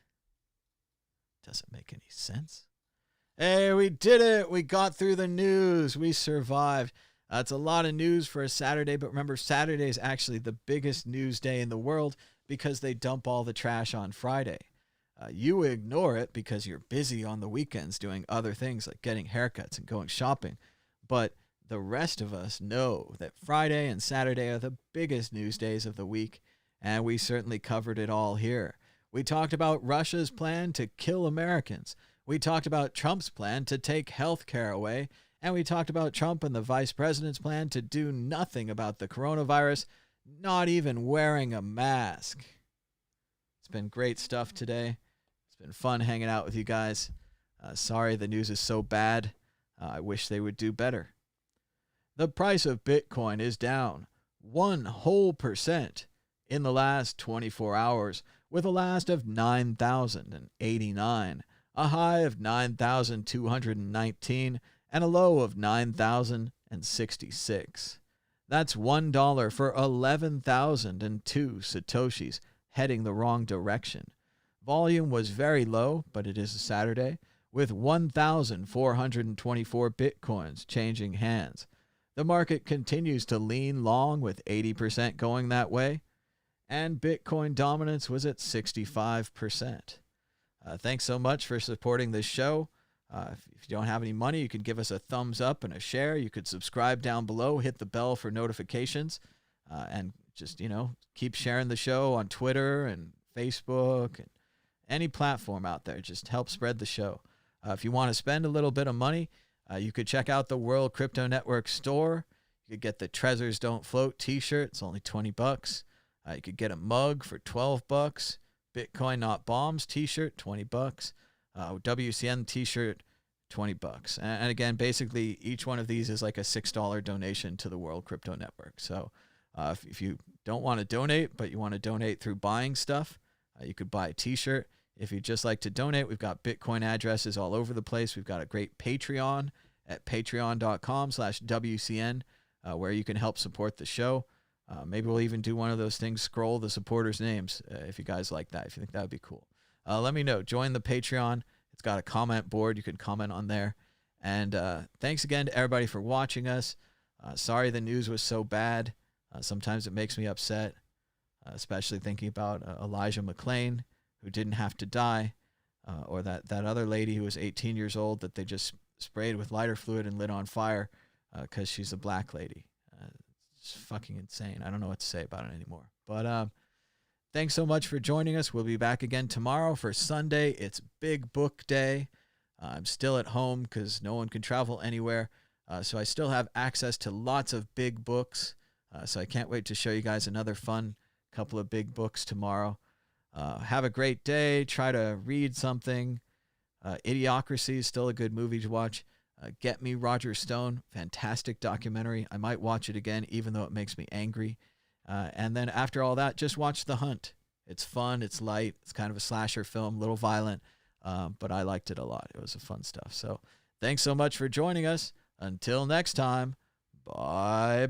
Doesn't make any sense. Hey, we did it. We got through the news. We survived. It's a lot of news for a Saturday, but remember, Saturday is actually the biggest news day in the world because they dump all the trash on Friday. You ignore it because you're busy on the weekends doing other things like getting haircuts and going shopping. But the rest of us know that Friday and Saturday are the biggest news days of the week, and we certainly covered it all here. We talked about Russia's plan to kill Americans. We talked about Trump's plan to take health care away. And we talked about Trump and the vice president's plan to do nothing about the coronavirus, not even wearing a mask. It's been great stuff today. It's been fun hanging out with you guys. Sorry the news is so bad. I wish they would do better. The price of Bitcoin is down 1% in the last 24 hours, with a last of 9,089, a high of 9,219, and a low of 9,066. That's $1 for 11,002 Satoshis, heading the wrong direction. Volume was very low, but it is a Saturday, with 1,424 Bitcoins changing hands. The market continues to lean long, with 80% going that way, and Bitcoin dominance was at 65%. Thanks so much for supporting this show. If you don't have any money, you can give us a thumbs up and a share. You could subscribe down below, hit the bell for notifications, and just, keep sharing the show on Twitter and Facebook and any platform out there. Just help spread the show. If you want to spend a little bit of money, you could check out the World Crypto Network store. You could get the Treasures Don't Float t-shirt. It's only $20. You could get a mug for $12. Bitcoin Not Bombs t-shirt, $20. WCN t-shirt, $20. And again, basically each one of these is like a $6 donation to the World Crypto Network. So if you don't want to donate, but you want to donate through buying stuff, you could buy a t-shirt. If you'd just like to donate, we've got Bitcoin addresses all over the place. We've got a great Patreon at patreon.com/WCN where you can help support the show. Maybe we'll even do one of those things, scroll the supporters' names, if you guys like that, if you think that would be cool. Let me know. Join the Patreon. It's got a comment board. You can comment on there. And thanks again to everybody for watching us. Sorry the news was so bad. Sometimes it makes me upset, especially thinking about Elijah McClain, who didn't have to die, or that other lady who was 18 years old that they just sprayed with lighter fluid and lit on fire because she's a black lady. It's fucking insane. I don't know what to say about it anymore. But thanks so much for joining us. We'll be back again tomorrow for Sunday. It's Big Book Day. I'm still at home because no one can travel anywhere. So I still have access to lots of big books. So I can't wait to show you guys another fun couple of big books tomorrow. Have a great day. Try to read something. Idiocracy is still a good movie to watch. Get Me, Roger Stone. Fantastic documentary. I might watch it again, even though it makes me angry. And then after all that, just watch The Hunt. It's fun. It's light. It's kind of a slasher film, a little violent. But I liked it a lot. It was fun stuff. So thanks so much for joining us. Until next time, bye-bye.